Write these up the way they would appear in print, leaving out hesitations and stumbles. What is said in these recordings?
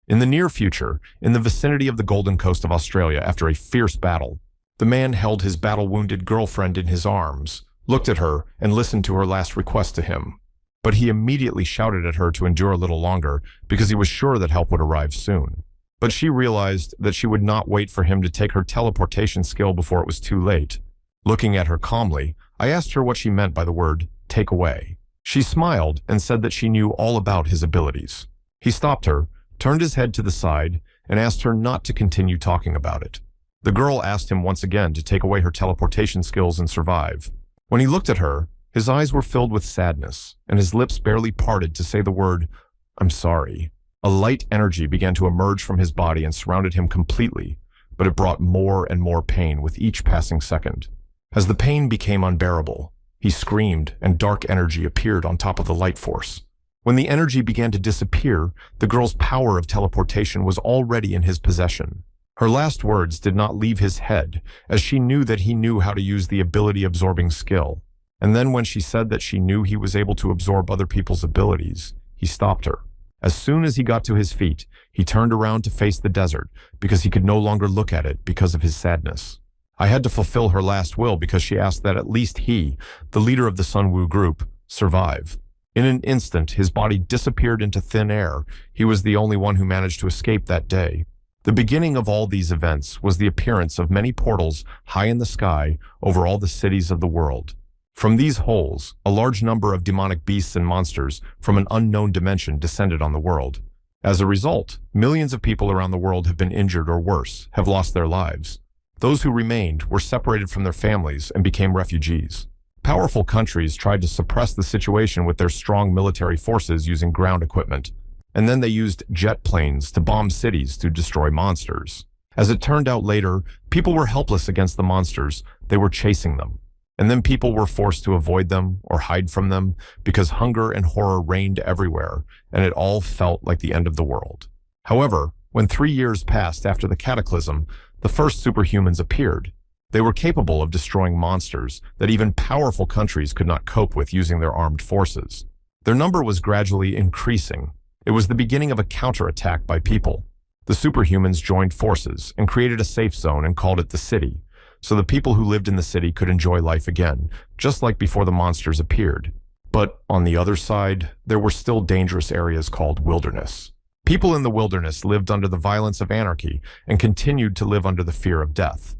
In the near future, in the vicinity of the Golden Coast of Australia after a fierce battle, the man held his battle-wounded girlfriend in his arms, looked at her, and listened to her last request to him. But he immediately shouted at her to endure a little longer because he was sure that help would arrive soon. But she realized that she would not wait for him to take her teleportation skill before it was too late. Looking at her calmly, I asked her what she meant by the word, take away. She smiled and said that she knew all about his abilities. He stopped her, turned his head to the side, and asked her not to continue talking about it. The girl asked him once again to take away her teleportation skills and survive. When he looked at her, his eyes were filled with sadness, and his lips barely parted to say the word, I'm sorry. A light energy began to emerge from his body and surrounded him completely, but it brought more and more pain with each passing second. As the pain became unbearable, he screamed and dark energy appeared on top of the light force. When the energy began to disappear, the girl's power of teleportation was already in his possession. Her last words did not leave his head, as she knew that he knew how to use the ability-absorbing skill. And then when she said that she knew he was able to absorb other people's abilities, he stopped her. As soon as he got to his feet, he turned around to face the desert because he could no longer look at it because of his sadness. I had to fulfill her last will because she asked that at least he, the leader of the Sunwoo group, survive. In an instant, his body disappeared into thin air. He was the only one who managed to escape that day. The beginning of all these events was the appearance of many portals high in the sky over all the cities of the world. From these holes, a large number of demonic beasts and monsters from an unknown dimension descended on the world. As a result, millions of people around the world have been injured or worse, have lost their lives. Those who remained were separated from their families and became refugees. Powerful countries tried to suppress the situation with their strong military forces using ground equipment, and then they used jet planes to bomb cities to destroy monsters. As it turned out later, people were helpless against the monsters. They were chasing them. And then people were forced to avoid them or hide from them because hunger and horror reigned everywhere, and it all felt like the end of the world. However, when 3 years passed after the cataclysm, the first superhumans appeared. They were capable of destroying monsters that even powerful countries could not cope with using their armed forces. Their number was gradually increasing. It was the beginning of a counterattack by people. The superhumans joined forces and created a safe zone and called it the city, so the people who lived in the city could enjoy life again, just like before the monsters appeared. But on the other side, there were still dangerous areas called wilderness. People in the wilderness lived under the violence of anarchy and continued to live under the fear of death.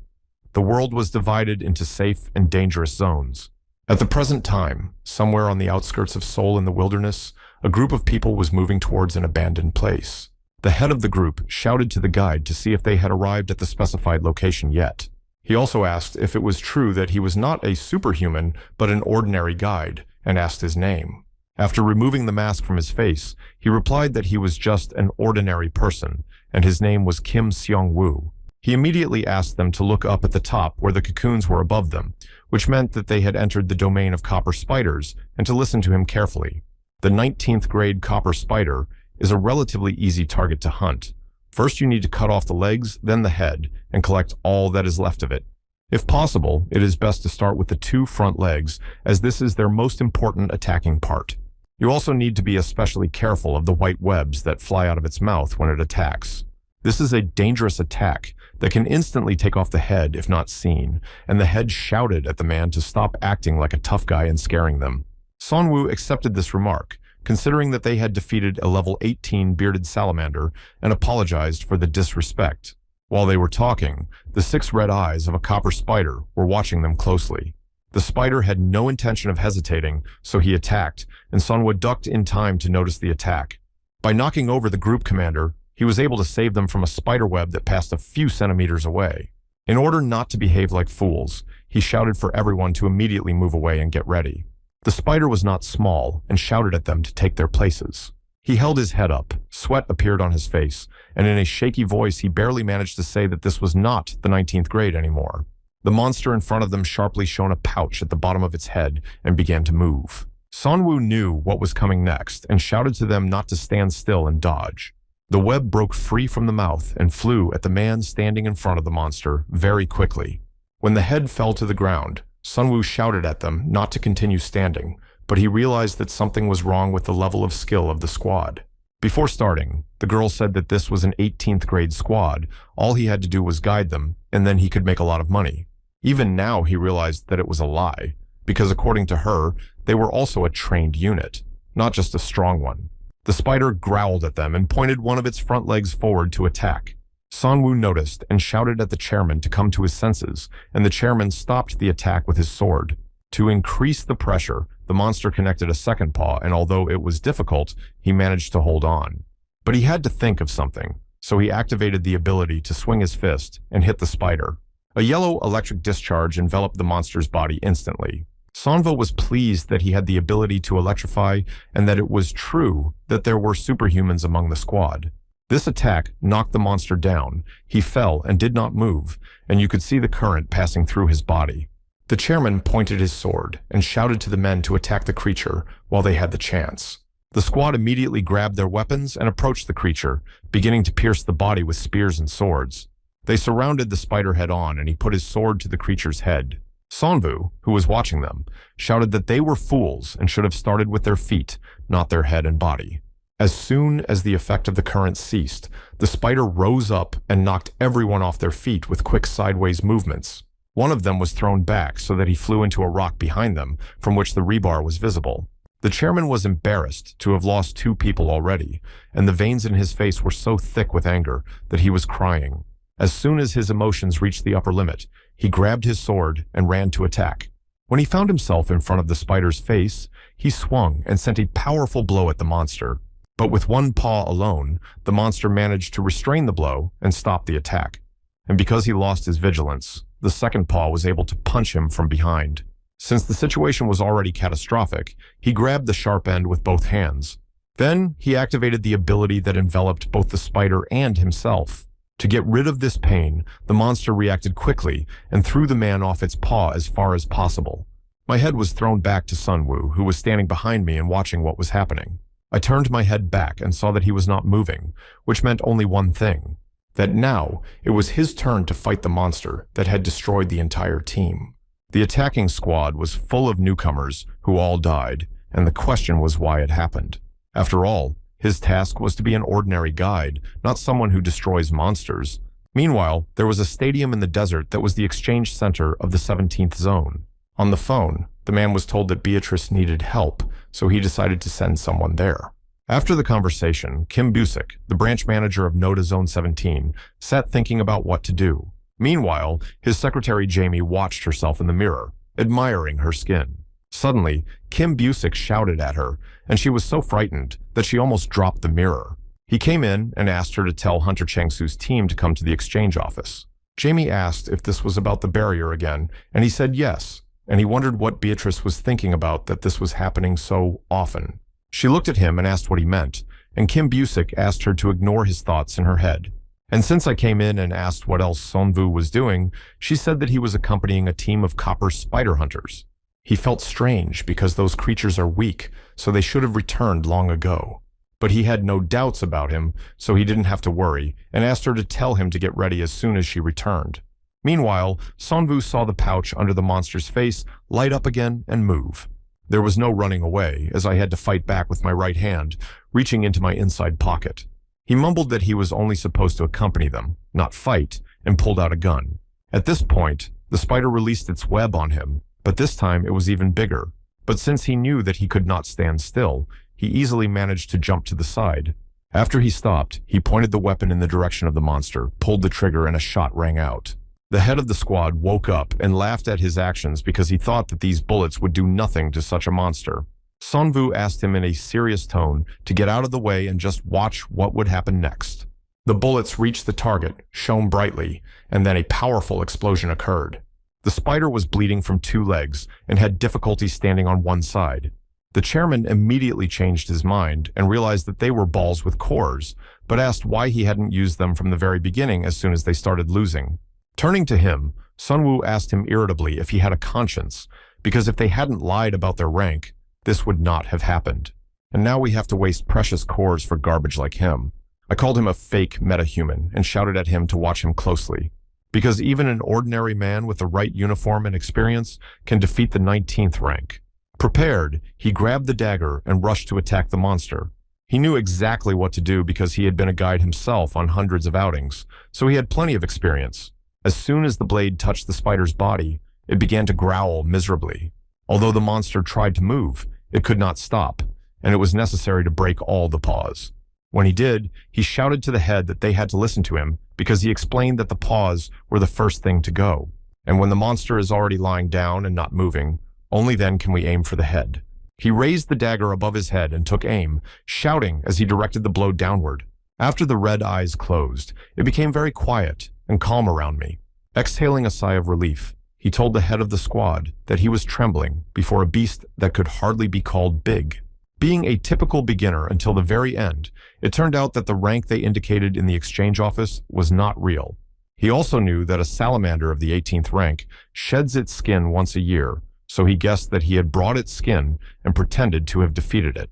The world was divided into safe and dangerous zones. At the present time, somewhere on the outskirts of Seoul in the wilderness, a group of people was moving towards an abandoned place. The head of the group shouted to the guide to see if they had arrived at the specified location yet. He also asked if it was true that he was not a superhuman, but an ordinary guide, and asked his name. After removing the mask from his face, he replied that he was just an ordinary person, and his name was Kim Seong-woo. He immediately asked them to look up at the top where the cocoons were above them, which meant that they had entered the domain of copper spiders, and to listen to him carefully. The 19th grade copper spider is a relatively easy target to hunt. First, you need to cut off the legs, then the head, and collect all that is left of it. If possible, it is best to start with the 2 front legs, as this is their most important attacking part. You also need to be especially careful of the white webs that fly out of its mouth when it attacks. This is a dangerous attack that can instantly take off the head if not seen, and the head shouted at the man to stop acting like a tough guy and scaring them. Sonwoo accepted this remark, considering that they had defeated a level 18 bearded salamander, and apologized for the disrespect. While they were talking, the 6 red eyes of a copper spider were watching them closely. The spider had no intention of hesitating, so he attacked, and Sonwoo ducked in time to notice the attack. By knocking over the group commander, he was able to save them from a spider web that passed a few centimeters away. In order not to behave like fools, he shouted for everyone to immediately move away and get ready. The spider was not small and shouted at them to take their places. He held his head up, sweat appeared on his face, and in a shaky voice he barely managed to say that this was not the 19th grade anymore. The monster in front of them sharply shone a pouch at the bottom of its head and began to move. Sonwoo knew what was coming next and shouted to them not to stand still and dodge. The web broke free from the mouth and flew at the man standing in front of the monster very quickly. When the head fell to the ground, Sonwoo shouted at them not to continue standing, but he realized that something was wrong with the level of skill of the squad. Before starting, the girl said that this was an 18th grade squad. All he had to do was guide them, and then he could make a lot of money. Even now, he realized that it was a lie, because according to her, they were also a trained unit, not just a strong one. The spider growled at them and pointed one of its front legs forward to attack. Sanwoo noticed and shouted at the chairman to come to his senses, and the chairman stopped the attack with his sword. To increase the pressure, the monster connected a second paw, and although it was difficult, he managed to hold on. But he had to think of something, so he activated the ability to swing his fist and hit the spider. A yellow electric discharge enveloped the monster's body instantly. Sanwoo was pleased that he had the ability to electrify and that it was true that there were superhumans among the squad. This attack knocked the monster down. He fell and did not move, and you could see the current passing through his body. The chairman pointed his sword and shouted to the men to attack the creature while they had the chance. The squad immediately grabbed their weapons and approached the creature, beginning to pierce the body with spears and swords. They surrounded the spider head-on, and he put his sword to the creature's head. Sanwoo, who was watching them, shouted that they were fools and should have started with their feet, not their head and body. As soon as the effect of the current ceased, the spider rose up and knocked everyone off their feet with quick sideways movements. One of them was thrown back so that he flew into a rock behind them, from which the rebar was visible. The chairman was embarrassed to have lost 2 people already, and the veins in his face were so thick with anger that he was crying. As soon as his emotions reached the upper limit, he grabbed his sword and ran to attack. When he found himself in front of the spider's face, he swung and sent a powerful blow at the monster. But with one paw alone, the monster managed to restrain the blow and stop the attack. And because he lost his vigilance, the second paw was able to punch him from behind. Since the situation was already catastrophic, he grabbed the sharp end with both hands. Then he activated the ability that enveloped both the spider and himself. To get rid of this pain, the monster reacted quickly and threw the man off its paw as far as possible. My head was thrown back to Sanwoo, who was standing behind me and watching what was happening. I turned my head back and saw that he was not moving, which meant only one thing: that now it was his turn to fight the monster that had destroyed the entire team. The attacking squad was full of newcomers who all died, and the question was why it happened. After all, his task was to be an ordinary guide, not someone who destroys monsters. Meanwhile, there was a stadium in the desert that was the exchange center of the 17th zone. On the phone, the man was told that Beatrice needed help, so he decided to send someone there. After the conversation, Kim Busek, the branch manager of Noda Zone 17, sat thinking about what to do. Meanwhile, his secretary Jamie watched herself in the mirror, admiring her skin. Suddenly, Kim Busek shouted at her, and she was so frightened that she almost dropped the mirror. He came in and asked her to tell Hunter Changsu's team to come to the exchange office. Jamie asked if this was about the barrier again, and he said yes, and he wondered what Beatrice was thinking about that this was happening so often. She looked at him and asked what he meant, and Kim Busek asked her to ignore his thoughts in her head. And since I came in and asked what else Sanwoo was doing, she said that he was accompanying a team of copper spider hunters. He felt strange because those creatures are weak, so they should have returned long ago. But he had no doubts about him, so he didn't have to worry, and asked her to tell him to get ready as soon as she returned. Meanwhile, Sanwoo saw the pouch under the monster's face light up again and move. There was no running away, as I had to fight back with my right hand, reaching into my inside pocket. He mumbled that he was only supposed to accompany them, not fight, and pulled out a gun. At this point, the spider released its web on him, but this time it was even bigger. But since he knew that he could not stand still, he easily managed to jump to the side. After he stopped, he pointed the weapon in the direction of the monster, pulled the trigger, and a shot rang out. The head of the squad woke up and laughed at his actions because he thought that these bullets would do nothing to such a monster. Sanwoo asked him in a serious tone to get out of the way and just watch what would happen next. The bullets reached the target, shone brightly, and then a powerful explosion occurred. The spider was bleeding from 2 legs and had difficulty standing on one side. The chairman immediately changed his mind and realized that they were balls with cores, but asked why he hadn't used them from the very beginning as soon as they started losing. Turning to him, Sanwoo asked him irritably if he had a conscience, because if they hadn't lied about their rank, this would not have happened. And now we have to waste precious cores for garbage like him. I called him a fake metahuman and shouted at him to watch him closely, because even an ordinary man with the right uniform and experience can defeat the 19th rank. Prepared, he grabbed the dagger and rushed to attack the monster. He knew exactly what to do because he had been a guide himself on hundreds of outings, so he had plenty of experience. As soon as the blade touched the spider's body, it began to growl miserably. Although the monster tried to move, it could not stop, and it was necessary to break all the paws. When he did, he shouted to the head that they had to listen to him because he explained that the paws were the first thing to go. And when the monster is already lying down and not moving, only then can we aim for the head. He raised the dagger above his head and took aim, shouting as he directed the blow downward. After the red eyes closed, it became very quiet and calm around me. Exhaling a sigh of relief, he told the head of the squad that he was trembling before a beast that could hardly be called big. Being a typical beginner until the very end, it turned out that the rank they indicated in the exchange office was not real. He also knew that a salamander of the 18th rank sheds its skin once a year, so he guessed that he had brought its skin and pretended to have defeated it.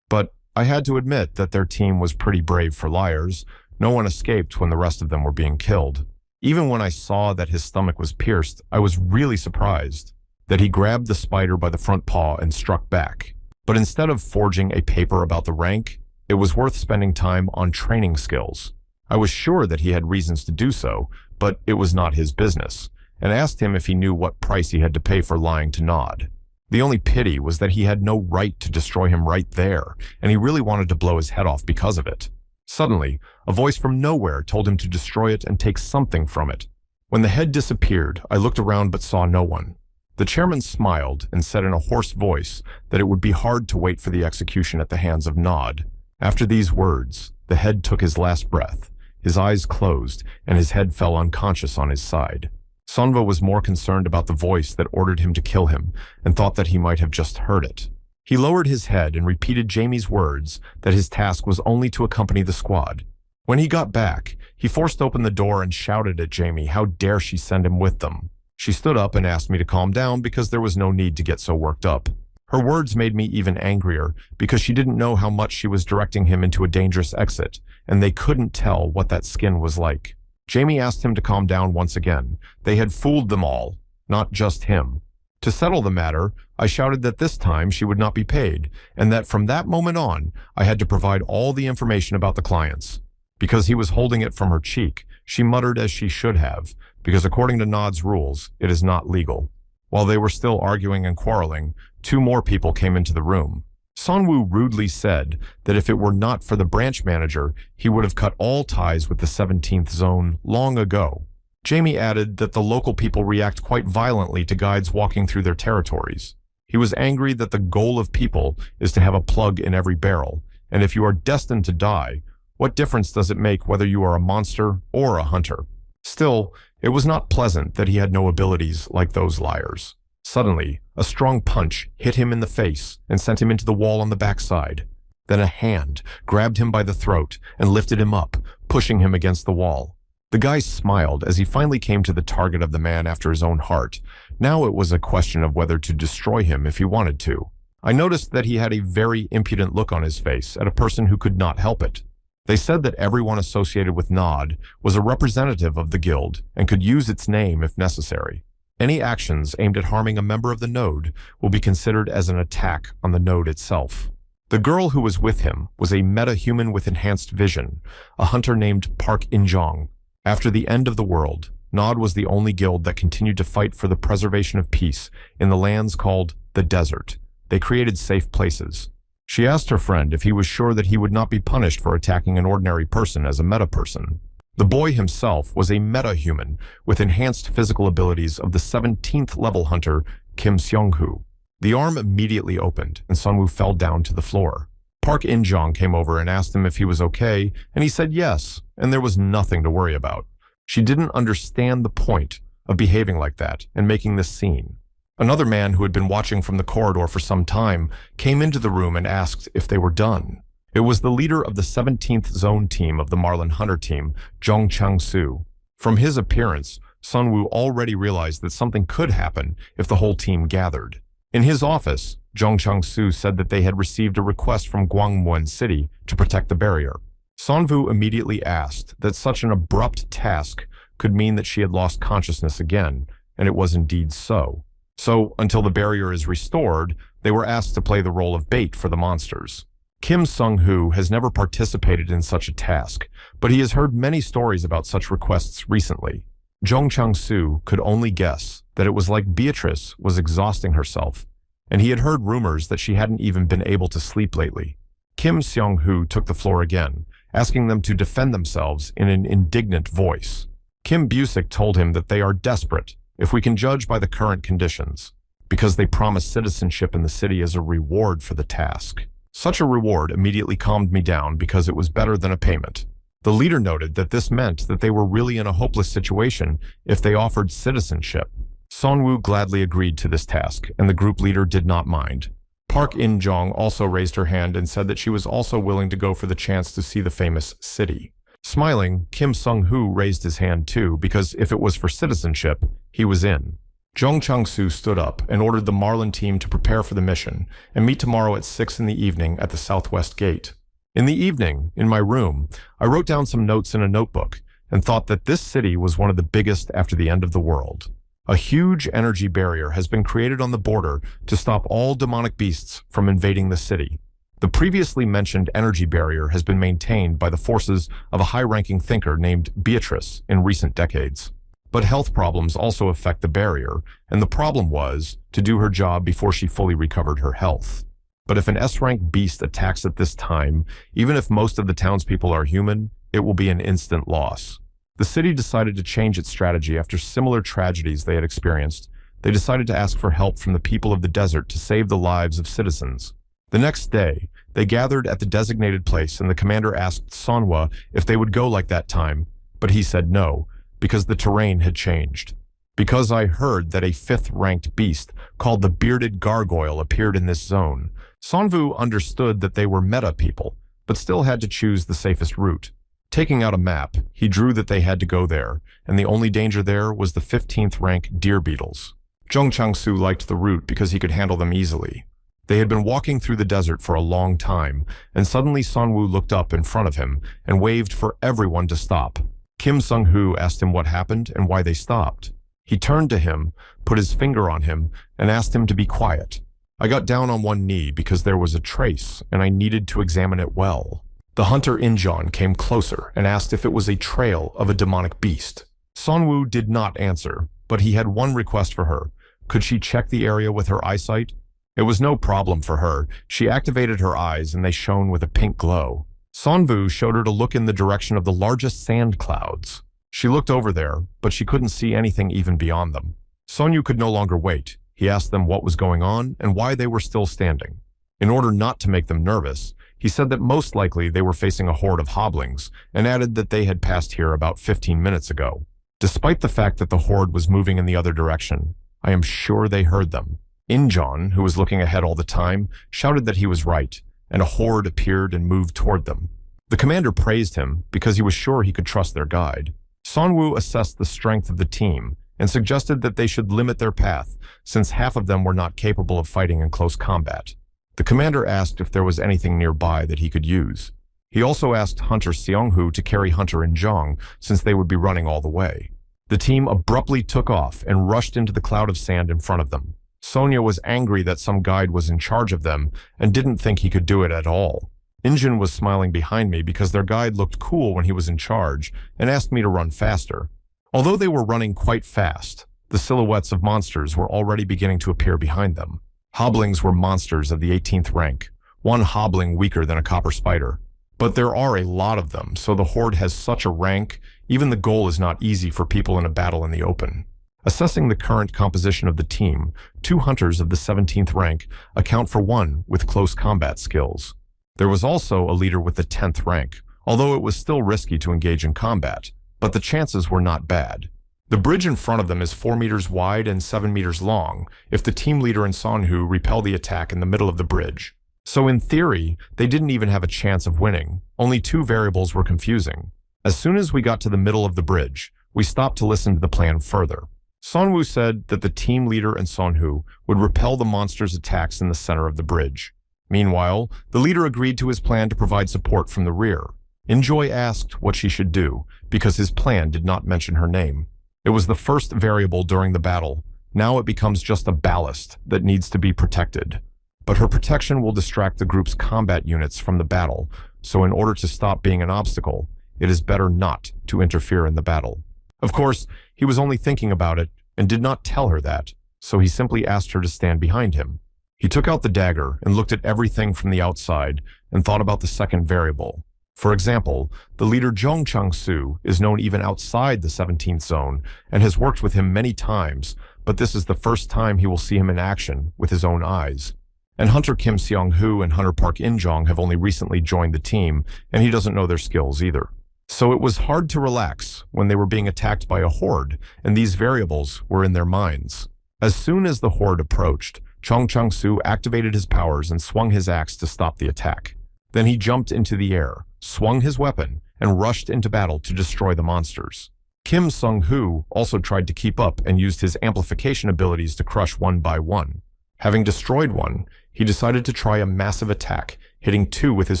But I had to admit that their team was pretty brave for liars. No one escaped when the rest of them were being killed. Even when I saw that his stomach was pierced, I was really surprised that he grabbed the spider by the front paw and struck back. But instead of forging a paper about the rank, it was worth spending time on training skills. I was sure that he had reasons to do so, but it was not his business, and asked him if he knew what price he had to pay for lying to Nod. The only pity was that he had no right to destroy him right there, and he really wanted to blow his head off because of it. Suddenly, a voice from nowhere told him to destroy it and take something from it. When the head disappeared, I looked around but saw no one. The chairman smiled and said in a hoarse voice that it would be hard to wait for the execution at the hands of Nod. After these words, the head took his last breath. His eyes closed, and his head fell unconscious on his side. Sonva was more concerned about the voice that ordered him to kill him, and thought that he might have just heard it. He lowered his head and repeated Jamie's words that his task was only to accompany the squad. When he got back, he forced open the door and shouted at Jamie how dare she send him with them. She stood up and asked me to calm down because there was no need to get so worked up. Her words made me even angrier because she didn't know how much she was directing him into a dangerous exit, and they couldn't tell what that skin was like. Jamie asked him to calm down once again. They had fooled them all, not just him. To settle the matter, I shouted that this time she would not be paid, and that from that moment on, I had to provide all the information about the clients. Because he was holding it from her cheek, she muttered as she should have, because according to Nod's rules, it is not legal. While they were still arguing and quarreling, 2 more people came into the room. Sonwoo rudely said that if it were not for the branch manager, he would have cut all ties with the 17th zone long ago. Jamie added that the local people react quite violently to guides walking through their territories. He was angry that the goal of people is to have a plug in every barrel, and if you are destined to die, what difference does it make whether you are a monster or a hunter? Still, it was not pleasant that he had no abilities like those liars. Suddenly, a strong punch hit him in the face and sent him into the wall on the backside. Then a hand grabbed him by the throat and lifted him up, pushing him against the wall. The guy smiled as he finally came to the target of the man after his own heart. Now it was a question of whether to destroy him if he wanted to. I noticed that he had a very impudent look on his face at a person who could not help it. They said that everyone associated with Nod was a representative of the guild and could use its name if necessary. Any actions aimed at harming a member of the node will be considered as an attack on the node itself. The girl who was with him was a meta-human with enhanced vision, a hunter named Park In-jong. After the end of the world, Nod was the only guild that continued to fight for the preservation of peace in the lands called the Desert. They created safe places. She asked her friend if he was sure that he would not be punished for attacking an ordinary person as a meta-person. The boy himself was a meta-human with enhanced physical abilities of the 17th level hunter Kim Seong-hoo. The arm immediately opened and Sunwoo fell down to the floor. Park In-jong came over and asked him if he was okay, and he said yes, and there was nothing to worry about. She didn't understand the point of behaving like that and making this scene. Another man who had been watching from the corridor for some time came into the room and asked if they were done. It was the leader of the 17th zone team of the Marlin Hunter team, Jong Chang-soo. From his appearance, Sunwoo already realized that something could happen if the whole team gathered. In his office, Jong Chang-soo said that they had received a request from Gwangwon City to protect the barrier. Sunwoo immediately asked that such an abrupt task could mean that she had lost consciousness again, and it was indeed so. So, until the barrier is restored, they were asked to play the role of bait for the monsters. Kim Sung-hoo has never participated in such a task, but he has heard many stories about such requests recently. Jong Chang-soo could only guess that it was like Beatrice was exhausting herself, and he had heard rumors that she hadn't even been able to sleep lately. Kim Seong-hoo took the floor again, asking them to defend themselves in an indignant voice. Kim Busik told him that they are desperate, if we can judge by the current conditions, because they promise citizenship in the city as a reward for the task. Such a reward immediately calmed me down because it was better than a payment. The leader noted that this meant that they were really in a hopeless situation if they offered citizenship. Sonwoo gladly agreed to this task, and the group leader did not mind. Park In-jong also raised her hand and said that she was also willing to go for the chance to see the famous city. Smiling, Kim Sung-hoo raised his hand too, because if it was for citizenship, he was in. Jong Chang-soo stood up and ordered the Marlin team to prepare for the mission and meet tomorrow at 6 in the evening at the southwest gate. In the evening, in my room, I wrote down some notes in a notebook and thought that this city was one of the biggest after the end of the world. A huge energy barrier has been created on the border to stop all demonic beasts from invading the city. The previously mentioned energy barrier has been maintained by the forces of a high-ranking thinker named Beatrice in recent decades. But health problems also affect the barrier, and the problem was to do her job before she fully recovered her health. But if an S-rank beast attacks at this time, even if most of the townspeople are human, it will be an instant loss. The city decided to change its strategy after similar tragedies they had experienced. They decided to ask for help from the people of the desert to save the lives of citizens. The next day, they gathered at the designated place and the commander asked Manhwa if they would go like that time, but he said no, because the terrain had changed. Because I heard that a 5th-ranked beast called the Bearded Gargoyle appeared in this zone, Sonvu understood that they were meta people, but still had to choose the safest route. Taking out a map, he drew that they had to go there, and the only danger there was the 15th rank deer beetles. Jong Chang-soo liked the route because he could handle them easily. They had been walking through the desert for a long time, and suddenly Sonwoo looked up in front of him and waved for everyone to stop. Kim Sung-hoo asked him what happened and why they stopped. He turned to him, put his finger on him, and asked him to be quiet. I got down on one knee because there was a trace, and I needed to examine it well. The hunter Injon came closer and asked if it was a trail of a demonic beast. Sonwoo did not answer, but he had one request for her. Could she check the area with her eyesight? It was no problem for her. She activated her eyes and they shone with a pink glow. Sonvu showed her to look in the direction of the largest sand clouds. She looked over there, but she couldn't see anything even beyond them. Sonyu could no longer wait. He asked them what was going on and why they were still standing. In order not to make them nervous, he said that most likely they were facing a horde of hoblings and added that they had passed here about 15 minutes ago. Despite the fact that the horde was moving in the other direction, I am sure they heard them. Injon, who was looking ahead all the time, shouted that he was right, and a horde appeared and moved toward them. The commander praised him because he was sure he could trust their guide. Sonwoo assessed the strength of the team and suggested that they should limit their path since half of them were not capable of fighting in close combat. The commander asked if there was anything nearby that he could use. He also asked Hunter Seong-hoo to carry Hunter and Jong since they would be running all the way. The team abruptly took off and rushed into the cloud of sand in front of them. Sonia was angry that some guide was in charge of them and didn't think he could do it at all. Injin was smiling behind me because their guide looked cool when he was in charge and asked me to run faster. Although they were running quite fast, the silhouettes of monsters were already beginning to appear behind them. Hoblings were monsters of the 18th rank, one hobbling weaker than a copper spider. But there are a lot of them, so the horde has such a rank, even the goal is not easy for people in a battle in the open. Assessing the current composition of the team, 2 hunters of the 17th rank account for 1 with close combat skills. There was also a leader with the 10th rank, although it was still risky to engage in combat, but the chances were not bad. The bridge in front of them is 4 meters wide and 7 meters long if the team leader and Sonhu repel the attack in the middle of the bridge. So in theory, they didn't even have a chance of winning. Only 2 variables were confusing. As soon as we got to the middle of the bridge, we stopped to listen to the plan further. Sonwoo said that the team leader and Sonhu would repel the monster's attacks in the center of the bridge. Meanwhile, the leader agreed to his plan to provide support from the rear. Enjoy asked what she should do, because his plan did not mention her name. It was the first variable during the battle. Now it becomes just a ballast that needs to be protected. but her protection will distract the group's combat units from the battle, so in order to stop being an obstacle, it is better not to interfere in the battle. Of course, he was only thinking about it and did not tell her that, so he simply asked her to stand behind him. He took out the dagger and looked at everything from the outside and thought about the second variable. For example, the leader Zhong Chang-su is known even outside the 17th zone and has worked with him many times, but this is the first time he will see him in action with his own eyes. And Hunter Kim Seong-hu and Hunter Park In-jong have only recently joined the team, and he doesn't know their skills either. So it was hard to relax when they were being attacked by a horde, and these variables were in their minds. As soon as the horde approached, Chong Chang-su activated his powers and swung his axe to stop the attack. Then he jumped into the air, swung his weapon, and rushed into battle to destroy the monsters. Kim Sung-hu also tried to keep up and used his amplification abilities to crush one by one. Having destroyed one, he decided to try a massive attack, hitting two with his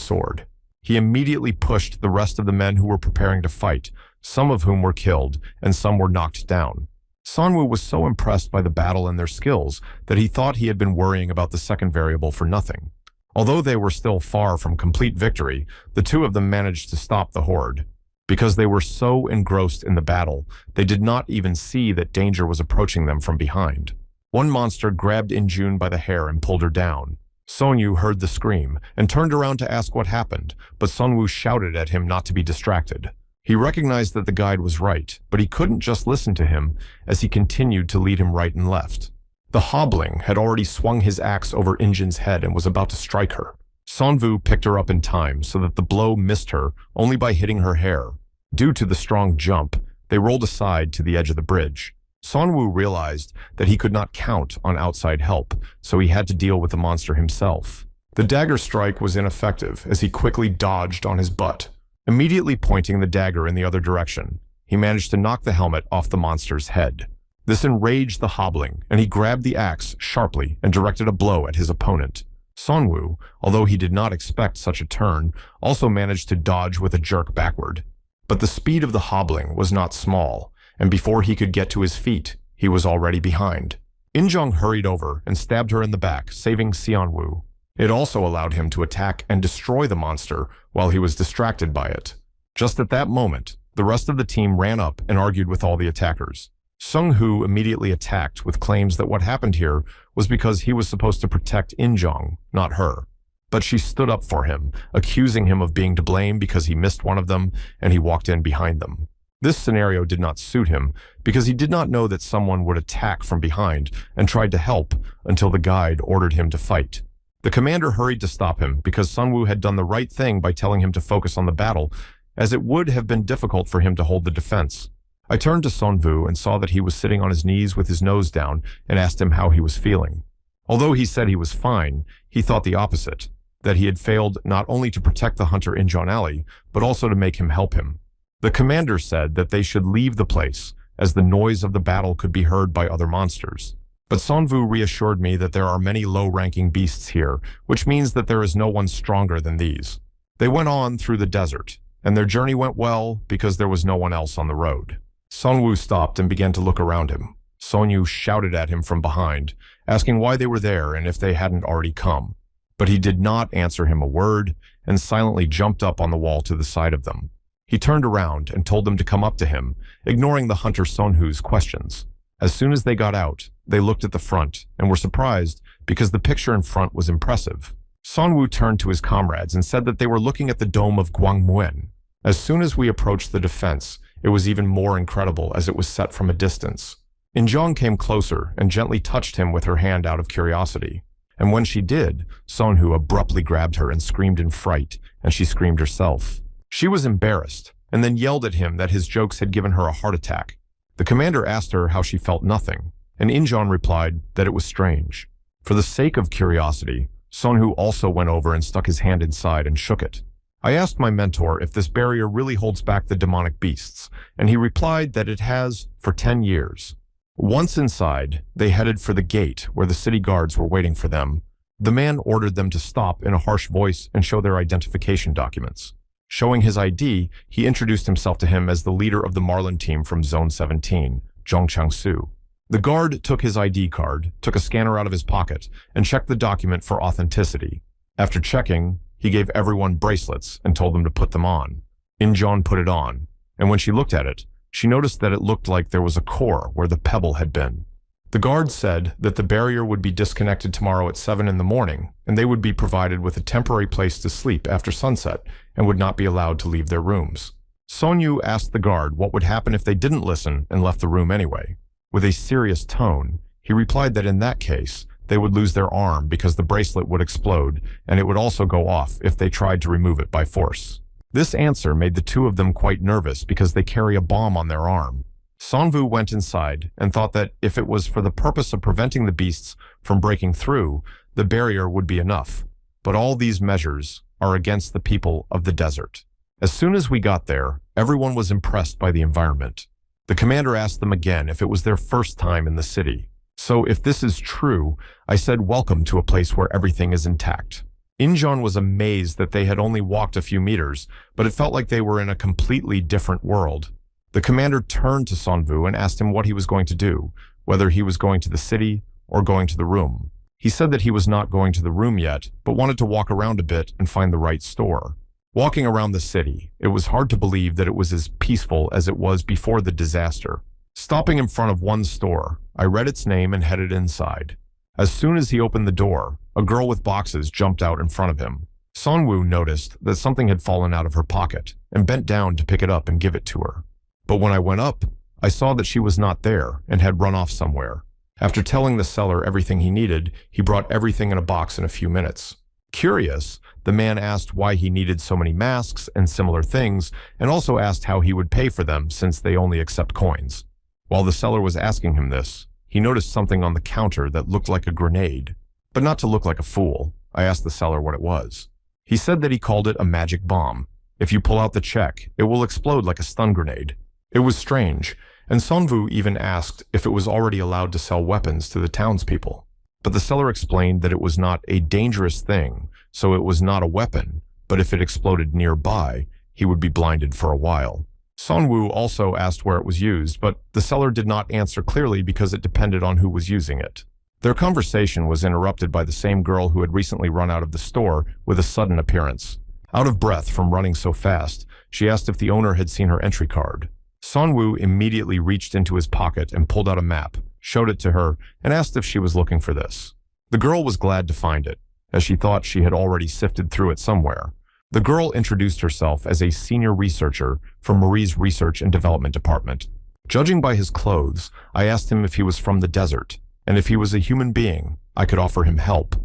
sword. He immediately pushed the rest of the men who were preparing to fight, some of whom were killed and some were knocked down. Sanwoo was so impressed by the battle and their skills that he thought he had been worrying about the second variable for nothing. Although they were still far from complete victory, the two of them managed to stop the horde. Because they were so engrossed in the battle, they did not even see that danger was approaching them from behind. One monster grabbed In-jun by the hair and pulled her down. Sonyu heard the scream and turned around to ask what happened, but Sunwoo shouted at him not to be distracted. He recognized that the guide was right, but he couldn't just listen to him as he continued to lead him right and left. The hobbling had already swung his axe over In-jun's head and was about to strike her. Sonwoo picked her up in time so that the blow missed her only by hitting her hair. Due to the strong jump, they rolled aside to the edge of the bridge. Sonwoo realized that he could not count on outside help, so he had to deal with the monster himself. The dagger strike was ineffective as he quickly dodged on his butt. Immediately pointing the dagger in the other direction, he managed to knock the helmet off the monster's head. This enraged the hobbling, and he grabbed the axe sharply and directed a blow at his opponent. Sonwoo, although he did not expect such a turn, also managed to dodge with a jerk backward. But the speed of the hobbling was not small, and before he could get to his feet, he was already behind. In-jong hurried over and stabbed her in the back, saving Seonwoo. It also allowed him to attack and destroy the monster while he was distracted by it. Just at that moment, the rest of the team ran up and argued with all the attackers. Sung-hoo immediately attacked with claims that what happened here was because he was supposed to protect In-jong, not her. But she stood up for him, accusing him of being to blame because he missed one of them and he walked in behind them. This scenario did not suit him because he did not know that someone would attack from behind and tried to help until the guide ordered him to fight. The commander hurried to stop him because Sunwoo had done the right thing by telling him to focus on the battle, as it would have been difficult for him to hold the defense. I turned to Sunwoo and saw that he was sitting on his knees with his nose down and asked him how he was feeling. Although he said he was fine, he thought the opposite, that he had failed not only to protect the hunter in John Alley, but also to make him help him. The commander said that they should leave the place, as the noise of the battle could be heard by other monsters. But Sonwoo reassured me that there are many low-ranking beasts here, which means that there is no one stronger than these. They went on through the desert, and their journey went well because there was no one else on the road. Sonwoo stopped and began to look around him. Sonyu shouted at him from behind, asking why they were there and if they hadn't already come. But he did not answer him a word and silently jumped up on the wall to the side of them. He turned around and told them to come up to him, ignoring the hunter Sonwoo's questions. As soon as they got out, they looked at the front and were surprised because the picture in front was impressive. Sonwoo turned to his comrades and said that they were looking at the dome of Gwangmuen. As soon as we approached the defense, it was even more incredible as it was set from a distance. In-jong came closer and gently touched him with her hand out of curiosity. And when she did, Sonwoo abruptly grabbed her and screamed in fright, and she screamed herself. She was embarrassed and then yelled at him that his jokes had given her a heart attack. The commander asked her how she felt nothing, and In-jong replied that it was strange. For the sake of curiosity, Sonwoo also went over and stuck his hand inside and shook it. I asked my mentor if this barrier really holds back the demonic beasts, and he replied that it has for 10 years. Once inside, they headed for the gate where the city guards were waiting for them. The man ordered them to stop in a harsh voice and show their identification documents. Showing his ID, he introduced himself to him as the leader of the Marlin team from Zone 17, Zhong Chang-su. The guard took his ID card, took a scanner out of his pocket, and checked the document for authenticity. After checking, he gave everyone bracelets and told them to put them on. Injeon put it on, and when she looked at it, she noticed that it looked like there was a core where the pebble had been. The guard said that the barrier would be disconnected tomorrow at 7 in the morning, and they would be provided with a temporary place to sleep after sunset and would not be allowed to leave their rooms. Sonyu asked the guard what would happen if they didn't listen and left the room anyway. With a serious tone, he replied that in that case, they would lose their arm because the bracelet would explode, and it would also go off if they tried to remove it by force. This answer made the two of them quite nervous because they carry a bomb on their arm. Sonvu went inside and thought that if it was for the purpose of preventing the beasts from breaking through, the barrier would be enough. But all these measures are against the people of the desert. As soon as we got there, everyone was impressed by the environment. The commander asked them again if it was their first time in the city. So if this is true, I said welcome to a place where everything is intact. Injeon was amazed that they had only walked a few meters, but it felt like they were in a completely different world. The commander turned to Sonvu and asked him what he was going to do, whether he was going to the city or going to the room. He said that he was not going to the room yet, but wanted to walk around a bit and find the right store. Walking around the city, it was hard to believe that it was as peaceful as it was before the disaster. Stopping in front of one store, I read its name and headed inside. As soon as he opened the door, a girl with boxes jumped out in front of him. Sonwu noticed that something had fallen out of her pocket and bent down to pick it up and give it to her. But when I went up, I saw that she was not there and had run off somewhere. After telling the seller everything he needed, he brought everything in a box in a few minutes. Curious, the man asked why he needed so many masks and similar things, and also asked how he would pay for them since they only accept coins. While the seller was asking him this, he noticed something on the counter that looked like a grenade. But not to look like a fool, I asked the seller what it was. He said that he called it a magic bomb. If you pull out the check, it will explode like a stun grenade. It was strange, and Sonvu even asked if it was already allowed to sell weapons to the townspeople. But the seller explained that it was not a dangerous thing, so it was not a weapon, but if it exploded nearby, he would be blinded for a while. Sonwu also asked where it was used, but the seller did not answer clearly because it depended on who was using it. Their conversation was interrupted by the same girl who had recently run out of the store with a sudden appearance. Out of breath from running so fast, she asked if the owner had seen her entry card. Sonwu immediately reached into his pocket and pulled out a map, showed it to her, and asked if she was looking for this. The girl was glad to find it, as she thought she had already sifted through it somewhere. The girl introduced herself as a senior researcher from Marie's Research and Development Department. Judging by his clothes, I asked him if he was from the desert, and if he was a human being, I could offer him help,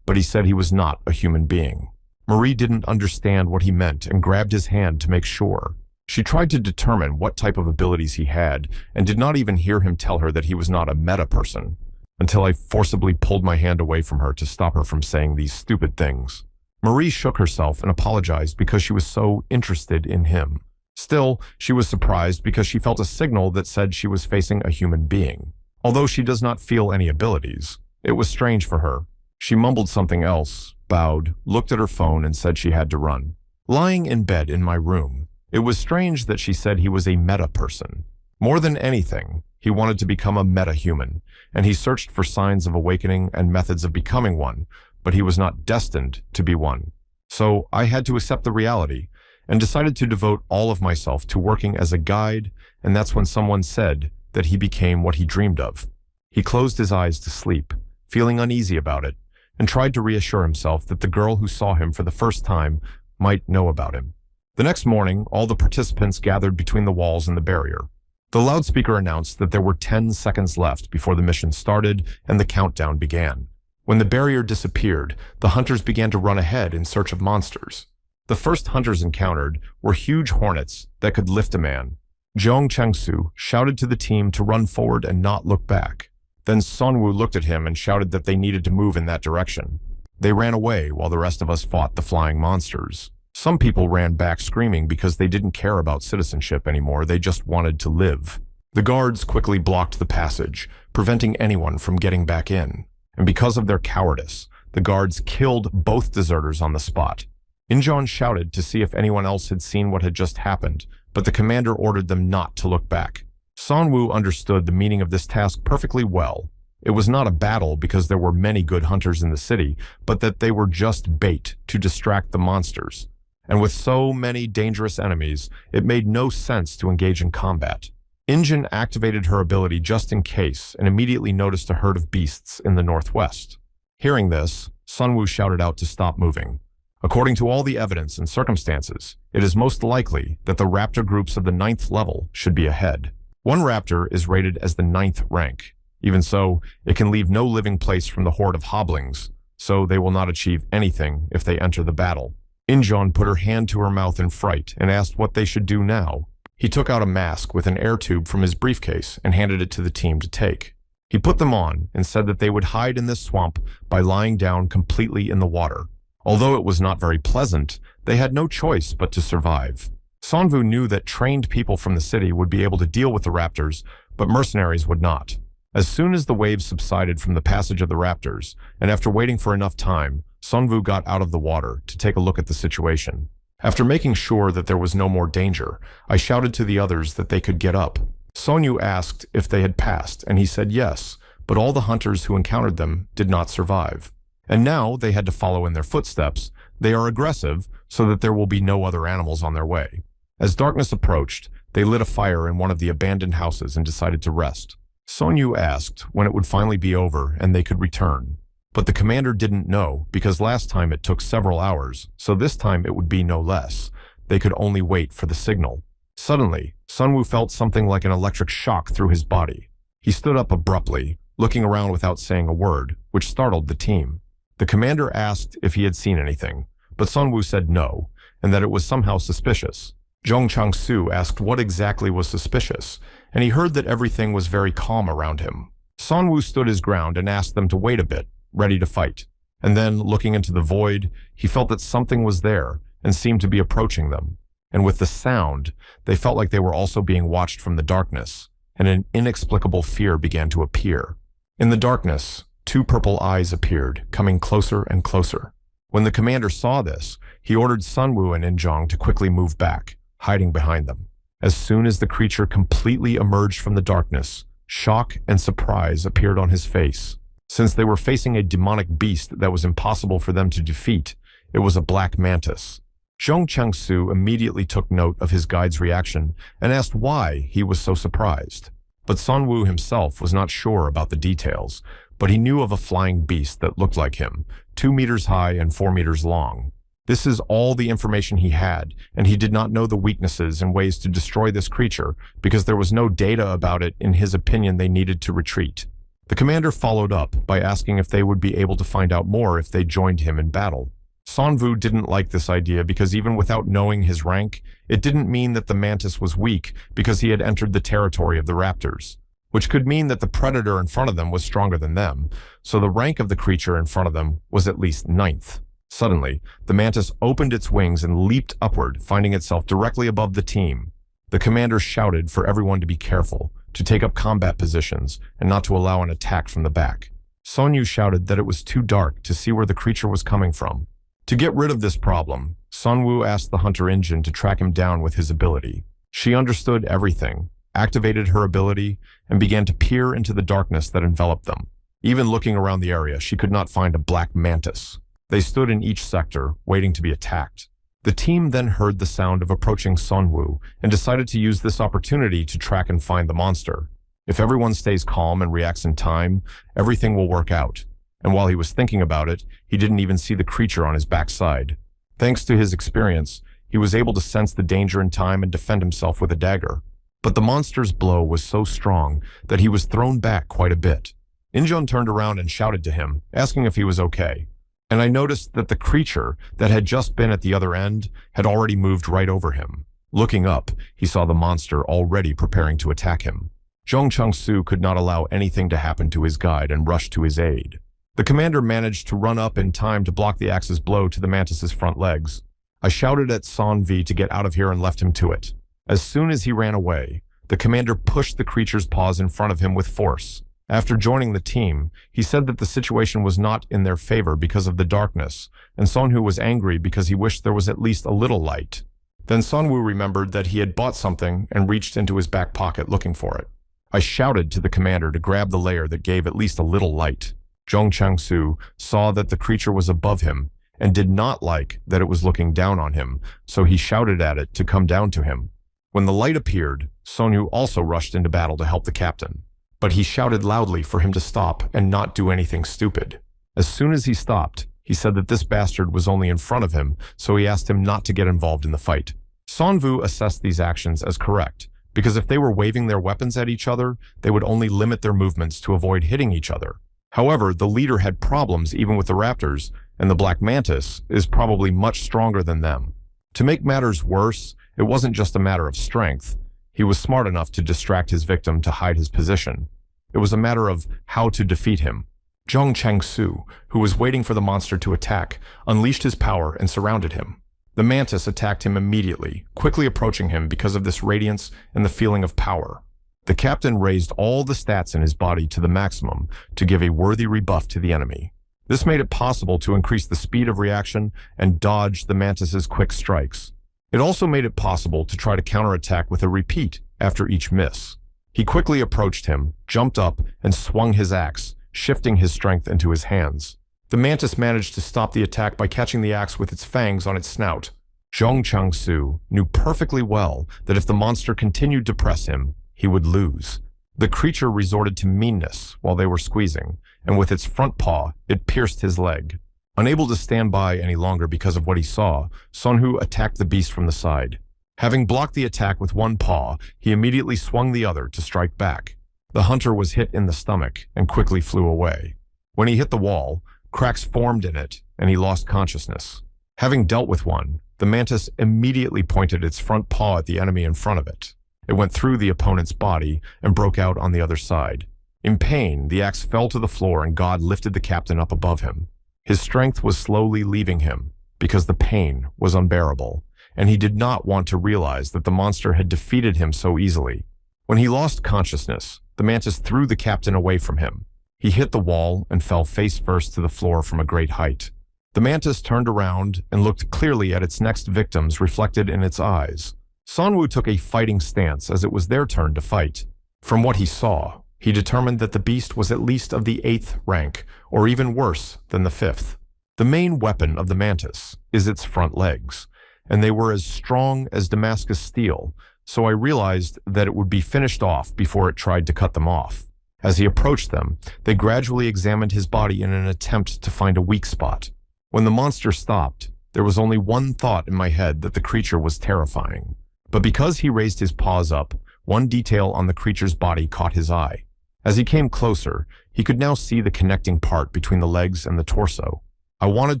but he said he was not a human being. Marie didn't understand what he meant and grabbed his hand to make sure. She tried to determine what type of abilities he had and did not even hear him tell her that he was not a meta person, until I forcibly pulled my hand away from her to stop her from saying these stupid things. Marie shook herself and apologized because she was so interested in him. Still, she was surprised because she felt a signal that said she was facing a human being. Although she does not feel any abilities, it was strange for her. She mumbled something else, bowed, looked at her phone, and said she had to run. Lying in bed in my room, it was strange that she said he was a meta person. More than anything, he wanted to become a meta-human, and he searched for signs of awakening and methods of becoming one, but he was not destined to be one. So I had to accept the reality and decided to devote all of myself to working as a guide, and that's when someone said that he became what he dreamed of. He closed his eyes to sleep, feeling uneasy about it, and tried to reassure himself that the girl who saw him for the first time might know about him. The next morning, all the participants gathered between the walls and the barrier. The loudspeaker announced that there were 10 seconds left before the mission started and the countdown began. When the barrier disappeared, the hunters began to run ahead in search of monsters. The first hunters encountered were huge hornets that could lift a man. Zhong Chengsu shouted to the team to run forward and not look back. Then Sonwu looked at him and shouted that they needed to move in that direction. They ran away while the rest of us fought the flying monsters. Some people ran back screaming because they didn't care about citizenship anymore, they just wanted to live. The guards quickly blocked the passage, preventing anyone from getting back in. And because of their cowardice, the guards killed both deserters on the spot. Injeon shouted to see if anyone else had seen what had just happened, but the commander ordered them not to look back. Sonwoo understood the meaning of this task perfectly well. It was not a battle because there were many good hunters in the city, but that they were just bait to distract the monsters. And with so many dangerous enemies, it made no sense to engage in combat. Injin activated her ability just in case and immediately noticed a herd of beasts in the northwest. Hearing this, Sonwoo shouted out to stop moving. According to all the evidence and circumstances, it is most likely that the raptor groups of the 9th level should be ahead. One raptor is rated as the 9th rank. Even so, it can leave no living place from the horde of hoblings, so they will not achieve anything if they enter the battle. Injeon put her hand to her mouth in fright and asked what they should do now. He took out a mask with an air tube from his briefcase and handed it to the team to take. He put them on and said that they would hide in this swamp by lying down completely in the water. Although it was not very pleasant, they had no choice but to survive. Sonwoo knew that trained people from the city would be able to deal with the raptors, but mercenaries would not. As soon as the waves subsided from the passage of the raptors, and after waiting for enough time, Sonwoo got out of the water to take a look at the situation. After making sure that there was no more danger, I shouted to the others that they could get up. Sonwoo asked if they had passed, and he said yes, but all the hunters who encountered them did not survive. And now they had to follow in their footsteps. They are aggressive, so that there will be no other animals on their way. As darkness approached, they lit a fire in one of the abandoned houses and decided to rest. Sonwoo asked when it would finally be over and they could return. But the commander didn't know because last time it took several hours, so this time it would be no less. They could only wait for the signal. Suddenly, Sonwoo felt something like an electric shock through his body. He stood up abruptly, looking around without saying a word, which startled the team. The commander asked if he had seen anything, but Sonwoo said no, and that it was somehow suspicious. Zhong Chang-su asked what exactly was suspicious, and he heard that everything was very calm around him. Sonwoo stood his ground and asked them to wait a bit, ready to fight. And then, looking into the void, he felt that something was there and seemed to be approaching them. And with the sound, they felt like they were also being watched from the darkness, and an inexplicable fear began to appear. In the darkness, two purple eyes appeared, coming closer and closer. When the commander saw this, he ordered Sonwoo and Injeon to quickly move back, hiding behind them. As soon as the creature completely emerged from the darkness, shock and surprise appeared on his face. Since they were facing a demonic beast that was impossible for them to defeat, it was a black mantis. Zhong Chang-su immediately took note of his guide's reaction and asked why he was so surprised. But Sonwoo himself was not sure about the details, but he knew of a flying beast that looked like him, 2 meters high and 4 meters long. This is all the information he had, and he did not know the weaknesses and ways to destroy this creature because there was no data about it. In his opinion, they needed to retreat. The commander followed up by asking if they would be able to find out more if they joined him in battle. Sonwoo didn't like this idea because even without knowing his rank, it didn't mean that the mantis was weak because he had entered the territory of the raptors, which could mean that the predator in front of them was stronger than them, so the rank of the creature in front of them was at least 9th. Suddenly, the mantis opened its wings and leaped upward, finding itself directly above the team. The commander shouted for everyone to be careful, to take up combat positions, and not to allow an attack from the back. Sonwoo shouted that it was too dark to see where the creature was coming from. To get rid of this problem, Sonwoo asked the hunter Injin to track him down with his ability. She understood everything, activated her ability, and began to peer into the darkness that enveloped them. Even looking around the area, she could not find a black mantis. They stood in each sector, waiting to be attacked. The team then heard the sound of approaching Sonwoo and decided to use this opportunity to track and find the monster. If everyone stays calm and reacts in time, everything will work out. And while he was thinking about it, he didn't even see the creature on his backside. Thanks to his experience, he was able to sense the danger in time and defend himself with a dagger. But the monster's blow was so strong that he was thrown back quite a bit. Injeon turned around and shouted to him, asking if he was okay. And I noticed that the creature that had just been at the other end had already moved right over him. Looking up, he saw the monster already preparing to attack him. Zhong Chang-su could not allow anything to happen to his guide and rushed to his aid. The commander managed to run up in time to block the axe's blow to the mantis's front legs. I shouted at Sonwoo to get out of here and left him to it. As soon as he ran away, the commander pushed the creature's paws in front of him with force. After joining the team, he said that the situation was not in their favor because of the darkness, and Sonwoo was angry because he wished there was at least a little light. Then Sunwoo remembered that he had bought something and reached into his back pocket looking for it. I shouted to the commander to grab the layer that gave at least a little light. Zhong Changsu saw that the creature was above him and did not like that it was looking down on him, so he shouted at it to come down to him. When the light appeared, Sonyu also rushed into battle to help the captain, but he shouted loudly for him to stop and not do anything stupid. As soon as he stopped, he said that this bastard was only in front of him, so he asked him not to get involved in the fight. Sonvu assessed these actions as correct, because if they were waving their weapons at each other, they would only limit their movements to avoid hitting each other. However, the leader had problems even with the raptors, and the Black Mantis is probably much stronger than them. To make matters worse, it wasn't just a matter of strength. He was smart enough to distract his victim to hide his position. It was a matter of how to defeat him. Zhong Changsu, who was waiting for the monster to attack, unleashed his power and surrounded him. The mantis attacked him immediately, quickly approaching him because of this radiance and the feeling of power. The captain raised all the stats in his body to the maximum to give a worthy rebuff to the enemy. This made it possible to increase the speed of reaction and dodge the mantis's quick strikes. It also made it possible to try to counterattack with a repeat after each miss. He quickly approached him, jumped up, and swung his axe, shifting his strength into his hands. The mantis managed to stop the attack by catching the axe with its fangs on its snout. Zhong Changsu knew perfectly well that if the monster continued to press him, he would lose. The creature resorted to meanness while they were squeezing, and with its front paw, it pierced his leg. Unable to stand by any longer because of what he saw, Sonhu attacked the beast from the side. Having blocked the attack with one paw, he immediately swung the other to strike back. The hunter was hit in the stomach and quickly flew away. When he hit the wall, cracks formed in it, and he lost consciousness. Having dealt with one, the mantis immediately pointed its front paw at the enemy in front of it. It went through the opponent's body and broke out on the other side. In pain, the axe fell to the floor and God lifted the captain up above him. His strength was slowly leaving him because the pain was unbearable, and he did not want to realize that the monster had defeated him so easily. When he lost consciousness, the mantis threw the captain away from him. He hit the wall and fell face first to the floor from a great height. The mantis turned around and looked clearly at its next victims reflected in its eyes. Sonwoo took a fighting stance as it was their turn to fight. From what he saw, he determined that the beast was at least of the 8th rank, or even worse than the 5th. The main weapon of the mantis is its front legs, and they were as strong as Damascus steel, so I realized that it would be finished off before it tried to cut them off. As he approached them, they gradually examined his body in an attempt to find a weak spot. When the monster stopped, there was only one thought in my head that the creature was terrifying. But because he raised his paws up, one detail on the creature's body caught his eye. As he came closer, he could now see the connecting part between the legs and the torso. I wanted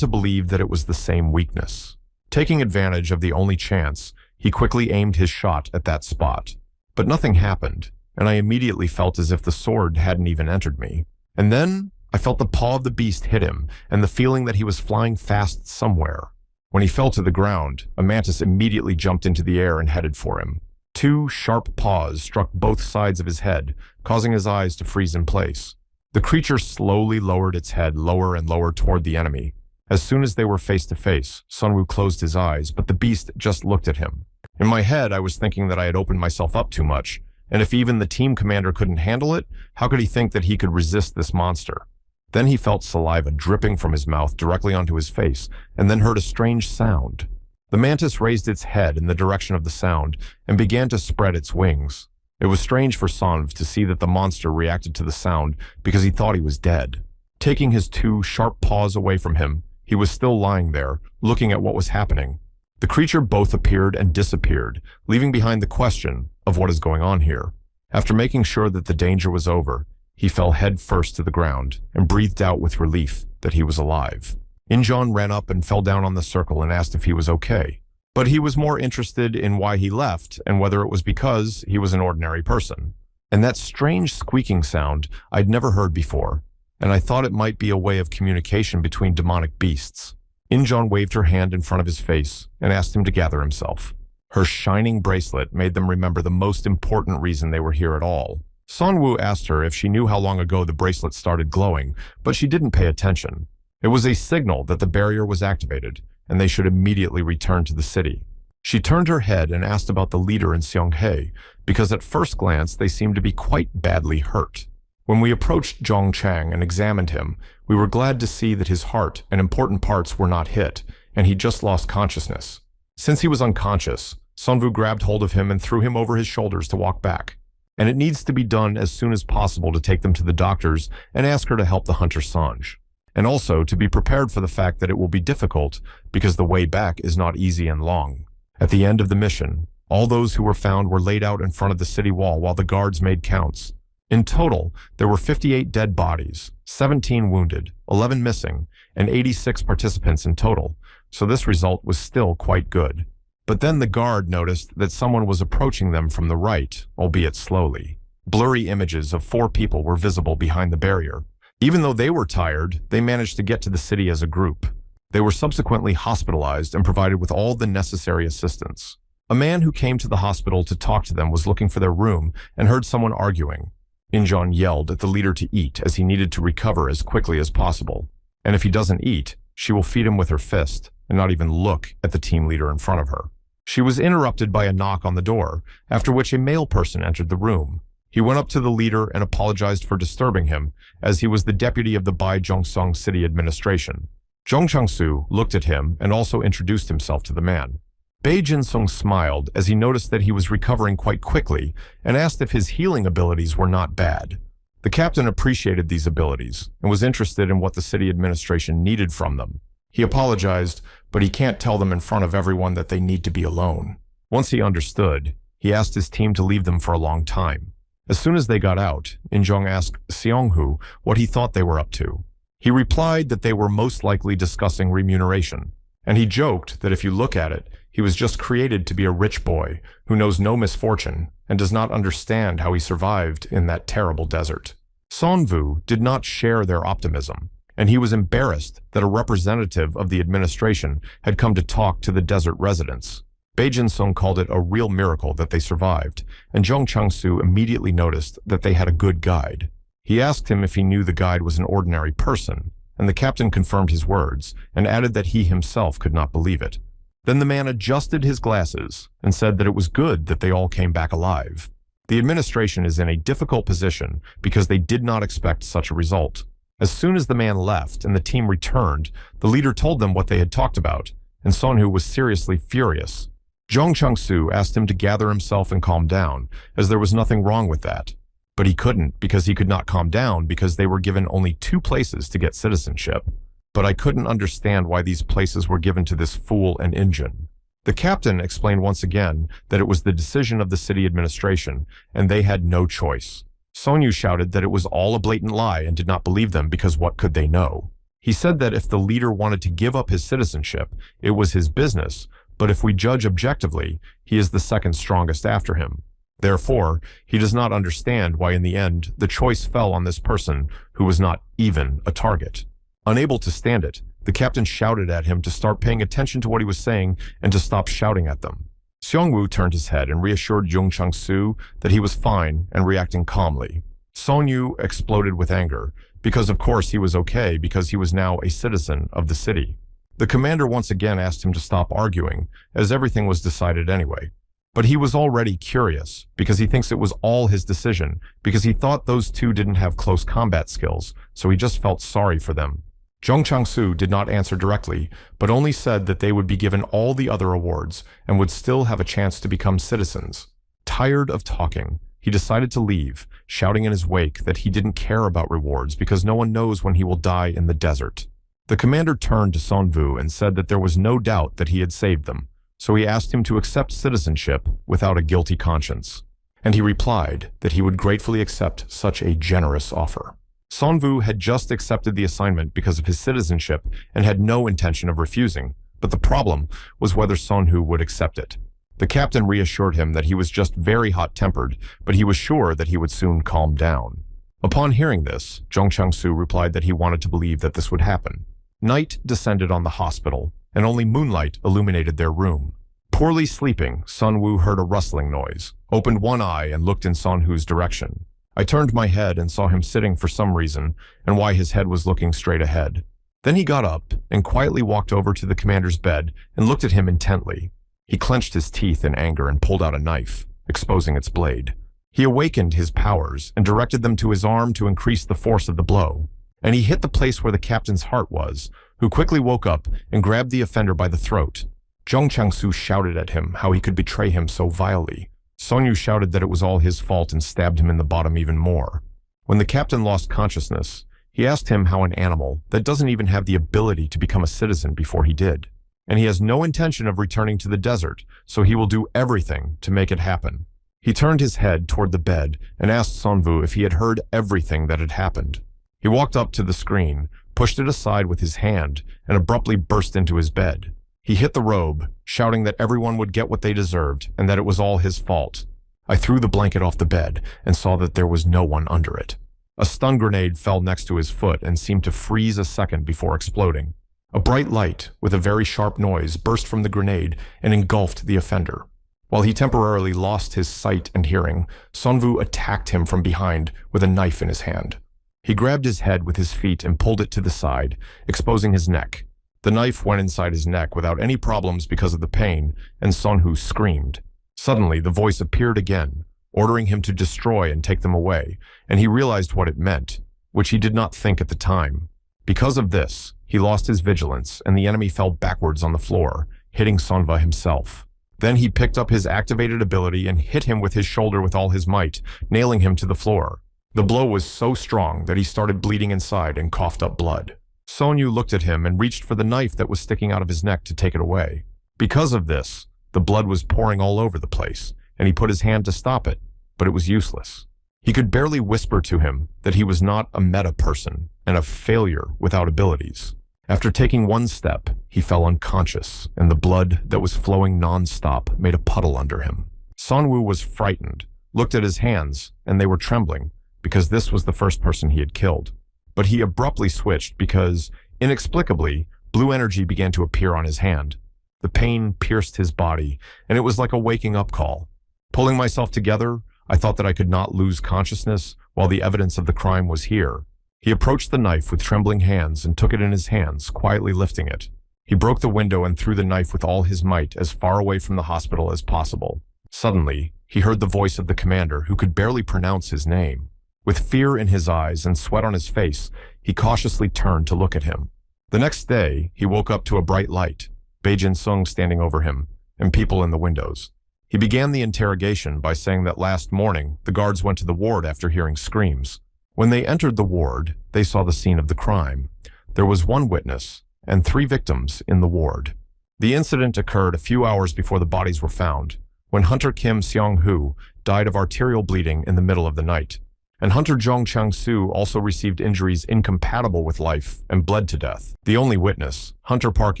to believe that it was the same weakness. Taking advantage of the only chance, he quickly aimed his shot at that spot. But nothing happened, and I immediately felt as if the sword hadn't even entered me. And then I felt the paw of the beast hit him, and the feeling that he was flying fast somewhere. When he fell to the ground, a mantis immediately jumped into the air and headed for him. Two sharp paws struck both sides of his head, causing his eyes to freeze in place. The creature slowly lowered its head lower and lower toward the enemy. As soon as they were face to face, Sunwoo closed his eyes, but the beast just looked at him. In my head, I was thinking that I had opened myself up too much, and if even the team commander couldn't handle it, how could he think that he could resist this monster? Then he felt saliva dripping from his mouth directly onto his face, and then heard a strange sound. The mantis raised its head in the direction of the sound and began to spread its wings. It was strange for Sonv to see that the monster reacted to the sound because he thought he was dead. Taking his two sharp paws away from him, he was still lying there, looking at what was happening. The creature both appeared and disappeared, leaving behind the question of what is going on here. After making sure that the danger was over, he fell head first to the ground and breathed out with relief that he was alive. Injon ran up and fell down on the circle and asked if he was okay. But he was more interested in why he left and whether it was because he was an ordinary person. And that strange squeaking sound I'd never heard before, and I thought it might be a way of communication between demonic beasts. Injon waved her hand in front of his face and asked him to gather himself. Her shining bracelet made them remember the most important reason they were here at all. Sonwoo asked her if she knew how long ago the bracelet started glowing, but she didn't pay attention. It was a signal that the barrier was activated, and they should immediately return to the city. She turned her head and asked about the leader and Seong-hae, because at first glance they seemed to be quite badly hurt. When we approached Zhong Chang and examined him, we were glad to see that his heart and important parts were not hit, and he just lost consciousness. Since he was unconscious, Sunwoo grabbed hold of him and threw him over his shoulders to walk back. And it needs to be done as soon as possible to take them to the doctors and ask her to help the hunter Sanj. And also to be prepared for the fact that it will be difficult because the way back is not easy and long. At the end of the mission, all those who were found were laid out in front of the city wall while the guards made counts. In total, there were 58 dead bodies, 17 wounded, 11 missing, and 86 participants in total, so this result was still quite good. But then the guard noticed that someone was approaching them from the right, albeit slowly. Blurry images of 4 people were visible behind the barrier. Even though they were tired, they managed to get to the city as a group. They were subsequently hospitalized and provided with all the necessary assistance. A man who came to the hospital to talk to them was looking for their room and heard someone arguing. Injeon yelled at the leader to eat as he needed to recover as quickly as possible. And if he doesn't eat, she will feed him with her fist and not even look at the team leader in front of her. She was interrupted by a knock on the door, after which a male person entered the room. He went up to the leader and apologized for disturbing him, as he was the deputy of the Baijongseong City Administration. Zhong Changsu looked at him and also introduced himself to the man. Bae Jinsung smiled as he noticed that he was recovering quite quickly and asked if his healing abilities were not bad. The captain appreciated these abilities and was interested in what the city administration needed from them. He apologized, but he can't tell them in front of everyone that they need to be alone. Once he understood, he asked his team to leave them for a long time. As soon as they got out, Injeong asked Seong-hoo what he thought they were up to. He replied that they were most likely discussing remuneration, and he joked that if you look at it, he was just created to be a rich boy who knows no misfortune and does not understand how he survived in that terrible desert. Sonvu did not share their optimism, and he was embarrassed that a representative of the administration had come to talk to the desert residents. Bae Jinsung called it a real miracle that they survived, and Zhong Changsu immediately noticed that they had a good guide. He asked him if he knew the guide was an ordinary person, and the captain confirmed his words and added that he himself could not believe it. Then the man adjusted his glasses and said that it was good that they all came back alive. The administration is in a difficult position because they did not expect such a result. As soon as the man left and the team returned, the leader told them what they had talked about, and Sonhu was seriously furious. Zhong Changsu asked him to gather himself and calm down, as there was nothing wrong with that. But he couldn't because he could not calm down because they were given only 2 places to get citizenship. But I couldn't understand why these places were given to this fool and Injun. The captain explained once again that it was the decision of the city administration, and they had no choice. Sonyu shouted that it was all a blatant lie and did not believe them because what could they know? He said that if the leader wanted to give up his citizenship, it was his business, but if we judge objectively, he is the second strongest after him. Therefore, he does not understand why in the end the choice fell on this person who was not even a target. Unable to stand it, the captain shouted at him to start paying attention to what he was saying and to stop shouting at them. Seongwoo turned his head and reassured Jung Chang-soo that he was fine and reacting calmly. Sonyu exploded with anger, because of course he was okay because he was now a citizen of the city. The commander once again asked him to stop arguing, as everything was decided anyway. But he was already curious, because he thinks it was all his decision, because he thought those 2 didn't have close combat skills, so he just felt sorry for them. Zhong Chang-soo did not answer directly, but only said that they would be given all the other awards and would still have a chance to become citizens. Tired of talking, he decided to leave, shouting in his wake that he didn't care about rewards because no one knows when he will die in the desert. The commander turned to Sonvu and said that there was no doubt that he had saved them, so he asked him to accept citizenship without a guilty conscience. And he replied that he would gratefully accept such a generous offer. Sonvu had just accepted the assignment because of his citizenship and had no intention of refusing, but the problem was whether Sonhu would accept it. The captain reassured him that he was just very hot-tempered, but he was sure that he would soon calm down. Upon hearing this, Zhong Chang-soo replied that he wanted to believe that this would happen. Night descended on the hospital, and only moonlight illuminated their room. Poorly sleeping, Sunwoo heard a rustling noise, opened one eye and looked in Sonhu's direction. I turned my head and saw him sitting for some reason, and why his head was looking straight ahead. Then he got up and quietly walked over to the commander's bed and looked at him intently. He clenched his teeth in anger and pulled out a knife, exposing its blade. He awakened his powers and directed them to his arm to increase the force of the blow. And he hit the place where the captain's heart was, who quickly woke up and grabbed the offender by the throat. Zhong Changsu shouted at him how he could betray him so vilely. Son Yu shouted that it was all his fault and stabbed him in the bottom even more. When the captain lost consciousness, he asked him how an animal that doesn't even have the ability to become a citizen before he did. And he has no intention of returning to the desert, so he will do everything to make it happen. He turned his head toward the bed and asked Sonvu if he had heard everything that had happened. He walked up to the screen, pushed it aside with his hand, and abruptly burst into his bed. He hit the robe, shouting that everyone would get what they deserved and that it was all his fault. I threw the blanket off the bed and saw that there was no one under it. A stun grenade fell next to his foot and seemed to freeze a second before exploding. A bright light, with a very sharp noise, burst from the grenade and engulfed the offender. While he temporarily lost his sight and hearing, Sonvu attacked him from behind with a knife in his hand. He grabbed his head with his feet and pulled it to the side, exposing his neck. The knife went inside his neck without any problems because of the pain, and Sonhu screamed. Suddenly, the voice appeared again, ordering him to destroy and take them away, and he realized what it meant, which he did not think at the time. Because of this, he lost his vigilance, and the enemy fell backwards on the floor, hitting Sonva himself. Then he picked up his activated ability and hit him with his shoulder with all his might, nailing him to the floor. The blow was so strong that he started bleeding inside and coughed up blood. Son Yu looked at him and reached for the knife that was sticking out of his neck to take it away. Because of this, the blood was pouring all over the place, and he put his hand to stop it, but it was useless. He could barely whisper to him that he was not a meta person and a failure without abilities. After taking one step, he fell unconscious, and the blood that was flowing non-stop made a puddle under him. Sonwu was frightened, looked at his hands, and they were trembling, because this was the first person he had killed. But he abruptly switched because, inexplicably, blue energy began to appear on his hand. The pain pierced his body, and it was like a waking up call. Pulling myself together, I thought that I could not lose consciousness while the evidence of the crime was here. He approached the knife with trembling hands and took it in his hands, quietly lifting it. He broke the window and threw the knife with all his might as far away from the hospital as possible. Suddenly, he heard the voice of the commander, who could barely pronounce his name. With fear in his eyes and sweat on his face, he cautiously turned to look at him. The next day, he woke up to a bright light, Beijin Sung standing over him, and people in the windows. He began the interrogation by saying that last morning, the guards went to the ward after hearing screams. When they entered the ward, they saw the scene of the crime. There was one witness and 3 victims in the ward. The incident occurred a few hours before the bodies were found, when Hunter Kim Seong-hu died of arterial bleeding in the middle of the night. And Hunter Zhong Chang-soo also received injuries incompatible with life and bled to death. The only witness, Hunter Park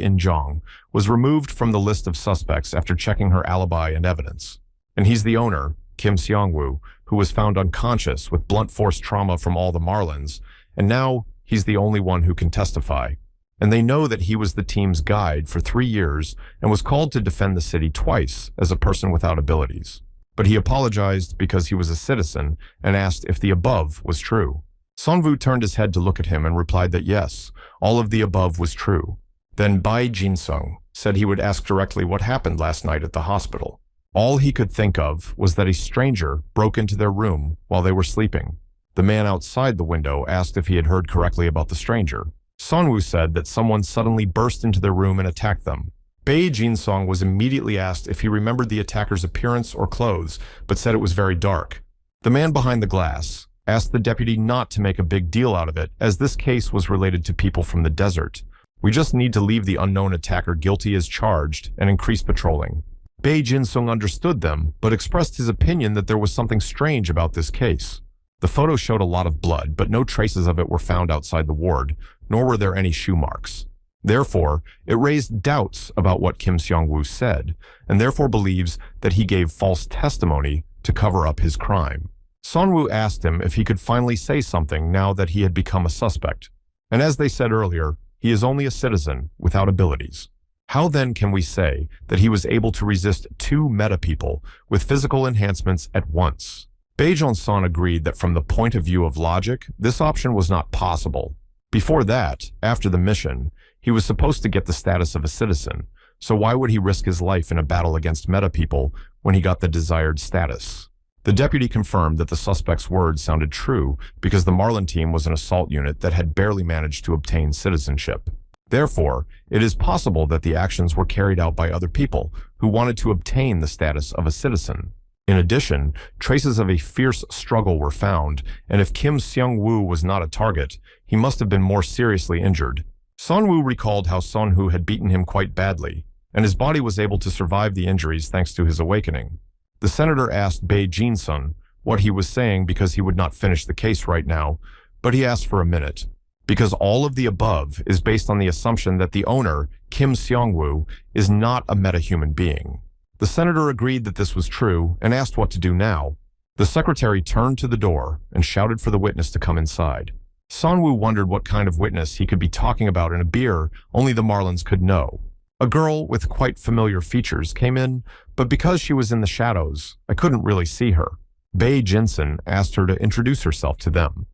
In-jong, was removed from the list of suspects after checking her alibi and evidence. And he's the owner, Kim Seong-woo, who was found unconscious with blunt force trauma from all the Marlins, and now he's the only one who can testify. And they know that he was the team's guide for 3 years and was called to defend the city twice as a person without abilities. But he apologized because he was a citizen and asked if the above was true. Sonvu turned his head to look at him and replied that yes, all of the above was true. Then Bai Jinsung said he would ask directly what happened last night at the hospital. All he could think of was that a stranger broke into their room while they were sleeping. The man outside the window asked if he had heard correctly about the stranger. Sonwu said that someone suddenly burst into their room and attacked them. Bai Jinsong was immediately asked if he remembered the attacker's appearance or clothes, but said it was very dark. The man behind the glass asked the deputy not to make a big deal out of it, as this case was related to people from the desert. We just need to leave the unknown attacker guilty as charged and increase patrolling. Bai Jinsung understood them, but expressed his opinion that there was something strange about this case. The photo showed a lot of blood, but no traces of it were found outside the ward, nor were there any shoe marks. Therefore, it raised doubts about what Kim Seong-woo said, and therefore believes that he gave false testimony to cover up his crime. Sonwoo asked him if he could finally say something now that he had become a suspect. And as they said earlier, he is only a citizen without abilities. How then can we say that he was able to resist 2 meta people with physical enhancements at once? Bai Jong-san agreed that from the point of view of logic, this option was not possible. Before that, after the mission, he was supposed to get the status of a citizen, So why would he risk his life in a battle against meta people when he got the desired status? The deputy confirmed that the suspect's words sounded true because the Marlin team was an assault unit that had barely managed to obtain citizenship. Therefore, it is possible that the actions were carried out by other people who wanted to obtain the status of a citizen. In addition, traces of a fierce struggle were found, and if Kim Seung-woo was not a target, he must have been more seriously injured. Sun-woo recalled how Sun-hoo had beaten him quite badly, and his body was able to survive the injuries thanks to his awakening. The senator asked Bae Jin-sung what he was saying because he would not finish the case right now, but he asked for a minute. Because all of the above is based on the assumption that the owner, Kim Seung-woo, is not a meta-human being. The senator agreed that this was true and asked what to do now. The secretary turned to the door and shouted for the witness to come inside. Sun-woo wondered what kind of witness he could be talking about in a beer only the Marlins could know. A girl with quite familiar features came in, but because she was in the shadows, I couldn't really see her. Bae Jinsun asked her to introduce herself to them.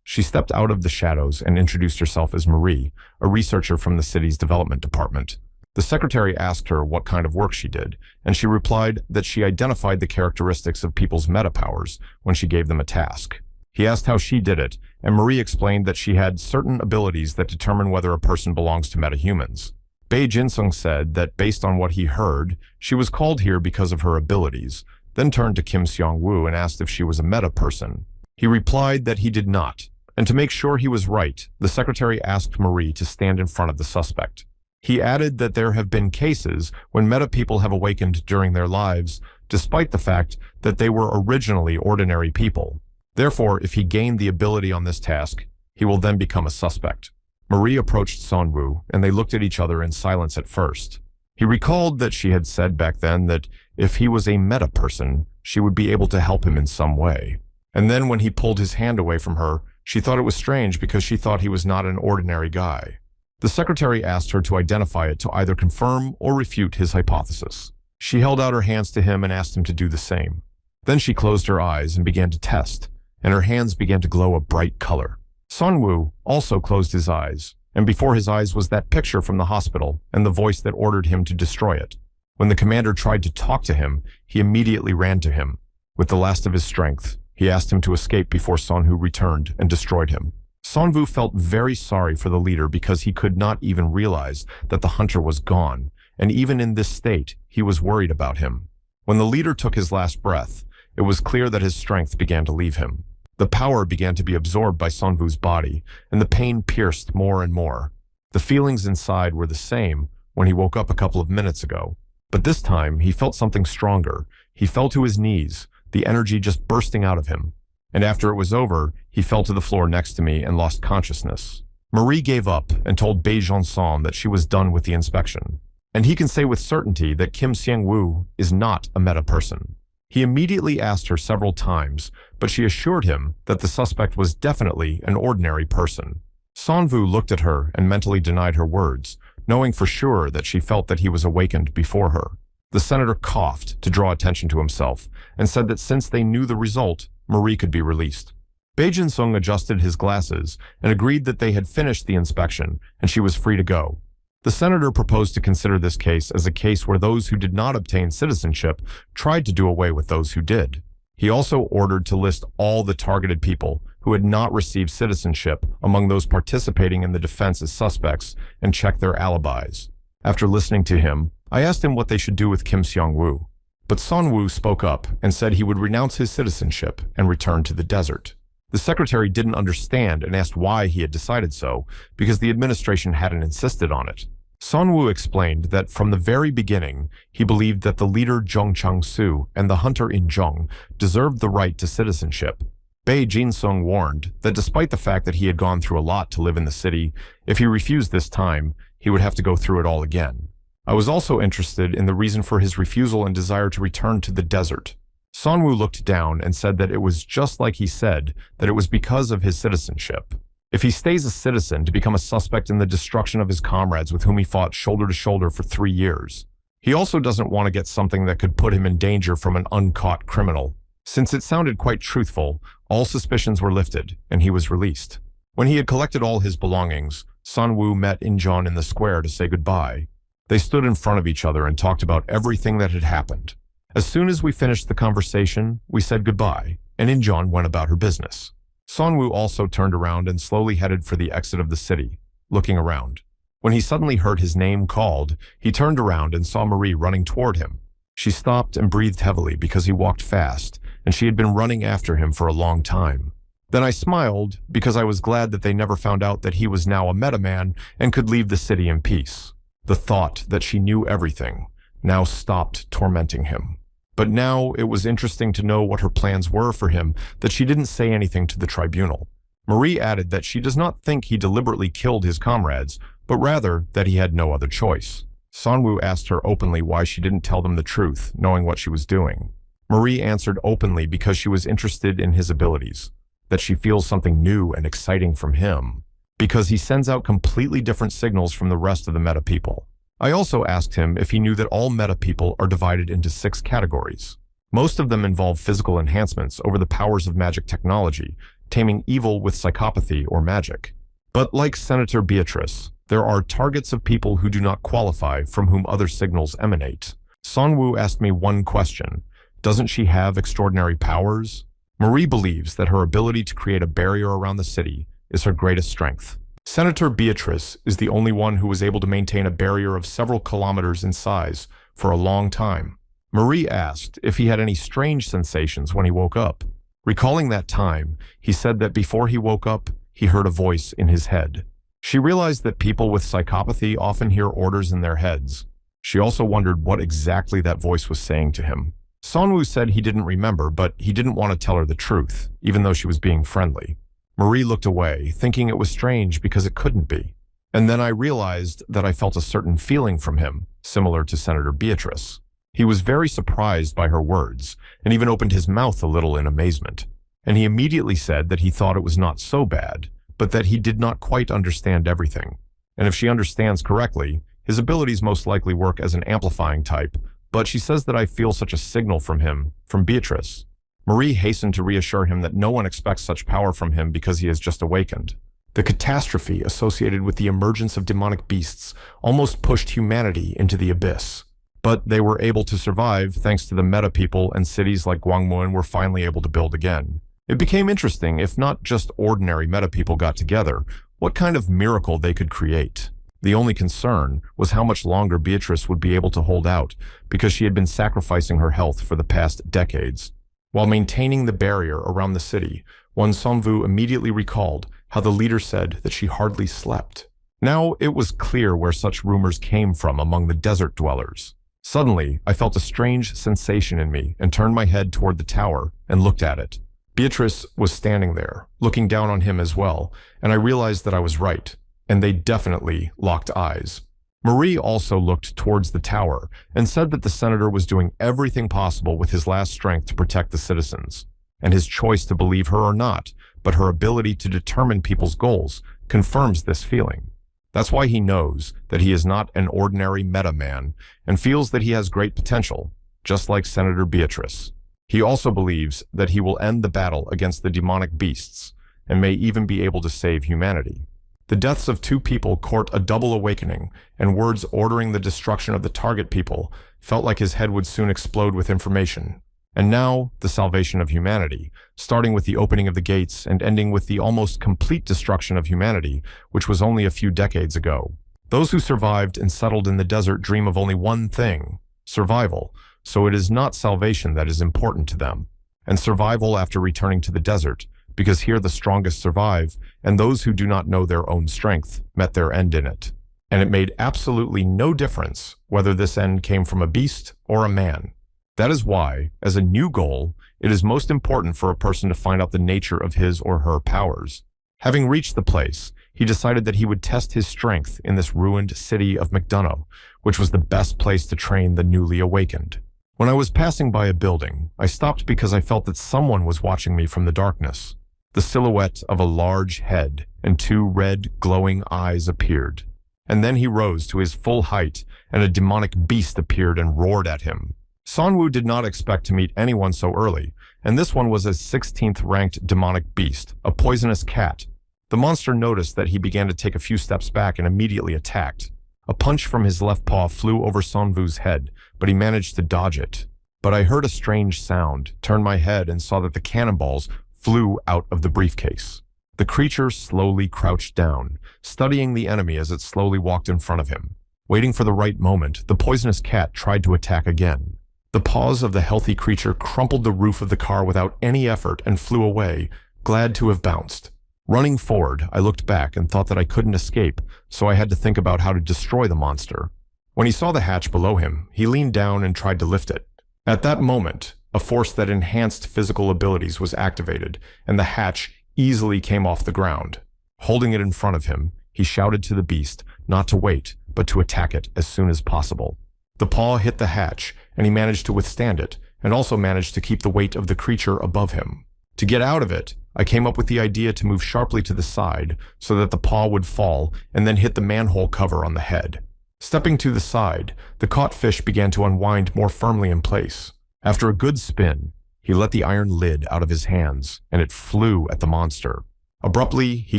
She stepped out of the shadows and introduced herself as Marie, a researcher from the city's development department. The secretary asked her what kind of work she did, and she replied that she identified the characteristics of people's meta powers when she gave them a task. He asked how she did it, and Marie explained that she had certain abilities that determine whether a person belongs to metahumans. Bae Jinsung said that based on what he heard, she was called here because of her abilities, then turned to Kim Seung-woo and asked if she was a meta person. He replied that he did not, and to make sure he was right, the secretary asked Marie to stand in front of the suspect. He added that there have been cases when meta people have awakened during their lives, despite the fact that they were originally ordinary people. Therefore, if he gained the ability on this task, he will then become a suspect. Marie approached Sun-woo, and they looked at each other in silence at first. He recalled that she had said back then that if he was a meta person, she would be able to help him in some way. And then when he pulled his hand away from her, she thought it was strange because she thought he was not an ordinary guy. The secretary asked her to identify it to either confirm or refute his hypothesis. She held out her hands to him and asked him to do the same. Then she closed her eyes and began to test, and her hands began to glow a bright color. Sun-woo also closed his eyes, and before his eyes was that picture from the hospital and the voice that ordered him to destroy it. When the commander tried to talk to him, he immediately ran to him. With the last of his strength, he asked him to escape before Sun-hoo returned and destroyed him. Sun-woo felt very sorry for the leader because he could not even realize that the hunter was gone, and even in this state, he was worried about him. When the leader took his last breath, it was clear that his strength began to leave him. The power began to be absorbed by Sun-woo's body, and the pain pierced more and more. The feelings inside were the same when he woke up a couple of minutes ago. But this time, he felt something stronger. He fell to his knees, the energy just bursting out of him. And after it was over, he fell to the floor next to me and lost consciousness. Marie gave up and told Bae Jin-sung that she was done with the inspection. And he can say with certainty that Kim Seung-woo is not a meta person. He immediately asked her several times, but she assured him that the suspect was definitely an ordinary person. Sun-woo looked at her and mentally denied her words, knowing for sure that she felt that he was awakened before her. The senator coughed to draw attention to himself and said that since they knew the result, Marie could be released. Bae Jin-sung adjusted his glasses and agreed that they had finished the inspection and she was free to go. The senator proposed to consider this case as a case where those who did not obtain citizenship tried to do away with those who did. He also ordered to list all the targeted people who had not received citizenship among those participating in the defense as suspects and check their alibis. After listening to him, I asked him what they should do with Kim Seung-woo. But Sun-woo spoke up and said he would renounce his citizenship and return to the desert. The secretary didn't understand and asked why he had decided so, because the administration hadn't insisted on it. Sun-woo explained that from the very beginning, he believed that the leader Jung Chang-soo and the hunter In Jung deserved the right to citizenship. Bae Jin-sung warned that despite the fact that he had gone through a lot to live in the city, if he refused this time, he would have to go through it all again. I was also interested in the reason for his refusal and desire to return to the desert. Sun-woo looked down and said that it was just like he said, that it was because of his citizenship. If he stays a citizen to become a suspect in the destruction of his comrades with whom he fought shoulder to shoulder for 3 years. He also doesn't want to get something that could put him in danger from an uncaught criminal. Since it sounded quite truthful, all suspicions were lifted, and he was released. When he had collected all his belongings, Sun-woo met In Jun in the square to say goodbye. They stood in front of each other and talked about everything that had happened. As soon as we finished the conversation, we said goodbye, and Injeon went about her business. Sonwoo also turned around and slowly headed for the exit of the city, looking around. When he suddenly heard his name called, he turned around and saw Marie running toward him. She stopped and breathed heavily because he walked fast, and she had been running after him for a long time. Then I smiled because I was glad that they never found out that he was now a meta-man and could leave the city in peace. The thought that she knew everything now stopped tormenting him. But now it was interesting to know what her plans were for him, that she didn't say anything to the tribunal. Marie added that she does not think he deliberately killed his comrades, but rather that he had no other choice. Sonwoo asked her openly why she didn't tell them the truth, knowing what she was doing. Marie answered openly because she was interested in his abilities, that she feels something new and exciting from him, because he sends out completely different signals from the rest of the meta people. I also asked him if he knew that all meta people are divided into 6 categories. Most of them involve physical enhancements over the powers of magic technology, taming evil with psychopathy or magic. But like Senator Beatrice, there are targets of people who do not qualify from whom other signals emanate. Sonwoo asked me one question. Doesn't she have extraordinary powers? Marie believes that her ability to create a barrier around the city is her greatest strength. Senator Beatrice is the only one who was able to maintain a barrier of several kilometers in size for a long time. Marie asked if he had any strange sensations when he woke up. Recalling that time, he said that before he woke up, he heard a voice in his head. She realized that people with psychopathy often hear orders in their heads. She also wondered what exactly that voice was saying to him. Sonwoo said he didn't remember, but he didn't want to tell her the truth, even though she was being friendly. Marie looked away, thinking it was strange because it couldn't be. And then I realized that I felt a certain feeling from him, similar to Senator Beatrice. He was very surprised by her words, and even opened his mouth a little in amazement. And he immediately said that he thought it was not so bad, but that he did not quite understand everything. And if she understands correctly, his abilities most likely work as an amplifying type, but she says that I feel such a signal from him, from Beatrice. Marie hastened to reassure him that no one expects such power from him because he has just awakened. The catastrophe associated with the emergence of demonic beasts almost pushed humanity into the abyss. But they were able to survive thanks to the meta people, and cities like Gwangwon were finally able to build again. It became interesting if not just ordinary meta people got together, what kind of miracle they could create. The only concern was how much longer Beatrice would be able to hold out, because she had been sacrificing her health for the past decades. While maintaining the barrier around the city, one Sonwoo immediately recalled how the leader said that she hardly slept. Now it was clear where such rumors came from among the desert dwellers. Suddenly, I felt a strange sensation in me and turned my head toward the tower and looked at it. Beatrice was standing there, looking down on him as well, and I realized that I was right, and they definitely locked eyes. Marie also looked towards the tower and said that the senator was doing everything possible with his last strength to protect the citizens, and his choice to believe her or not, but her ability to determine people's goals, confirms this feeling. That's why he knows that he is not an ordinary meta-man and feels that he has great potential, just like Senator Beatrice. He also believes that he will end the battle against the demonic beasts and may even be able to save humanity. The deaths of 2 people court a double awakening, and words ordering the destruction of the target people felt like his head would soon explode with information. And now, the salvation of humanity, starting with the opening of the gates and ending with the almost complete destruction of humanity, which was only a few decades ago. Those who survived and settled in the desert dream of only one thing: survival, so it is not salvation that is important to them, and survival after returning to the desert, because here the strongest survive, and those who do not know their own strength met their end in it. And it made absolutely no difference whether this end came from a beast or a man. That is why, as a new goal, it is most important for a person to find out the nature of his or her powers. Having reached the place, he decided that he would test his strength in this ruined city of McDonough, which was the best place to train the newly awakened. When I was passing by a building, I stopped because I felt that someone was watching me from the darkness. The silhouette of a large head and 2 red, glowing eyes appeared. And then he rose to his full height, and a demonic beast appeared and roared at him. Sonwoo did not expect to meet anyone so early, and this one was a 16th-ranked demonic beast, a poisonous cat. The monster noticed that he began to take a few steps back and immediately attacked. A punch from his left paw flew over Sonwoo's head, but he managed to dodge it. But I heard a strange sound, turned my head, and saw that the cannonballs flew out of the briefcase. The creature slowly crouched down, studying the enemy as it slowly walked in front of him. Waiting for the right moment, the poisonous cat tried to attack again. The paws of the healthy creature crumpled the roof of the car without any effort and flew away, glad to have bounced. Running forward, I looked back and thought that I couldn't escape, so I had to think about how to destroy the monster. When he saw the hatch below him, he leaned down and tried to lift it. At that moment, a force that enhanced physical abilities was activated, and the hatch easily came off the ground. Holding it in front of him, he shouted to the beast not to wait, but to attack it as soon as possible. The paw hit the hatch, and he managed to withstand it, and also managed to keep the weight of the creature above him. To get out of it, I came up with the idea to move sharply to the side so that the paw would fall and then hit the manhole cover on the head. Stepping to the side, the caught fish began to unwind more firmly in place. After a good spin, he let the iron lid out of his hands, and it flew at the monster. Abruptly, he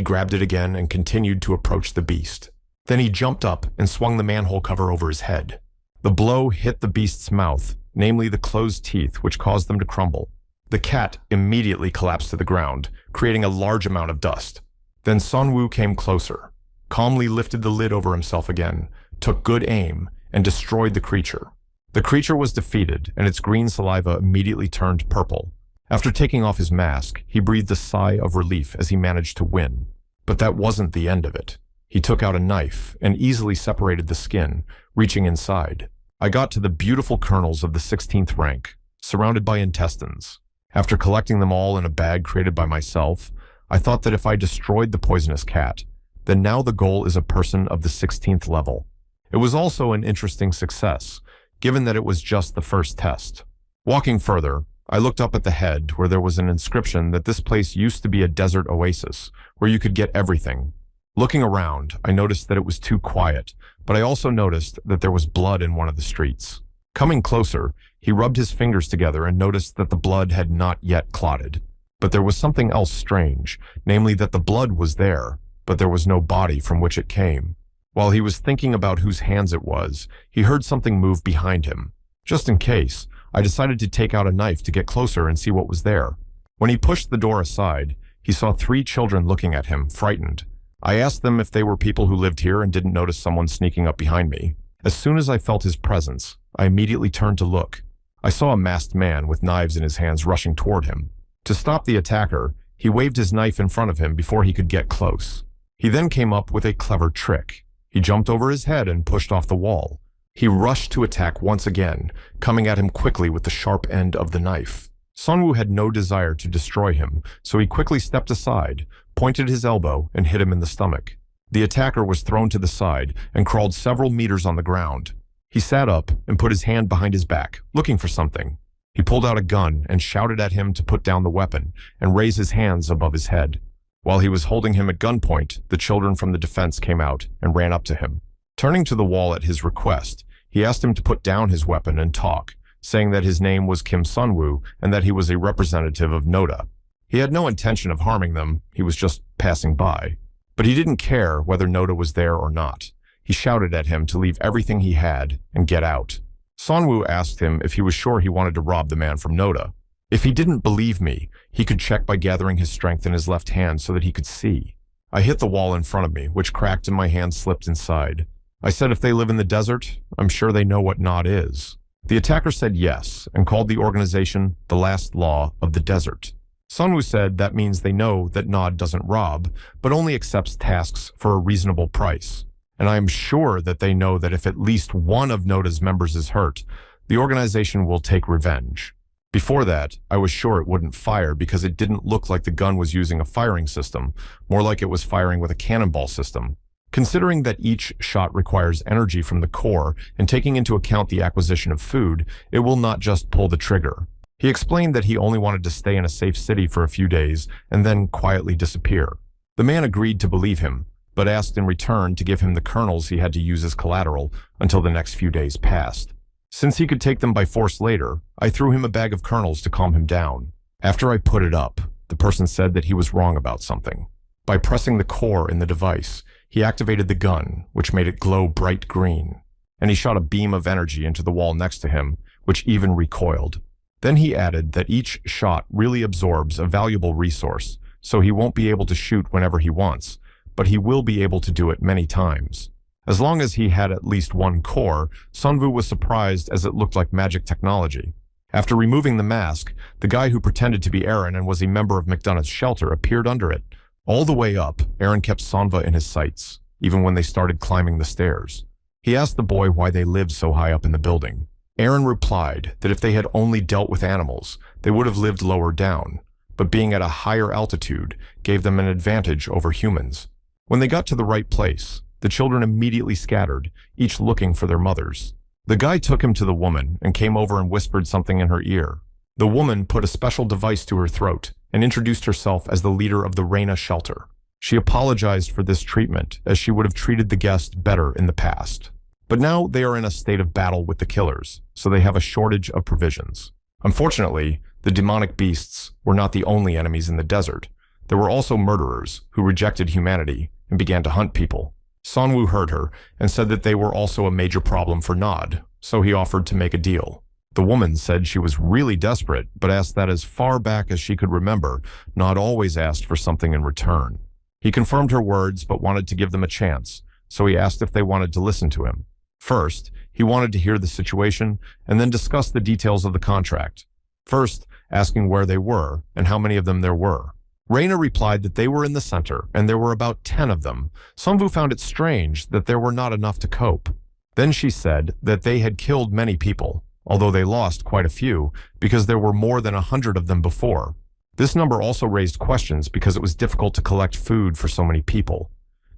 grabbed it again and continued to approach the beast. Then he jumped up and swung the manhole cover over his head. The blow hit the beast's mouth, namely the closed teeth, which caused them to crumble. The cat immediately collapsed to the ground, creating a large amount of dust. Then Sonwoo came closer, calmly lifted the lid over himself again, took good aim, and destroyed the creature. The creature was defeated, and its green saliva immediately turned purple. After taking off his mask, he breathed a sigh of relief as he managed to win. But that wasn't the end of it. He took out a knife and easily separated the skin, reaching inside. I got to the beautiful kernels of the 16th rank, surrounded by intestines. After collecting them all in a bag created by myself, I thought that if I destroyed the poisonous cat, then now the goal is a person of the 16th level. It was also an interesting success, given that it was just the first test. Walking further, I looked up at the head where there was an inscription that this place used to be a desert oasis where you could get everything. Looking around, I noticed that it was too quiet, but I also noticed that there was blood in one of the streets. Coming closer, he rubbed his fingers together and noticed that the blood had not yet clotted. But there was something else strange, namely that the blood was there, but there was no body from which it came. While he was thinking about whose hands it was, he heard something move behind him. Just in case, I decided to take out a knife to get closer and see what was there. When he pushed the door aside, he saw 3 children looking at him, frightened. I asked them if they were people who lived here and didn't notice someone sneaking up behind me. As soon as I felt his presence, I immediately turned to look. I saw a masked man with knives in his hands rushing toward him. To stop the attacker, he waved his knife in front of him before he could get close. He then came up with a clever trick. He jumped over his head and pushed off the wall. He rushed to attack once again, coming at him quickly with the sharp end of the knife. Sonwoo had no desire to destroy him, so he quickly stepped aside, pointed his elbow, and hit him in the stomach. The attacker was thrown to the side and crawled several meters on the ground. He sat up and put his hand behind his back, looking for something. He pulled out a gun and shouted at him to put down the weapon and raise his hands above his head. While he was holding him at gunpoint, the children from the defense came out and ran up to him. Turning to the wall at his request, he asked him to put down his weapon and talk, saying that his name was Kim Sonwoo and that he was a representative of Noda. He had no intention of harming them, he was just passing by. But he didn't care whether Noda was there or not. He shouted at him to leave everything he had and get out. Sonwoo asked him if he was sure he wanted to rob the man from Noda. If he didn't believe me, he could check by gathering his strength in his left hand so that he could see. I hit the wall in front of me, which cracked and my hand slipped inside. I said if they live in the desert, I'm sure they know what Nod is. The attacker said yes and called the organization the last law of the desert. Sonwoo said that means they know that Nod doesn't rob, but only accepts tasks for a reasonable price. And I am sure that they know that if at least one of Noda's members is hurt, the organization will take revenge. Before that, I was sure it wouldn't fire because it didn't look like the gun was using a firing system, more like it was firing with a cannonball system. Considering that each shot requires energy from the core and taking into account the acquisition of food, it will not just pull the trigger. He explained that he only wanted to stay in a safe city for a few days and then quietly disappear. The man agreed to believe him, but asked in return to give him the kernels he had to use as collateral until the next few days passed. Since he could take them by force later, I threw him a bag of kernels to calm him down. After I put it up, the person said that he was wrong about something. By pressing the core in the device, he activated the gun, which made it glow bright green, and he shot a beam of energy into the wall next to him, which even recoiled. Then he added that each shot really absorbs a valuable resource, so he won't be able to shoot whenever he wants, but he will be able to do it many times. As long as he had at least one core, Sunwoo was surprised as it looked like magic technology. After removing the mask, the guy who pretended to be Aaron and was a member of McDonough's shelter appeared under it. All the way up, Aaron kept Sanva in his sights, even when they started climbing the stairs. He asked the boy why they lived so high up in the building. Aaron replied that if they had only dealt with animals, they would have lived lower down, but being at a higher altitude gave them an advantage over humans. When they got to the right place, the children immediately scattered, each looking for their mothers. The guy took him to the woman and came over and whispered something in her ear. The woman put a special device to her throat and introduced herself as the leader of the Reina shelter. She apologized for this treatment, as she would have treated the guest better in the past. But now they are in a state of battle with the killers, so they have a shortage of provisions. Unfortunately, the demonic beasts were not the only enemies in the desert. There were also murderers who rejected humanity and began to hunt people. Sunwoo heard her and said that they were also a major problem for Nod, so he offered to make a deal. The woman said she was really desperate, but asked that as far back as she could remember, Nod always asked for something in return. He confirmed her words but wanted to give them a chance, so he asked if they wanted to listen to him. First, he wanted to hear the situation and then discuss the details of the contract. First, asking where they were and how many of them there were. Reina replied that they were in the center and there were about 10 of them. Sunwoo found it strange that there were not enough to cope. Then she said that they had killed many people, although they lost quite a few because there were more than 100 of them before. This number also raised questions because it was difficult to collect food for so many people.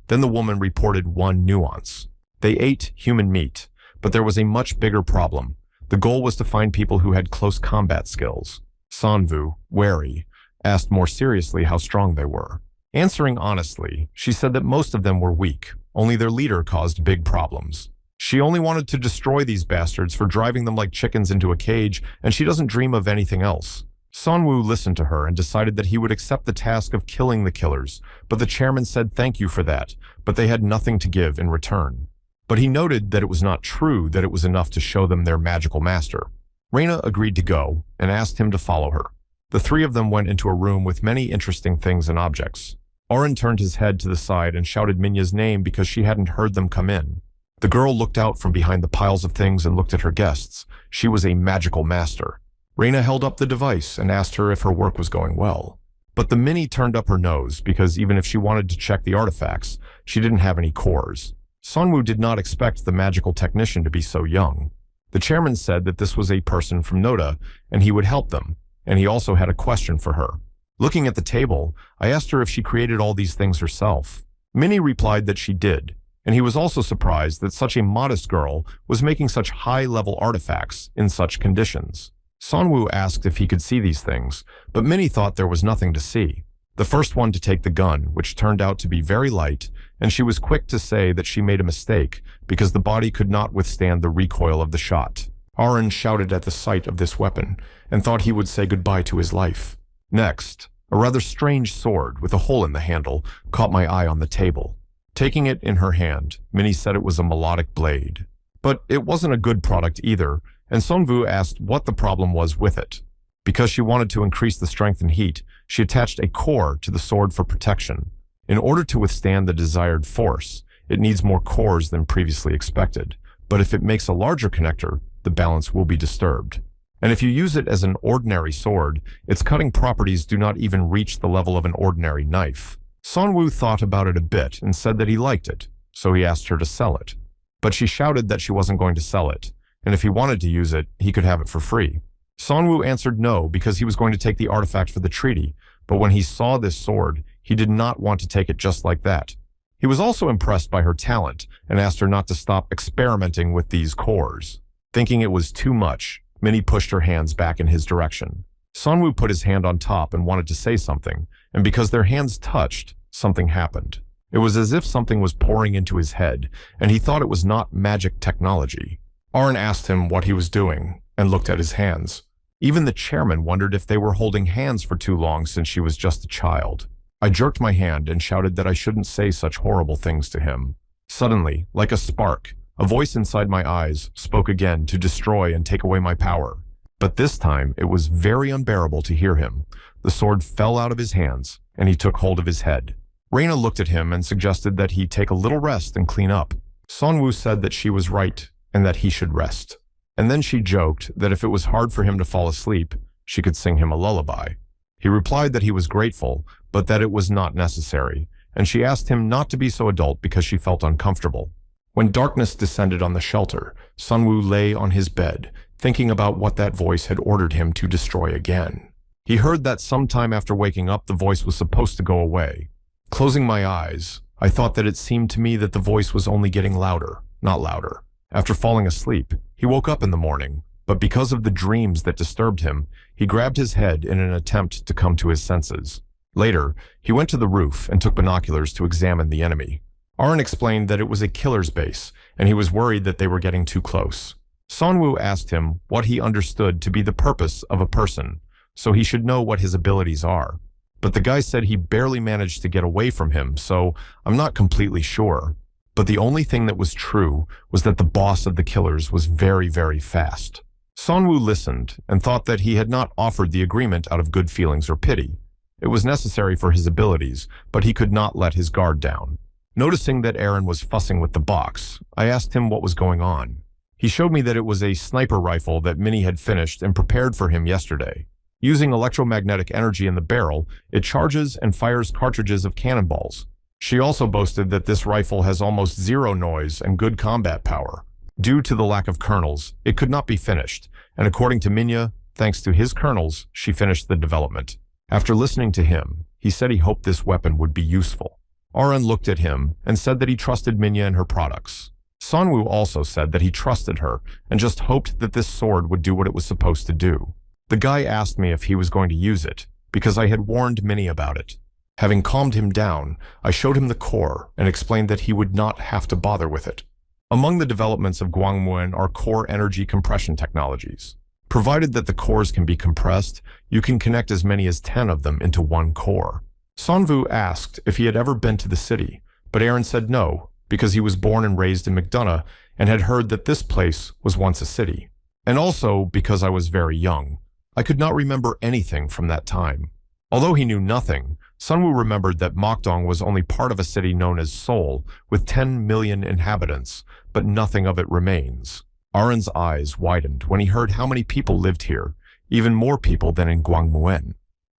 Then the woman reported one nuance. They ate human meat, but there was a much bigger problem. The goal was to find people who had close combat skills. Sunwoo, wary, asked more seriously how strong they were. Answering honestly, she said that most of them were weak, only their leader caused big problems. She only wanted to destroy these bastards for driving them like chickens into a cage, and she doesn't dream of anything else. Sunwoo listened to her and decided that he would accept the task of killing the killers, but the chairman said thank you for that, but they had nothing to give in return. But he noted that it was not true that it was enough to show them their magical master. Reina agreed to go and asked him to follow her. The three of them went into a room with many interesting things and objects. Oren turned his head to the side and shouted Minya's name because she hadn't heard them come in. The girl looked out from behind the piles of things and looked at her guests. She was a magical master. Reina held up the device and asked her if her work was going well. But the Mini turned up her nose because even if she wanted to check the artifacts, she didn't have any cores. Sunwoo did not expect the magical technician to be so young. The chairman said that this was a person from Noda and he would help them, and he also had a question for her. Looking at the table, I asked her if she created all these things herself. Minnie replied that she did, and he was also surprised that such a modest girl was making such high-level artifacts in such conditions. Sunwoo asked if he could see these things, but Minnie thought there was nothing to see. The first one to take the gun, which turned out to be very light, and she was quick to say that she made a mistake because the body could not withstand the recoil of the shot. Aaron shouted at the sight of this weapon and thought he would say goodbye to his life. Next, a rather strange sword with a hole in the handle caught my eye on the table. Taking it in her hand, Minnie said it was a melodic blade. But it wasn't a good product either, and Sunwoo asked what the problem was with it. Because she wanted to increase the strength and heat, she attached a core to the sword for protection. In order to withstand the desired force, it needs more cores than previously expected, but if it makes a larger connector, the balance will be disturbed. And if you use it as an ordinary sword, its cutting properties do not even reach the level of an ordinary knife. Sunwoo thought about it a bit and said that he liked it, so he asked her to sell it. But she shouted that she wasn't going to sell it, and if he wanted to use it, he could have it for free. Sunwoo answered no because he was going to take the artifact for the treaty, but when he saw this sword, he did not want to take it just like that. He was also impressed by her talent and asked her not to stop experimenting with these cores. Thinking it was too much, Minnie pushed her hands back in his direction. Sunwoo put his hand on top and wanted to say something, and because their hands touched, something happened. It was as if something was pouring into his head, and he thought it was not magic technology. Aaron asked him what he was doing, and looked at his hands. Even the chairman wondered if they were holding hands for too long since she was just a child. I jerked my hand and shouted that I shouldn't say such horrible things to him. Suddenly, like a spark, a voice inside my eyes spoke again to destroy and take away my power. But this time, it was very unbearable to hear him. The sword fell out of his hands, and he took hold of his head. Reina looked at him and suggested that he take a little rest and clean up. Sonwoo said that she was right and that he should rest. And then she joked that if it was hard for him to fall asleep, she could sing him a lullaby. He replied that he was grateful, but that it was not necessary, and she asked him not to be so adult because she felt uncomfortable. When darkness descended on the shelter, Sonwoo lay on his bed, thinking about what that voice had ordered him to destroy again. He heard that sometime after waking up, the voice was supposed to go away. Closing my eyes, I thought that it seemed to me that the voice was only getting louder, not louder. After falling asleep, he woke up in the morning, but because of the dreams that disturbed him, he grabbed his head in an attempt to come to his senses. Later, he went to the roof and took binoculars to examine the enemy. Arin explained that it was a killer's base, and he was worried that they were getting too close. Sonwoo asked him what he understood to be the purpose of a person, so he should know what his abilities are. But the guy said he barely managed to get away from him, so I'm not completely sure. But the only thing that was true was that the boss of the killers was very, very fast. Sonwoo listened and thought that he had not offered the agreement out of good feelings or pity. It was necessary for his abilities, but he could not let his guard down. Noticing that Aaron was fussing with the box, I asked him what was going on. He showed me that it was a sniper rifle that Minnie had finished and prepared for him yesterday. Using electromagnetic energy in the barrel, it charges and fires cartridges of cannonballs. She also boasted that this rifle has almost zero noise and good combat power. Due to the lack of kernels, it could not be finished, and according to Minya, thanks to his kernels, she finished the development. After listening to him, he said he hoped this weapon would be useful. Arin looked at him and said that he trusted Minya and her products. Sonwoo also said that he trusted her and just hoped that this sword would do what it was supposed to do. The guy asked me if he was going to use it, because I had warned Minnie about it. Having calmed him down, I showed him the core and explained that he would not have to bother with it. Among the developments of Gwangmuan are core energy compression technologies. Provided that the cores can be compressed, you can connect as many as 10 of them into one core. Sonwoo asked if he had ever been to the city, but Aaron said no, because he was born and raised in McDonough and had heard that this place was once a city. And also because I was very young. I could not remember anything from that time. Although he knew nothing, Sonwoo remembered that Mokdong was only part of a city known as Seoul, with 10 million inhabitants, but nothing of it remains. Arin's eyes widened when he heard how many people lived here, even more people than in Gwangmuan.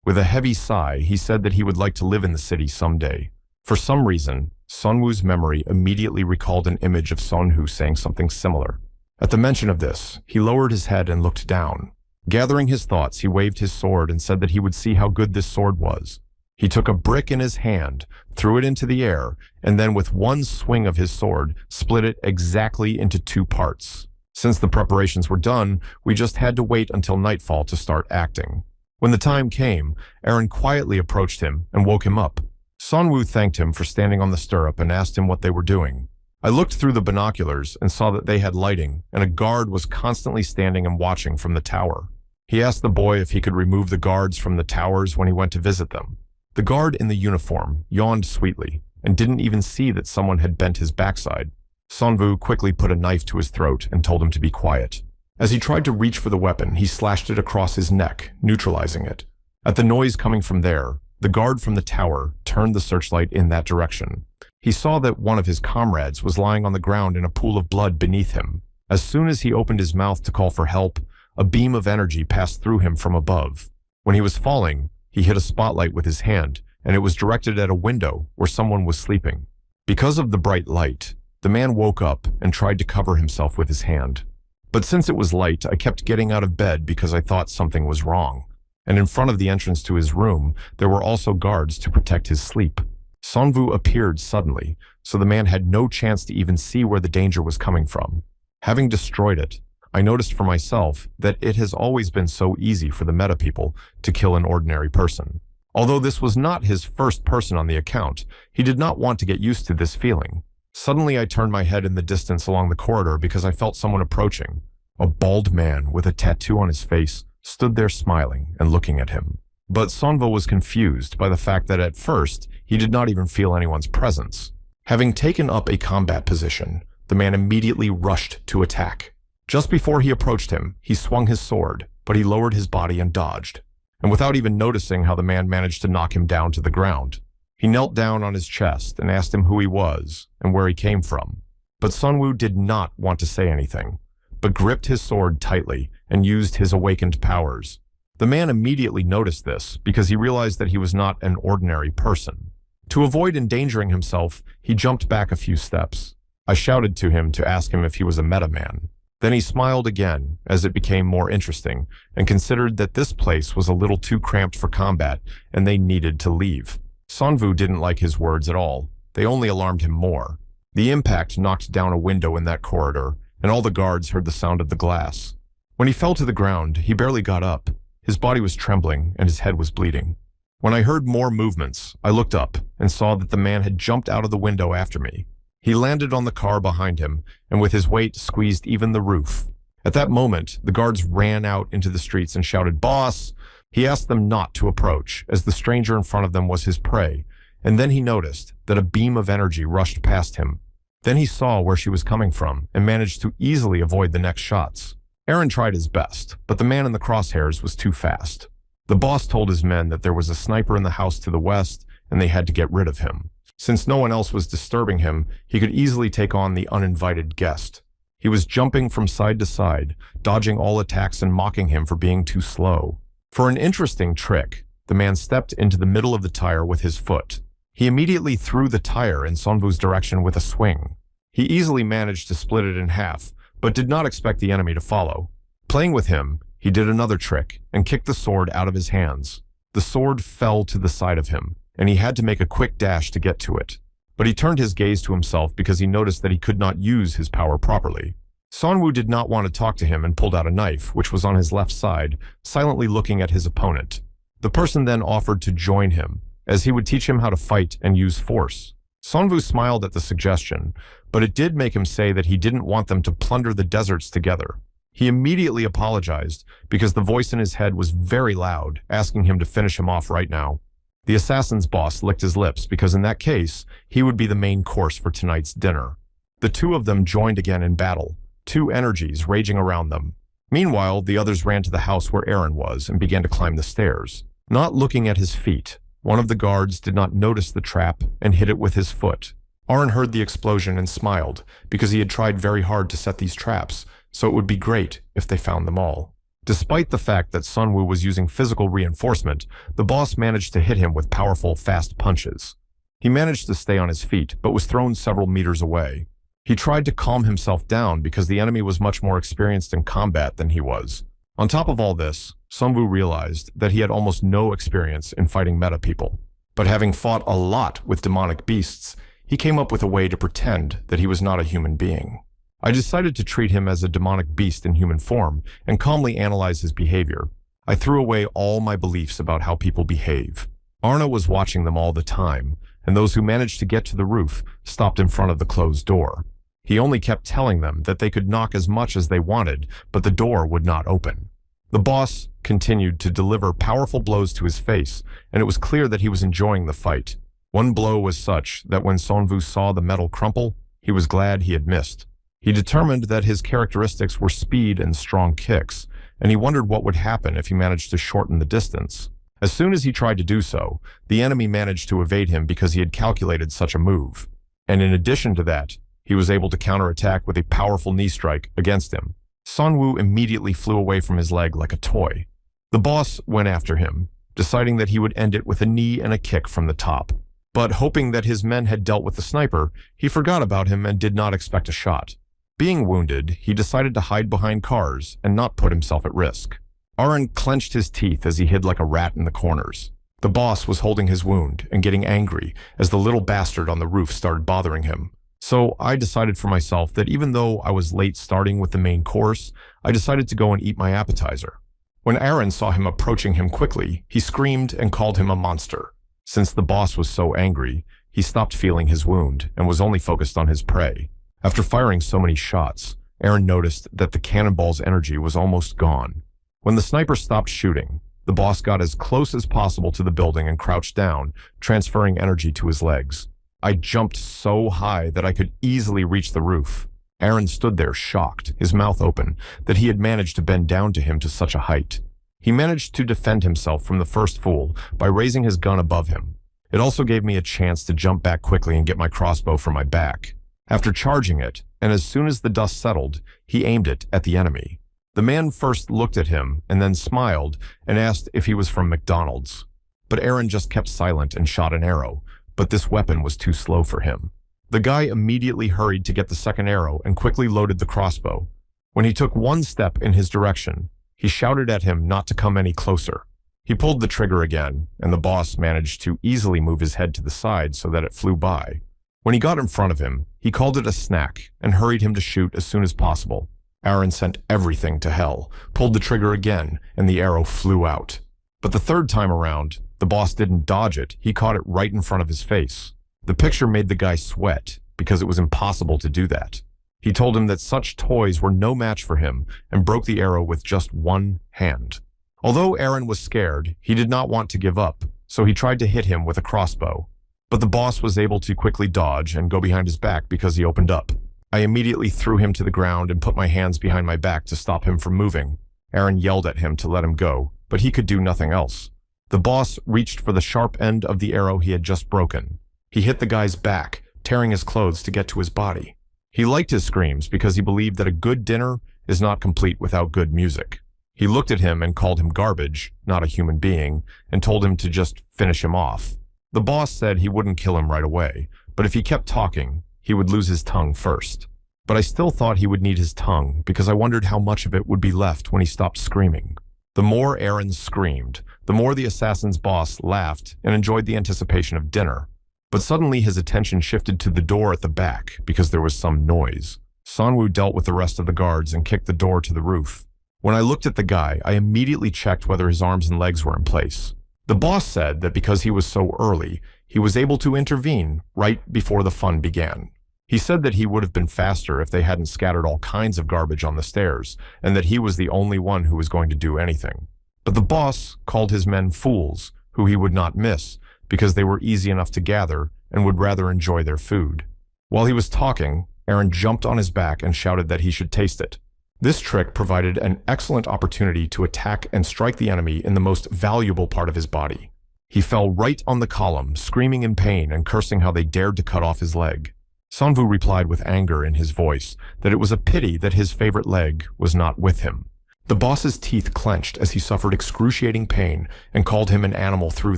With a heavy sigh, he said that he would like to live in the city someday. For some reason, Sonwoo's memory immediately recalled an image of Sonhu saying something similar. At the mention of this, he lowered his head and looked down. Gathering his thoughts, he waved his sword and said that he would see how good this sword was. He took a brick in his hand, threw it into the air, and then with one swing of his sword, split it exactly into 2 parts. Since the preparations were done, we just had to wait until nightfall to start acting. When the time came, Aaron quietly approached him and woke him up. Sonwoo thanked him for standing on the stirrup and asked him what they were doing. I looked through the binoculars and saw that they had lighting, and a guard was constantly standing and watching from the tower. He asked the boy if he could remove the guards from the towers when he went to visit them. The guard in the uniform yawned sweetly and didn't even see that someone had bent his backside. Sonwoo quickly put a knife to his throat and told him to be quiet. As he tried to reach for the weapon, he slashed it across his neck, neutralizing it. At the noise coming from there, the guard from the tower turned the searchlight in that direction. He saw that one of his comrades was lying on the ground in a pool of blood beneath him. As soon as he opened his mouth to call for help, a beam of energy passed through him from above. When he was falling, he hit a spotlight with his hand, and it was directed at a window where someone was sleeping. Because of the bright light, the man woke up and tried to cover himself with his hand. But since it was light, I kept getting out of bed because I thought something was wrong. And in front of the entrance to his room, there were also guards to protect his sleep. Sonwoo appeared suddenly, so the man had no chance to even see where the danger was coming from. Having destroyed it, I noticed for myself that it has always been so easy for the meta people to kill an ordinary person. Although this was not his first person on the account, he did not want to get used to this feeling. Suddenly I turned my head in the distance along the corridor because I felt someone approaching. A bald man with a tattoo on his face stood there smiling and looking at him. But Sonvo was confused by the fact that at first, he did not even feel anyone's presence. Having taken up a combat position, the man immediately rushed to attack. Just before he approached him, he swung his sword, but he lowered his body and dodged. And without even noticing how the man managed to knock him down to the ground, he knelt down on his chest and asked him who he was and where he came from. But Sunwoo did not want to say anything, but gripped his sword tightly and used his awakened powers. The man immediately noticed this because he realized that he was not an ordinary person. To avoid endangering himself, he jumped back a few steps. I shouted to him to ask him if he was a meta man. Then he smiled again as it became more interesting and considered that this place was a little too cramped for combat and they needed to leave. Sonvu didn't like his words at all. They only alarmed him more. The impact knocked down a window in that corridor, and all the guards heard the sound of the glass. When he fell to the ground, he barely got up. His body was trembling and his head was bleeding. When I heard more movements, I looked up and saw that the man had jumped out of the window after me. He landed on the car behind him, and with his weight squeezed even the roof. At that moment, the guards ran out into the streets and shouted, "Boss!" He asked them not to approach, as the stranger in front of them was his prey, and then he noticed that a beam of energy rushed past him. Then he saw where she was coming from and managed to easily avoid the next shots. Aaron tried his best, but the man in the crosshairs was too fast. The boss told his men that there was a sniper in the house to the west, and they had to get rid of him. Since no one else was disturbing him, he could easily take on the uninvited guest. He was jumping from side to side, dodging all attacks and mocking him for being too slow. For an interesting trick, the man stepped into the middle of the tire with his foot. He immediately threw the tire in Sonvu's direction with a swing. He easily managed to split it in half, but did not expect the enemy to follow. Playing with him, he did another trick and kicked the sword out of his hands. The sword fell to the side of him, and he had to make a quick dash to get to it. But he turned his gaze to himself because he noticed that he could not use his power properly. Sonwoo did not want to talk to him and pulled out a knife, which was on his left side, silently looking at his opponent. The person then offered to join him, as he would teach him how to fight and use force. Sonwoo smiled at the suggestion, but it did make him say that he didn't want them to plunder the deserts together. He immediately apologized because the voice in his head was very loud, asking him to finish him off right now. The assassin's boss licked his lips because in that case, he would be the main course for tonight's dinner. The two of them joined again in battle, two energies raging around them. Meanwhile, the others ran to the house where Aaron was and began to climb the stairs. Not looking at his feet, one of the guards did not notice the trap and hit it with his foot. Aaron heard the explosion and smiled because he had tried very hard to set these traps, so it would be great if they found them all. Despite the fact that Sunwoo was using physical reinforcement, the boss managed to hit him with powerful, fast punches. He managed to stay on his feet, but was thrown several meters away. He tried to calm himself down because the enemy was much more experienced in combat than he was. On top of all this, Sunwoo realized that he had almost no experience in fighting meta people. But having fought a lot with demonic beasts, he came up with a way to pretend that he was not a human being. I decided to treat him as a demonic beast in human form and calmly analyze his behavior. I threw away all my beliefs about how people behave. Arna was watching them all the time, and those who managed to get to the roof stopped in front of the closed door. He only kept telling them that they could knock as much as they wanted, but the door would not open. The boss continued to deliver powerful blows to his face, and it was clear that he was enjoying the fight. One blow was such that when Sonvu saw the metal crumple, he was glad he had missed. He determined that his characteristics were speed and strong kicks, and he wondered what would happen if he managed to shorten the distance. As soon as he tried to do so, the enemy managed to evade him because he had calculated such a move. And in addition to that, he was able to counterattack with a powerful knee strike against him. Sonwoo immediately flew away from his leg like a toy. The boss went after him, deciding that he would end it with a knee and a kick from the top. But hoping that his men had dealt with the sniper, he forgot about him and did not expect a shot. Being wounded, he decided to hide behind cars and not put himself at risk. Aaron clenched his teeth as he hid like a rat in the corners. The boss was holding his wound and getting angry as the little bastard on the roof started bothering him. So I decided for myself that even though I was late starting with the main course, I decided to go and eat my appetizer. When Aaron saw him approaching him quickly, he screamed and called him a monster. Since the boss was so angry, he stopped feeling his wound and was only focused on his prey. After firing so many shots, Aaron noticed that the cannonball's energy was almost gone. When the sniper stopped shooting, The boss got as close as possible to the building and crouched down, transferring energy to his legs. I jumped so high that I could easily reach the roof. Aaron stood there shocked, his mouth open, that he had managed to bend down to him to such a height. He managed to defend himself from the first fool by raising his gun above him. It also gave me a chance to jump back quickly and get my crossbow from my back. After charging it, and as soon as the dust settled, he aimed it at the enemy. The man first looked at him and then smiled and asked if he was from McDonald's. But Aaron just kept silent and shot an arrow, but this weapon was too slow for him. The guy immediately hurried to get the second arrow and quickly loaded the crossbow. When he took one step in his direction, he shouted at him not to come any closer. He pulled the trigger again, and the boss managed to easily move his head to the side so that it flew by. When he got in front of him, he called it a snack and hurried him to shoot as soon as possible. Aaron sent everything to hell, pulled the trigger again, and the arrow flew out. But the third time around, the boss didn't dodge it, he caught it right in front of his face. The picture made the guy sweat, because it was impossible to do that. He told him that such toys were no match for him and broke the arrow with just one hand. Although Aaron was scared, he did not want to give up, so he tried to hit him with a crossbow. But the boss was able to quickly dodge and go behind his back because he opened up. I immediately threw him to the ground and put my hands behind my back to stop him from moving. Aaron yelled at him to let him go, but he could do nothing else. The boss reached for the sharp end of the arrow he had just broken. He hit the guy's back, tearing his clothes to get to his body. He liked his screams because he believed that a good dinner is not complete without good music. He looked at him and called him garbage, not a human being, and told him to just finish him off. The boss said he wouldn't kill him right away, but if he kept talking, he would lose his tongue first. But I still thought he would need his tongue because I wondered how much of it would be left when he stopped screaming. The more Aaron screamed, the more the assassin's boss laughed and enjoyed the anticipation of dinner. But suddenly his attention shifted to the door at the back because there was some noise. Sanwoo dealt with the rest of the guards and kicked the door to the roof. When I looked at the guy, I immediately checked whether his arms and legs were in place. The boss said that because he was so early, he was able to intervene right before the fun began. He said that he would have been faster if they hadn't scattered all kinds of garbage on the stairs, and that he was the only one who was going to do anything. But the boss called his men fools, who he would not miss, because they were easy enough to gather and would rather enjoy their food. While he was talking, Aaron jumped on his back and shouted that he should taste it. This trick provided an excellent opportunity to attack and strike the enemy in the most valuable part of his body. He fell right on the column, screaming in pain and cursing how they dared to cut off his leg. Sanwoo replied with anger in his voice that it was a pity that his favorite leg was not with him. The boss's teeth clenched as he suffered excruciating pain and called him an animal through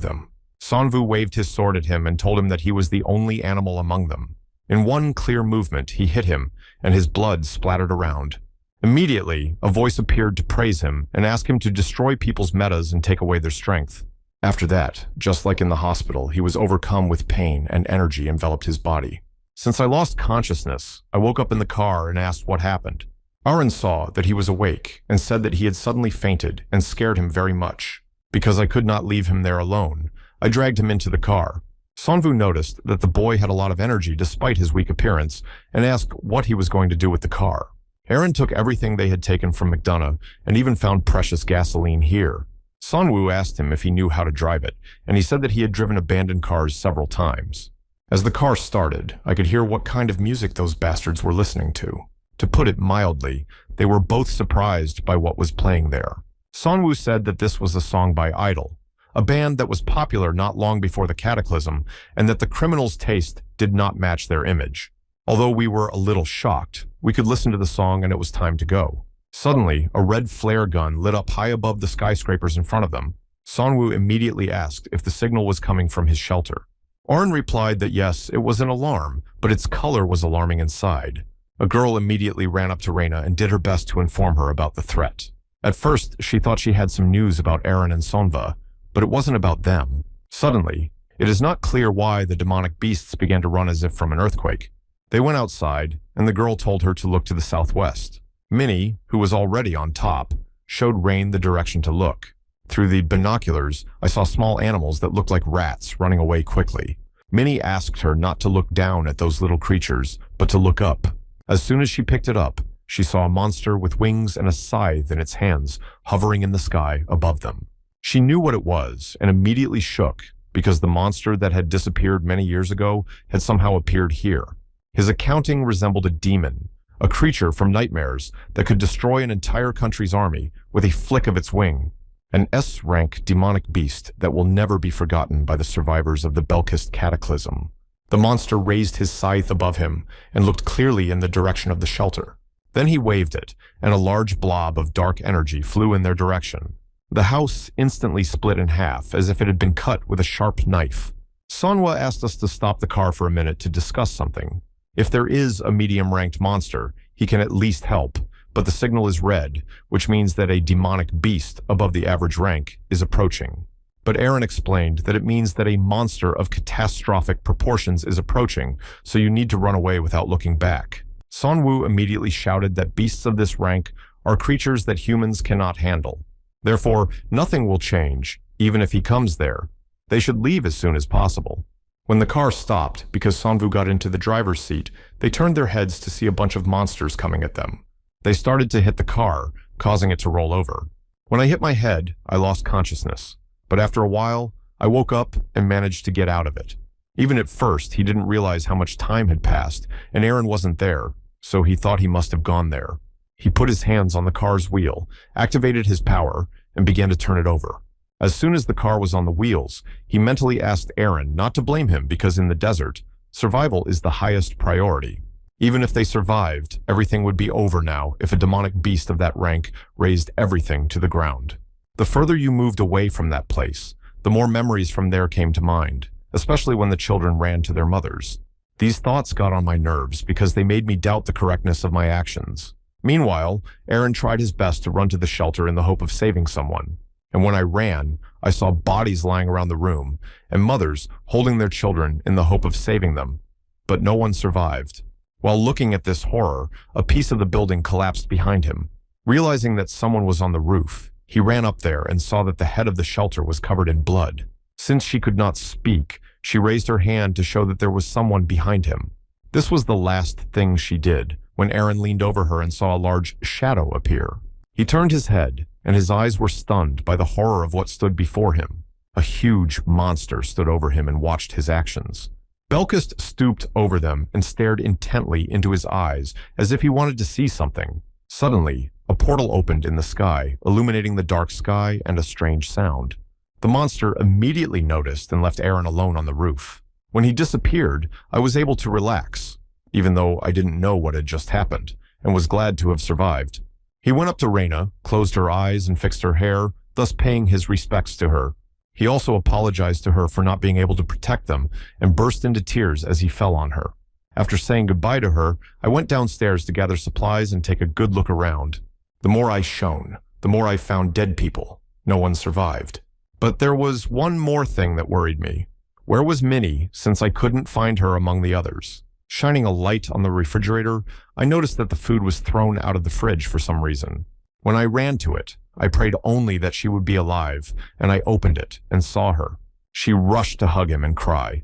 them. Sanwoo waved his sword at him and told him that he was the only animal among them. In one clear movement, he hit him, and his blood splattered around. Immediately, a voice appeared to praise him and ask him to destroy people's metas and take away their strength. After that, just like in the hospital, he was overcome with pain and energy enveloped his body. Since I lost consciousness, I woke up in the car and asked what happened. Aaron saw that he was awake and said that he had suddenly fainted and scared him very much. Because I could not leave him there alone, I dragged him into the car. Sanwoo noticed that the boy had a lot of energy despite his weak appearance and asked what he was going to do with the car. Aaron took everything they had taken from McDonough and even found precious gasoline here. Sanwoo asked him if he knew how to drive it, and he said that he had driven abandoned cars several times. As the car started, I could hear what kind of music those bastards were listening to. To put it mildly, they were both surprised by what was playing there. Sanwoo said that this was a song by Idol, a band that was popular not long before the Cataclysm, and that the criminals' taste did not match their image. Although we were a little shocked, we could listen to the song and it was time to go. Suddenly, a red flare gun lit up high above the skyscrapers in front of them. Sanwoo immediately asked if the signal was coming from his shelter. Aaron replied that yes, it was an alarm, but its color was alarming inside. A girl immediately ran up to Reina and did her best to inform her about the threat. At first, she thought she had some news about Aaron and Sonva, but it wasn't about them. Suddenly, it is not clear why the demonic beasts began to run as if from an earthquake. They went outside, and the girl told her to look to the southwest. Minnie, who was already on top, showed Rain the direction to look. Through the binoculars, I saw small animals that looked like rats running away quickly. Minnie asked her not to look down at those little creatures, but to look up. As soon as she picked it up, she saw a monster with wings and a scythe in its hands, hovering in the sky above them. She knew what it was and immediately shook because the monster that had disappeared many years ago had somehow appeared here. His accounting resembled a demon, a creature from nightmares that could destroy an entire country's army with a flick of its wing. An S-rank demonic beast that will never be forgotten by the survivors of the Belkist cataclysm. The monster raised his scythe above him and looked clearly in the direction of the shelter. Then he waved it, and a large blob of dark energy flew in their direction. The house instantly split in half, as if it had been cut with a sharp knife. Manhwa asked us to stop the car for a minute to discuss something. If there is a medium-ranked monster, he can at least help, but the signal is red, which means that a demonic beast above the average rank is approaching. But Aaron explained that it means that a monster of catastrophic proportions is approaching, so you need to run away without looking back. Manhwa immediately shouted that beasts of this rank are creatures that humans cannot handle. Therefore, nothing will change, even if he comes there. They should leave as soon as possible. When the car stopped, because Manhwa got into the driver's seat, they turned their heads to see a bunch of monsters coming at them. They started to hit the car, causing it to roll over. When I hit my head, I lost consciousness. But after a while, I woke up and managed to get out of it. Even at first, he didn't realize how much time had passed, and Aaron wasn't there, so he thought he must have gone there. He put his hands on the car's wheel, activated his power, and began to turn it over. As soon as the car was on the wheels, he mentally asked Aaron not to blame him because in the desert, survival is the highest priority. Even if they survived, everything would be over now if a demonic beast of that rank raised everything to the ground. The further you moved away from that place, the more memories from there came to mind, especially when the children ran to their mothers. These thoughts got on my nerves because they made me doubt the correctness of my actions. Meanwhile, Aaron tried his best to run to the shelter in the hope of saving someone. And when I ran, I saw bodies lying around the room and mothers holding their children in the hope of saving them. But no one survived. While looking at this horror, a piece of the building collapsed behind him. Realizing that someone was on the roof, he ran up there and saw that the head of the shelter was covered in blood. Since she could not speak, she raised her hand to show that there was someone behind him. This was the last thing she did when Aaron leaned over her and saw a large shadow appear. He turned his head, and his eyes were stunned by the horror of what stood before him. A huge monster stood over him and watched his actions. Belkist stooped over them and stared intently into his eyes as if he wanted to see something. Suddenly, a portal opened in the sky, illuminating the dark sky and a strange sound. The monster immediately noticed and left Aaron alone on the roof. When he disappeared, I was able to relax, even though I didn't know what had just happened, and was glad to have survived. He went up to Reina, closed her eyes and fixed her hair, thus paying his respects to her. He also apologized to her for not being able to protect them and burst into tears as he fell on her. After saying goodbye to her, I went downstairs to gather supplies and take a good look around. The more I shone, the more I found dead people. No one survived. But there was one more thing that worried me. Where was Minnie, since I couldn't find her among the others? Shining a light on the refrigerator, I noticed that the food was thrown out of the fridge for some reason. When I ran to it, I prayed only that she would be alive, and I opened it and saw her. She rushed to hug him and cry.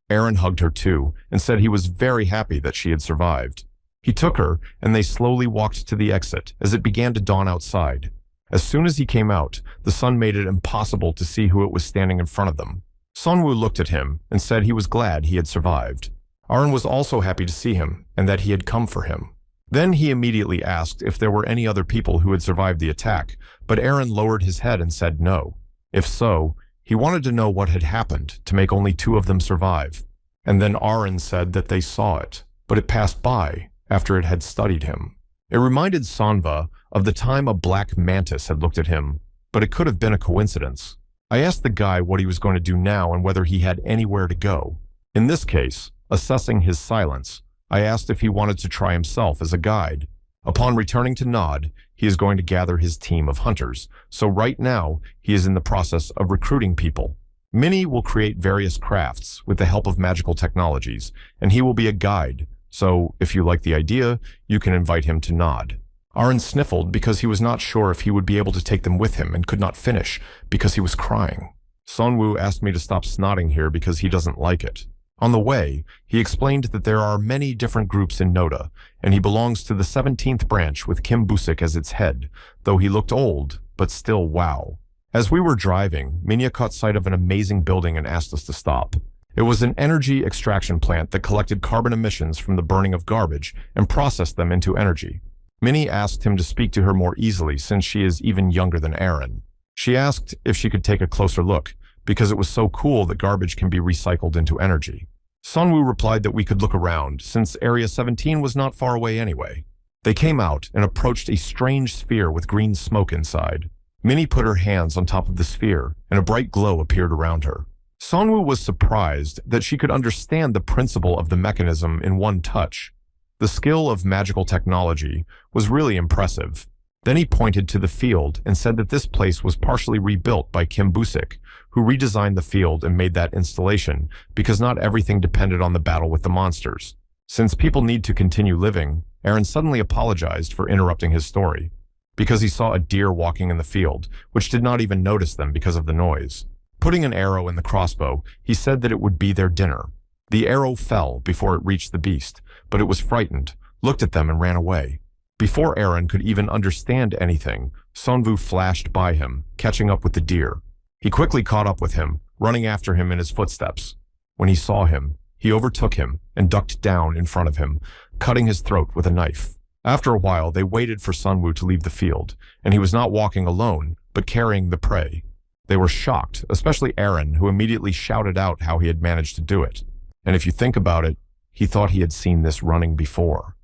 Aaron hugged her too and said he was very happy that she had survived. He took her, and they slowly walked to the exit as it began to dawn outside. As soon as he came out, the sun made it impossible to see who it was standing in front of them. Manhwa looked at him and said he was glad he had survived. Aaron was also happy to see him and that he had come for him. Then he immediately asked if there were any other people who had survived the attack, but Aaron lowered his head and said no. If so, he wanted to know what had happened to make only 2 of them survive. And then Aaron said that they saw it, but it passed by after it had studied him. It reminded Manhwa of the time a black mantis had looked at him, but it could have been a coincidence. I asked the guy what he was going to do now and whether he had anywhere to go. In this case, assessing his silence, I asked if he wanted to try himself as a guide. Upon returning to Nod, he is going to gather his team of hunters, so right now he is in the process of recruiting people. Minnie will create various crafts with the help of magical technologies, and he will be a guide, so if you like the idea, you can invite him to Nod. Aaron sniffled because he was not sure if he would be able to take them with him and could not finish because he was crying. Manhwa asked me to stop snotting here because he doesn't like it. On the way, he explained that there are many different groups in Noda, and he belongs to the 17th branch with Kim Busik as its head, though he looked old, but still wow. As we were driving, Minya caught sight of an amazing building and asked us to stop. It was an energy extraction plant that collected carbon emissions from the burning of garbage and processed them into energy. Minnie asked him to speak to her more easily since she is even younger than Aaron. She asked if she could take a closer look, because it was so cool that garbage can be recycled into energy. Sunwoo replied that we could look around, since Area 17 was not far away anyway. They came out and approached a strange sphere with green smoke inside. Minnie put her hands on top of the sphere, and a bright glow appeared around her. Sunwoo was surprised that she could understand the principle of the mechanism in one touch. The skill of magical technology was really impressive. Then he pointed to the field and said that this place was partially rebuilt by Kim Busik, who redesigned the field and made that installation because not everything depended on the battle with the monsters. Since people need to continue living, Aaron suddenly apologized for interrupting his story, because he saw a deer walking in the field, which did not even notice them because of the noise. Putting an arrow in the crossbow, he said that it would be their dinner. The arrow fell before it reached the beast, but it was frightened, looked at them and ran away. Before Aaron could even understand anything, Sunwoo flashed by him, catching up with the deer. He quickly caught up with him, running after him in his footsteps. When he saw him, he overtook him and ducked down in front of him, cutting his throat with a knife. After a while, they waited for Sunwoo to leave the field, and he was not walking alone, but carrying the prey. They were shocked, especially Aaron, who immediately shouted out how he had managed to do it. And if you think about it, he thought he had seen this running before.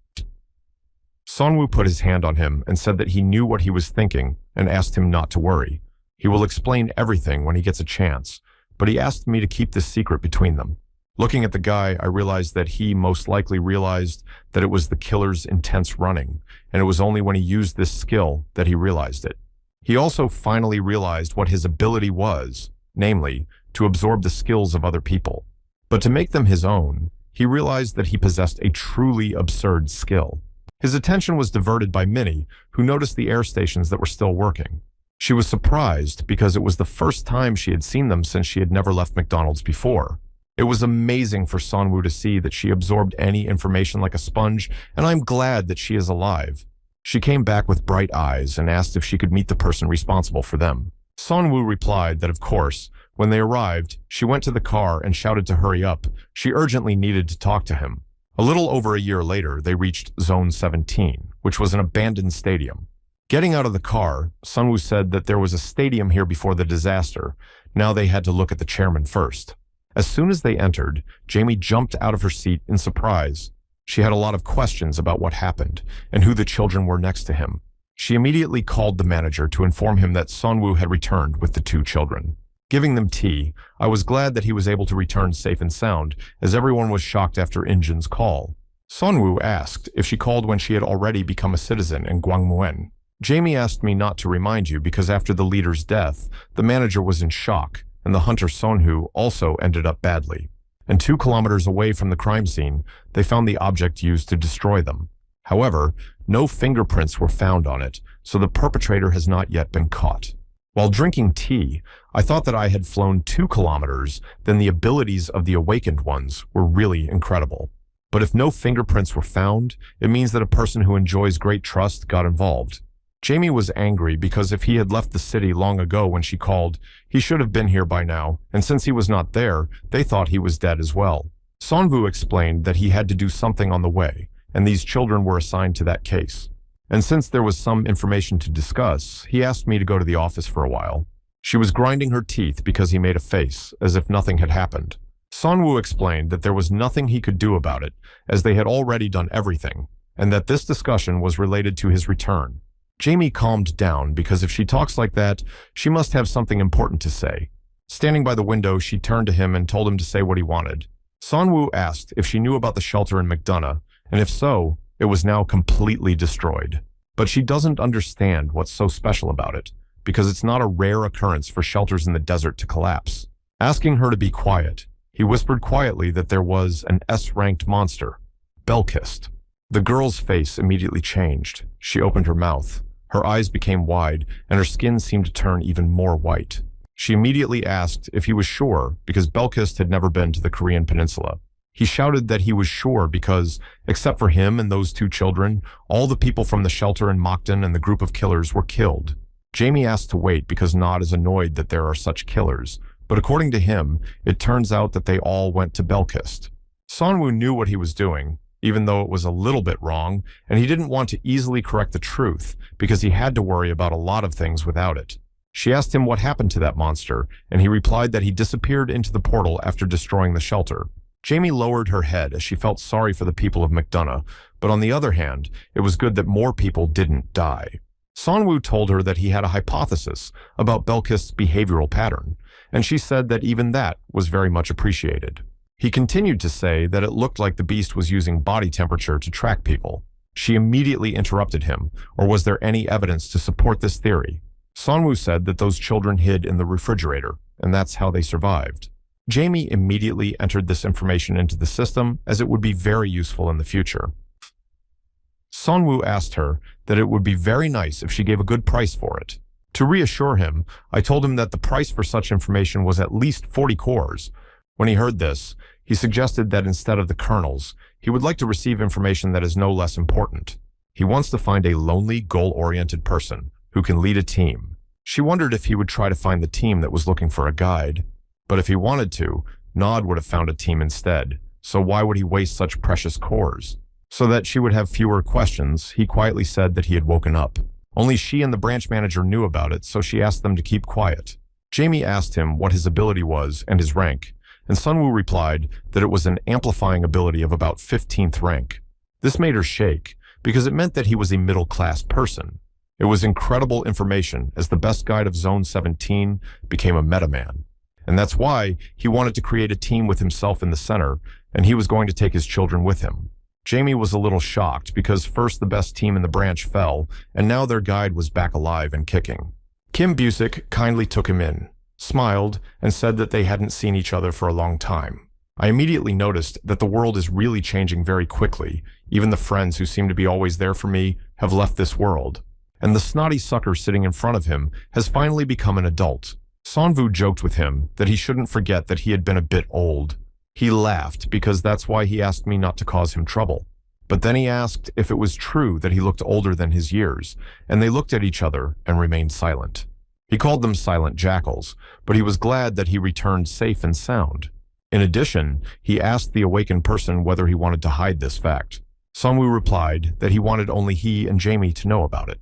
Sunwoo put his hand on him and said that he knew what he was thinking and asked him not to worry. He will explain everything when he gets a chance, but he asked me to keep this secret between them. Looking at the guy, I realized that he most likely realized that it was the killer's intense running, and it was only when he used this skill that he realized it. He also finally realized what his ability was, namely, to absorb the skills of other people. But to make them his own, he realized that he possessed a truly absurd skill. His attention was diverted by Minnie, who noticed the air stations that were still working. She was surprised because it was the first time she had seen them since she had never left McDonald's before. It was amazing for Sunwoo to see that she absorbed any information like a sponge, and I'm glad that she is alive. She came back with bright eyes and asked if she could meet the person responsible for them. Sunwoo replied that of course. When they arrived, she went to the car and shouted to hurry up. She urgently needed to talk to him. A little over a year later, they reached Zone 17, which was an abandoned stadium. Getting out of the car, Sunwoo said that there was a stadium here before the disaster. Now they had to look at the chairman first. As soon as they entered, Jamie jumped out of her seat in surprise. She had a lot of questions about what happened and who the children were next to him. She immediately called the manager to inform him that Sunwoo had returned with the two children. Giving them tea, I was glad that he was able to return safe and sound, as everyone was shocked after Injin's call. Sunwoo asked if she called when she had already become a citizen in Gwangmuen. Jamie asked me not to remind you because after the leader's death, the manager was in shock, and the hunter Sonhu also ended up badly. And 2 kilometers away from the crime scene, they found the object used to destroy them. However, no fingerprints were found on it, so the perpetrator has not yet been caught. While drinking tea, I thought that I had flown 2 kilometers, then the abilities of the awakened ones were really incredible. But if no fingerprints were found, it means that a person who enjoys great trust got involved. Jamie was angry because if he had left the city long ago when she called, he should have been here by now, and since he was not there, they thought he was dead as well. Sonvu explained that he had to do something on the way, and these children were assigned to that case. And since there was some information to discuss, he asked me to go to the office for a while. She was grinding her teeth because he made a face, as if nothing had happened. Sonwu explained that there was nothing he could do about it, as they had already done everything, and that this discussion was related to his return. Jamie calmed down because if she talks like that, she must have something important to say. Standing by the window, she turned to him and told him to say what he wanted. Sonwu asked if she knew about the shelter in McDonough, and if so, it was now completely destroyed. But she doesn't understand what's so special about it, because it's not a rare occurrence for shelters in the desert to collapse. Asking her to be quiet, he whispered quietly that there was an S-ranked monster, Belkist. The girl's face immediately changed. She opened her mouth. Her eyes became wide, and her skin seemed to turn even more white. She immediately asked if he was sure, because Belkist had never been to the Korean peninsula. He shouted that he was sure because, except for him and those 2 children, all the people from the shelter in Mokden and the group of killers were killed. Jamie asked to wait because Nod is annoyed that there are such killers, but according to him, it turns out that they all went to Belkist. Sonwoo knew what he was doing, even though it was a little bit wrong, and he didn't want to easily correct the truth because he had to worry about a lot of things without it. She asked him what happened to that monster, and he replied that he disappeared into the portal after destroying the shelter. Jamie lowered her head as she felt sorry for the people of McDonough, but on the other hand, it was good that more people didn't die. Sonwoo told her that he had a hypothesis about Belkist's behavioral pattern, and she said that even that was very much appreciated. He continued to say that it looked like the beast was using body temperature to track people. She immediately interrupted him, or was there any evidence to support this theory? Sonwoo said that those children hid in the refrigerator, and that's how they survived. Jamie immediately entered this information into the system as it would be very useful in the future. Sonwoo asked her that it would be very nice if she gave a good price for it. To reassure him, I told him that the price for such information was at least 40 cores. When he heard this, he suggested that instead of the kernels, he would like to receive information that is no less important. He wants to find a lonely, goal-oriented person who can lead a team. She wondered if he would try to find the team that was looking for a guide. But if he wanted to, Nod would have found a team instead, so why would he waste such precious cores? So that she would have fewer questions, he quietly said that he had woken up. Only she and the branch manager knew about it, so she asked them to keep quiet. Jamie asked him what his ability was and his rank, and Sonwoo replied that it was an amplifying ability of about 15th rank. This made her shake, because it meant that he was a middle-class person. It was incredible information, as the best guide of Zone 17 became a metaman. And that's why he wanted to create a team with himself in the center, and he was going to take his children with him. Jamie was a little shocked because first the best team in the branch fell, and now their guide was back alive and kicking. Kim Busick kindly took him in, smiled, and said that they hadn't seen each other for a long time. I immediately noticed that the world is really changing very quickly. Even the friends who seem to be always there for me have left this world. And the snotty sucker sitting in front of him has finally become an adult. Sonwoo joked with him that he shouldn't forget that he had been a bit old. He laughed because that's why he asked me not to cause him trouble. But then he asked if it was true that he looked older than his years, and they looked at each other and remained silent. He called them silent jackals, but he was glad that he returned safe and sound. In addition, he asked the awakened person whether he wanted to hide this fact. Sonwoo replied that he wanted only he and Jamie to know about it.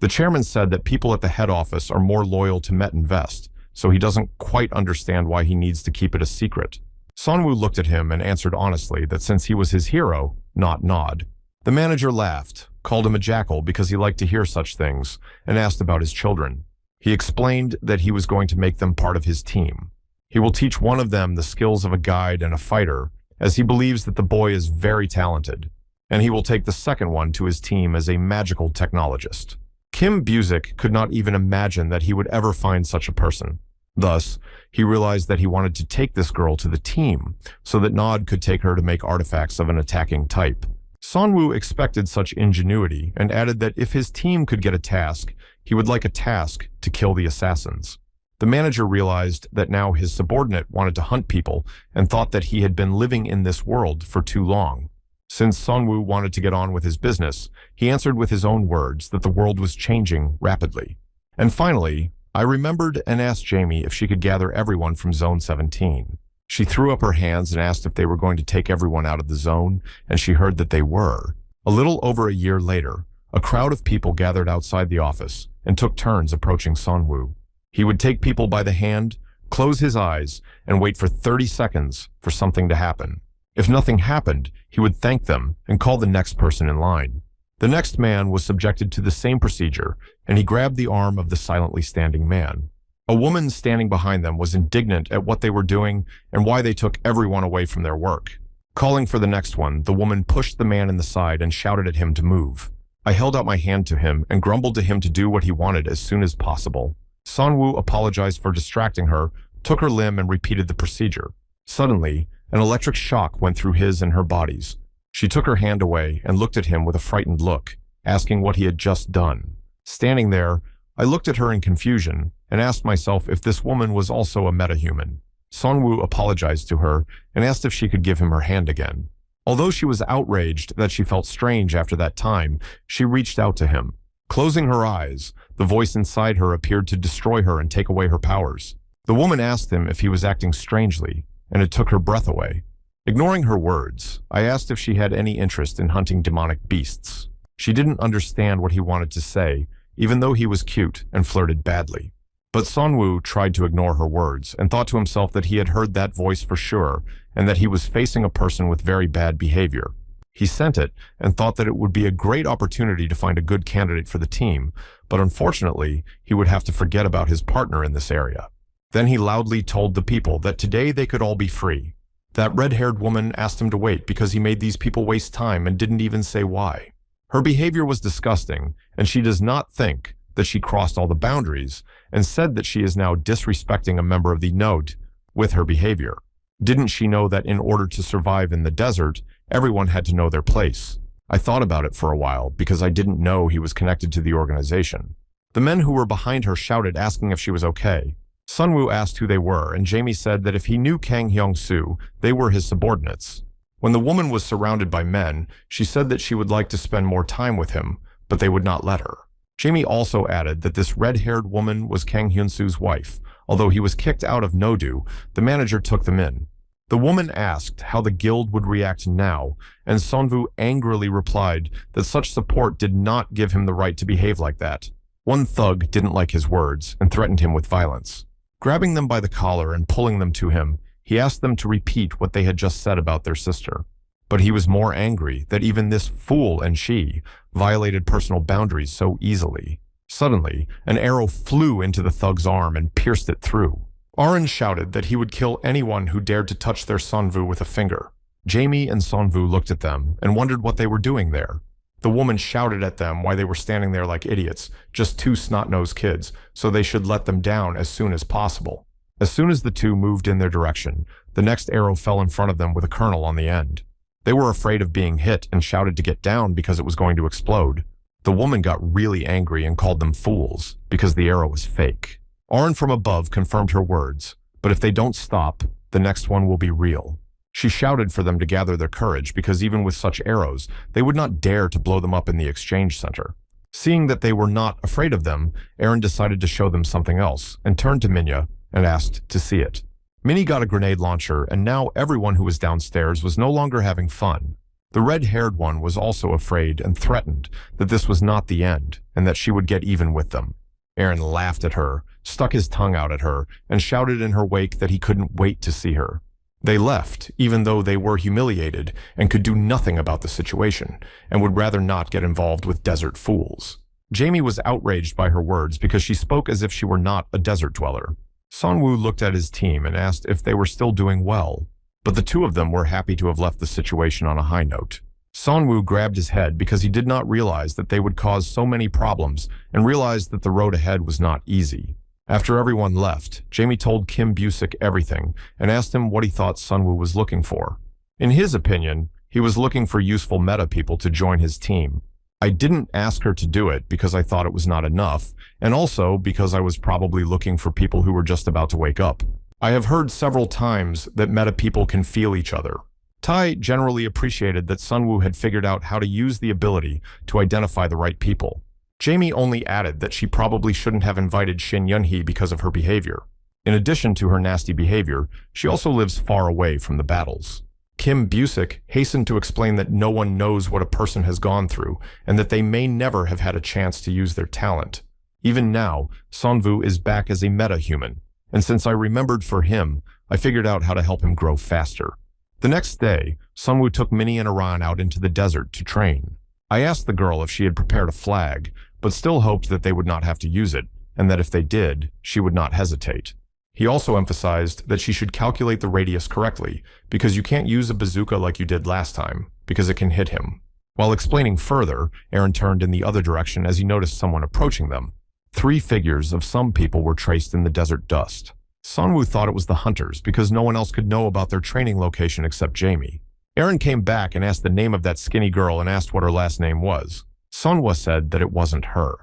The chairman said that people at the head office are more loyal to Met Invest, so he doesn't quite understand why he needs to keep it a secret. Sonwoo looked at him and answered honestly that since he was his hero, not Nod. The manager laughed, called him a jackal because he liked to hear such things, and asked about his children. He explained that he was going to make them part of his team. He will teach one of them the skills of a guide and a fighter, as he believes that the boy is very talented, and he will take the second one to his team as a magical technologist. Kim Busick could not even imagine that he would ever find such a person. Thus, he realized that he wanted to take this girl to the team, so that Nod could take her to make artifacts of an attacking type. Sonwoo expected such ingenuity and added that if his team could get a task, he would like a task to kill the assassins. The manager realized that now his subordinate wanted to hunt people and thought that he had been living in this world for too long. Since Sonwoo wanted to get on with his business, he answered with his own words that the world was changing rapidly. And finally, I remembered and asked Jamie if she could gather everyone from Zone 17. She threw up her hands and asked if they were going to take everyone out of the zone, and she heard that they were. A little over a year later, a crowd of people gathered outside the office and took turns approaching Sonwoo. He would take people by the hand, close his eyes, and wait for 30 seconds for something to happen. If nothing happened, he would thank them and call the next person in line. The next man was subjected to the same procedure, and he grabbed the arm of the silently standing man. A woman standing behind them was indignant at what they were doing and why they took everyone away from their work. Calling for the next one, the woman pushed the man in the side and shouted at him to move. I held out my hand to him and grumbled to him to do what he wanted as soon as possible. Sonwoo apologized for distracting her, took her limb, and repeated the procedure. Suddenly, an electric shock went through his and her bodies. She took her hand away and looked at him with a frightened look, asking what he had just done. Standing there, I looked at her in confusion and asked myself if this woman was also a metahuman. Sonwoo apologized to her and asked if she could give him her hand again. Although she was outraged that she felt strange after that time, she reached out to him. Closing her eyes, the voice inside her appeared to destroy her and take away her powers. The woman asked him if he was acting strangely, and it took her breath away. Ignoring her words, I asked if she had any interest in hunting demonic beasts. She didn't understand what he wanted to say, even though he was cute and flirted badly. But Sunwoo tried to ignore her words and thought to himself that he had heard that voice for sure and that he was facing a person with very bad behavior. He sent it and thought that it would be a great opportunity to find a good candidate for the team, but unfortunately, he would have to forget about his partner in this area. Then he loudly told the people that today they could all be free. That red-haired woman asked him to wait because he made these people waste time and didn't even say why. Her behavior was disgusting, and she does not think that she crossed all the boundaries and said that she is now disrespecting a member of the Node with her behavior. Didn't she know that in order to survive in the desert, everyone had to know their place? I thought about it for a while because I didn't know he was connected to the organization. The men who were behind her shouted asking if she was okay. Sunwoo asked who they were, and Jamie said that if he knew Kang Hyung-soo, they were his subordinates. When the woman was surrounded by men, she said that she would like to spend more time with him, but they would not let her. Jamie also added that this red-haired woman was Kang Hyun-soo's wife. Although he was kicked out of Nodu, the manager took them in. The woman asked how the guild would react now, and Sunwoo angrily replied that such support did not give him the right to behave like that. One thug didn't like his words and threatened him with violence. Grabbing them by the collar and pulling them to him, he asked them to repeat what they had just said about their sister. But he was more angry that even this fool and she violated personal boundaries so easily. Suddenly, an arrow flew into the thug's arm and pierced it through. Aaron shouted that he would kill anyone who dared to touch their Sunwoo with a finger. Jamie and Sunwoo looked at them and wondered what they were doing there. The woman shouted at them why they were standing there like idiots, just two snot-nosed kids, so they should let them down as soon as possible. As soon as the two moved in their direction, the next arrow fell in front of them with a kernel on the end. They were afraid of being hit and shouted to get down because it was going to explode. The woman got really angry and called them fools because the arrow was fake. Aaron from above confirmed her words, but if they don't stop, the next one will be real. She shouted for them to gather their courage because even with such arrows, they would not dare to blow them up in the exchange center. Seeing that they were not afraid of them, Aaron decided to show them something else and turned to Minya and asked to see it. Minnie got a grenade launcher, and now everyone who was downstairs was no longer having fun. The red-haired one was also afraid and threatened that this was not the end and that she would get even with them. Aaron laughed at her, stuck his tongue out at her, and shouted in her wake that he couldn't wait to see her. They left, even though they were humiliated and could do nothing about the situation, and would rather not get involved with desert fools. Jamie was outraged by her words because she spoke as if she were not a desert dweller. Sunwoo looked at his team and asked if they were still doing well, but the two of them were happy to have left the situation on a high note. Sunwoo grabbed his head because he did not realize that they would cause so many problems and realized that the road ahead was not easy. After everyone left, Jamie told Kim Busick everything and asked him what he thought Sunwoo was looking for. In his opinion, he was looking for useful meta people to join his team. I didn't ask her to do it because I thought it was not enough, and also because I was probably looking for people who were just about to wake up. I have heard several times that meta people can feel each other. Tai generally appreciated that Sunwoo had figured out how to use the ability to identify the right people. Jamie only added that she probably shouldn't have invited Shin Yunhee because of her behavior. In addition to her nasty behavior, she also lives far away from the battles. Kim Busick hastened to explain that no one knows what a person has gone through and that they may never have had a chance to use their talent. Even now, Sunwoo is back as a meta-human, and since I remembered for him, I figured out how to help him grow faster. The next day, Sunwoo took Minnie and Iran out into the desert to train. I asked the girl if she had prepared a flag, but still hoped that they would not have to use it, and that if they did, she would not hesitate. He also emphasized that she should calculate the radius correctly, because you can't use a bazooka like you did last time, because it can hit him. While explaining further, Aaron turned in the other direction as he noticed someone approaching them. 3 figures of some people were traced in the desert dust. Sunwoo thought it was the hunters because no one else could know about their training location except Jamie. Aaron came back and asked the name of that skinny girl and asked what her last name was. Sunwoo said that it wasn't her.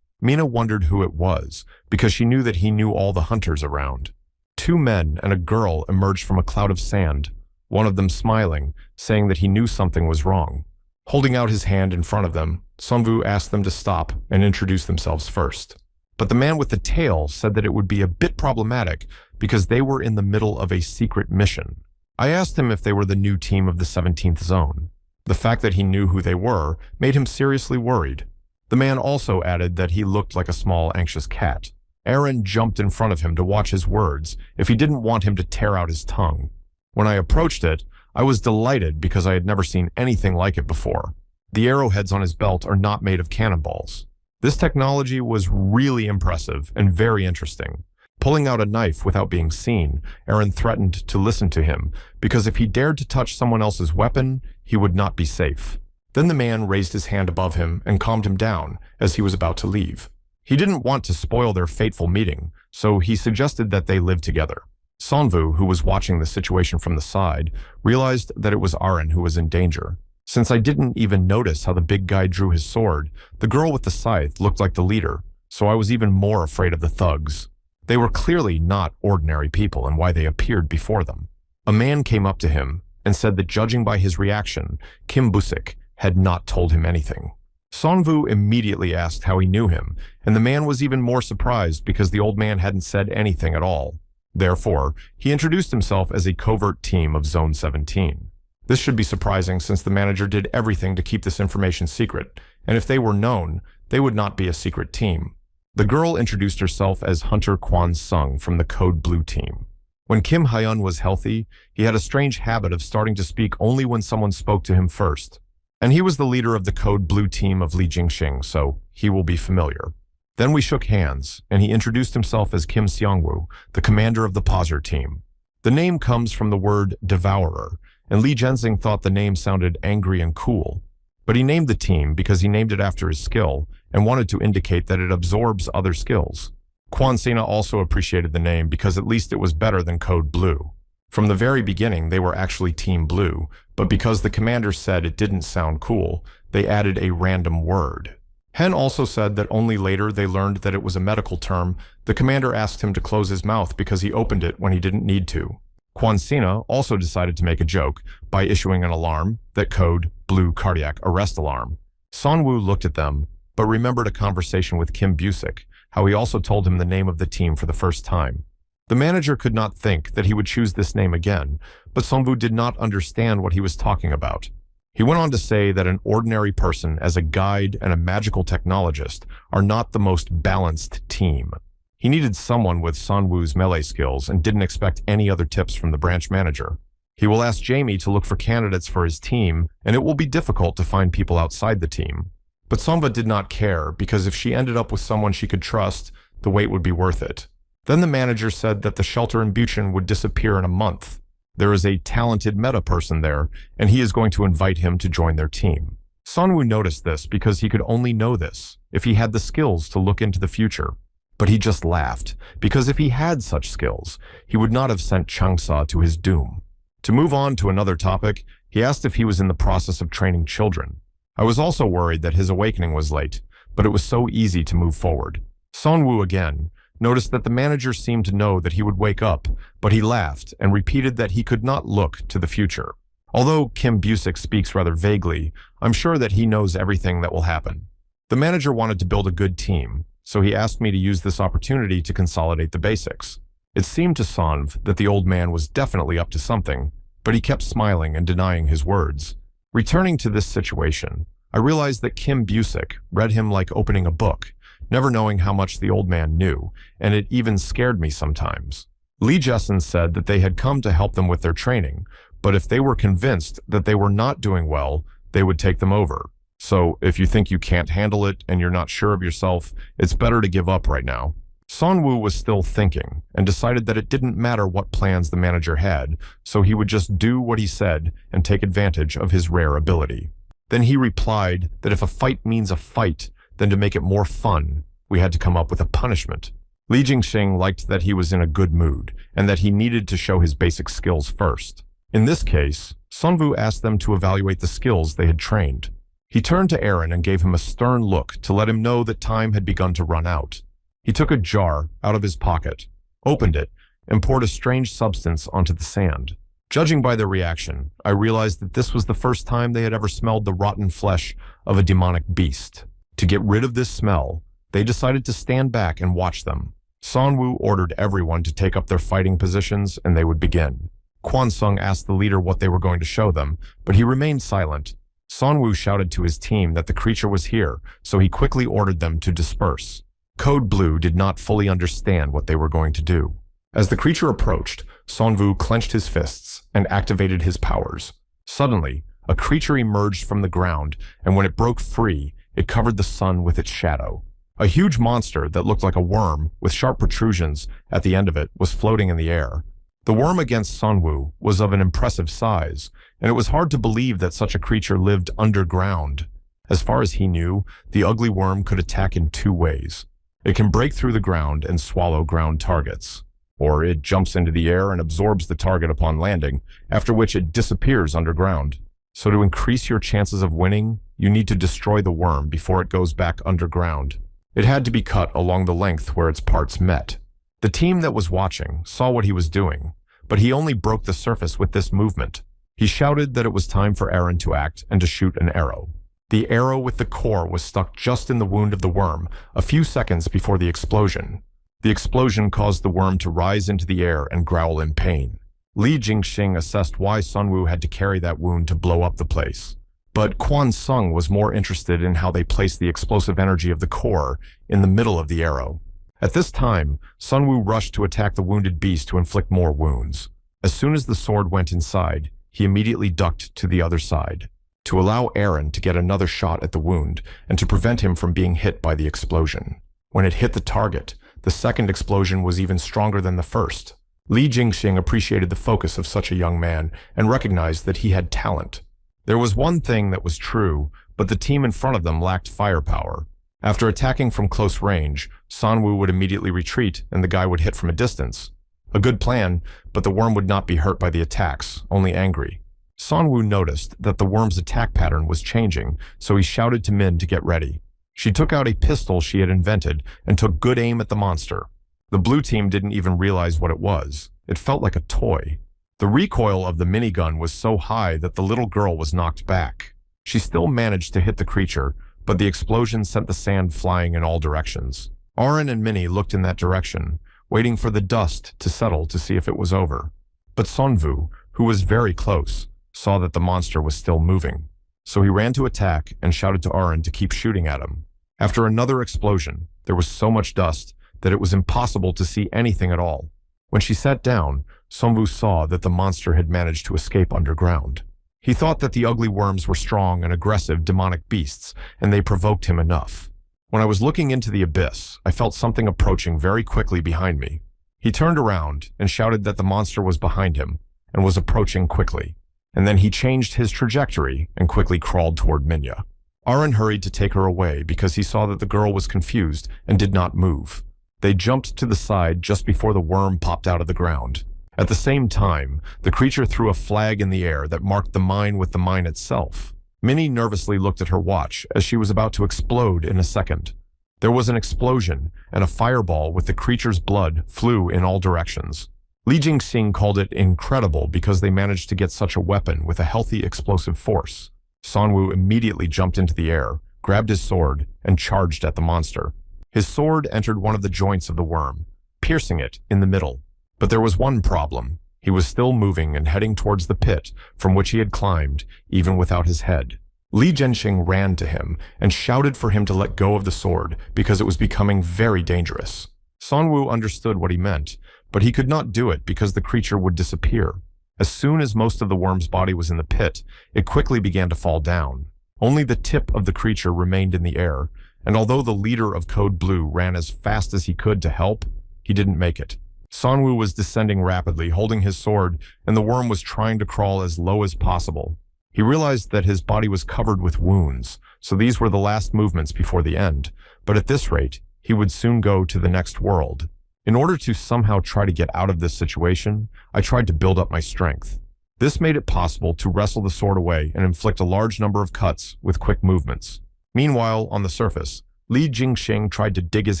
Mina wondered who it was because she knew that he knew all the hunters around. 2 men and a girl emerged from a cloud of sand, one of them smiling, saying that he knew something was wrong. Holding out his hand in front of them, Sunwoo asked them to stop and introduce themselves first. But the man with the tail said that it would be a bit problematic because they were in the middle of a secret mission. I asked him if they were the new team of the 17th Zone. The fact that he knew who they were made him seriously worried. The man also added that he looked like a small, anxious cat. Aaron jumped in front of him to watch his words if he didn't want him to tear out his tongue. When I approached it, I was delighted because I had never seen anything like it before. The arrowheads on his belt are not made of cannonballs. This technology was really impressive and very interesting. Pulling out a knife without being seen, Aaron threatened to listen to him because if he dared to touch someone else's weapon, he would not be safe. Then the man raised his hand above him and calmed him down as he was about to leave. He didn't want to spoil their fateful meeting, so he suggested that they live together. Sunwoo, who was watching the situation from the side, realized that it was Aaron who was in danger. Since I didn't even notice how the big guy drew his sword, the girl with the scythe looked like the leader, so I was even more afraid of the thugs. They were clearly not ordinary people and why they appeared before them. A man came up to him and said that judging by his reaction, Kim Busik had not told him anything. Sunwoo immediately asked how he knew him, and the man was even more surprised because the old man hadn't said anything at all. Therefore, he introduced himself as a covert team of Zone 17. This should be surprising since the manager did everything to keep this information secret, and if they were known, they would not be a secret team. The girl introduced herself as Hunter Kwon Sung from the Code Blue team. When Kim Hyun was healthy, he had a strange habit of starting to speak only when someone spoke to him first. And he was the leader of the Code Blue team of Lee Jingxing, so he will be familiar. Then we shook hands, and he introduced himself as Kim Seongwoo, the commander of the Pauser team. The name comes from the word devourer, and Lee Jingxing thought the name sounded angry and cool. But he named the team because he named it after his skill and wanted to indicate that it absorbs other skills. Kwon Sina also appreciated the name because at least it was better than Code Blue. From the very beginning, they were actually Team Blue, but because the commander said it didn't sound cool, they added a random word. Hen also said that only later they learned that it was a medical term. The commander asked him to close his mouth because he opened it when he didn't need to. Kwon Sina also decided to make a joke by issuing an alarm, that code Blue Cardiac Arrest Alarm. Sunwoo looked at them, but remembered a conversation with Kim Busik, how he also told him the name of the team for the first time. The manager could not think that he would choose this name again, but Sunwoo did not understand what he was talking about. He went on to say that an ordinary person as a guide and a magical technologist are not the most balanced team. He needed someone with Sunwoo's melee skills and didn't expect any other tips from the branch manager. He will ask Jamie to look for candidates for his team, and it will be difficult to find people outside the team. But Sonva did not care because if she ended up with someone she could trust, the wait would be worth it. Then the manager said that the shelter in Buchen would disappear in a month. There is a talented meta person there, and he is going to invite him to join their team. Sunwoo noticed this because he could only know this if he had the skills to look into the future. But he just laughed, because if he had such skills, he would not have sent Changsa to his doom. To move on to another topic, he asked if he was in the process of training children. I was also worried that his awakening was late, but it was so easy to move forward. Sunwoo again noticed that the manager seemed to know that he would wake up, but he laughed and repeated that he could not look to the future. Although Kim Busik speaks rather vaguely, I'm sure that he knows everything that will happen. The manager wanted to build a good team, so he asked me to use this opportunity to consolidate the basics. It seemed to Sonv that the old man was definitely up to something, but he kept smiling and denying his words. Returning to this situation, I realized that Kim Busik read him like opening a book, never knowing how much the old man knew, and it even scared me sometimes. Lee Jessen said that they had come to help them with their training, but if they were convinced that they were not doing well, they would take them over. So if you think you can't handle it and you're not sure of yourself, it's better to give up right now. Sunwoo was still thinking and decided that it didn't matter what plans the manager had, so he would just do what he said and take advantage of his rare ability. Then he replied that if a fight means a fight, then to make it more fun, we had to come up with a punishment. Li Jingxing liked that he was in a good mood and that he needed to show his basic skills first. In this case, Sunwoo asked them to evaluate the skills they had trained. He turned to Aaron and gave him a stern look to let him know that time had begun to run out. He took a jar out of his pocket, opened it, and poured a strange substance onto the sand. Judging by their reaction, I realized that this was the first time they had ever smelled the rotten flesh of a demonic beast. To get rid of this smell, they decided to stand back and watch them. Sanwoo ordered everyone to take up their fighting positions and they would begin. Kwansung asked the leader what they were going to show them, but he remained silent. Sanwoo shouted to his team that the creature was here, so he quickly ordered them to disperse. Code Blue did not fully understand what they were going to do. As the creature approached, Sanwoo clenched his fists and activated his powers. Suddenly, a creature emerged from the ground, and when it broke free, it covered the sun with its shadow. A huge monster that looked like a worm with sharp protrusions at the end of it was floating in the air. The worm against Sanwoo was of an impressive size, and it was hard to believe that such a creature lived underground. As far as he knew, the ugly worm could attack in two ways. It can break through the ground and swallow ground targets, or it jumps into the air and absorbs the target upon landing, after which it disappears underground. So to increase your chances of winning, you need to destroy the worm before it goes back underground. It had to be cut along the length where its parts met. The team that was watching saw what he was doing, but he only broke the surface with this movement. He shouted that it was time for Aaron to act and to shoot an arrow. The arrow with the core was stuck just in the wound of the worm, a few seconds before the explosion. The explosion caused the worm to rise into the air and growl in pain. Li Jingxing assessed why Sanwoo had to carry that wound to blow up the place. But Quan Sung was more interested in how they placed the explosive energy of the core in the middle of the arrow. At this time, Sanwoo rushed to attack the wounded beast to inflict more wounds. As soon as the sword went inside, he immediately ducked to the other side, to allow Aaron to get another shot at the wound and to prevent him from being hit by the explosion. When it hit the target, the second explosion was even stronger than the first. Li Jingxing appreciated the focus of such a young man and recognized that he had talent. There was one thing that was true, but the team in front of them lacked firepower. After attacking from close range, Sanwoo would immediately retreat and the guy would hit from a distance. A good plan, but the worm would not be hurt by the attacks, only angry. Sanwoo noticed that the worm's attack pattern was changing, so he shouted to Min to get ready. She took out a pistol she had invented and took good aim at the monster. The blue team didn't even realize what it was. It felt like a toy. The recoil of the minigun was so high that the little girl was knocked back. She still managed to hit the creature, but the explosion sent the sand flying in all directions. Aaron and Minnie looked in that direction, waiting for the dust to settle to see if it was over. But Sanwoo, who was very close, saw that the monster was still moving. So he ran to attack and shouted to Aaron to keep shooting at him. After another explosion, there was so much dust that it was impossible to see anything at all. When she sat down, Sanwoo saw that the monster had managed to escape underground. He thought that the ugly worms were strong and aggressive demonic beasts, and they provoked him enough. When I was looking into the abyss, I felt something approaching very quickly behind me. He turned around and shouted that the monster was behind him and was approaching quickly. And then he changed his trajectory and quickly crawled toward Minya. Aaron hurried to take her away because he saw that the girl was confused and did not move. They jumped to the side just before the worm popped out of the ground. At the same time, the creature threw a flag in the air that marked the mine with the mine itself. Minnie nervously looked at her watch as she was about to explode in a second. There was an explosion, and a fireball with the creature's blood flew in all directions. Li Jingxing called it incredible because they managed to get such a weapon with a healthy explosive force. Sanwoo immediately jumped into the air, grabbed his sword, and charged at the monster. His sword entered one of the joints of the worm, piercing it in the middle. But there was one problem. He was still moving and heading towards the pit from which he had climbed, even without his head. Li Jingxing ran to him and shouted for him to let go of the sword because it was becoming very dangerous. Sanwoo understood what he meant, but he could not do it because the creature would disappear. As soon as most of the worm's body was in the pit, it quickly began to fall down. Only the tip of the creature remained in the air, and although the leader of Code Blue ran as fast as he could to help, he didn't make it. Sanwoo was descending rapidly, holding his sword, and the worm was trying to crawl as low as possible. He realized that his body was covered with wounds, so these were the last movements before the end, but at this rate, he would soon go to the next world. In order to somehow try to get out of this situation, I tried to build up my strength. This made it possible to wrestle the sword away and inflict a large number of cuts with quick movements. Meanwhile, on the surface, Li Jingxing tried to dig his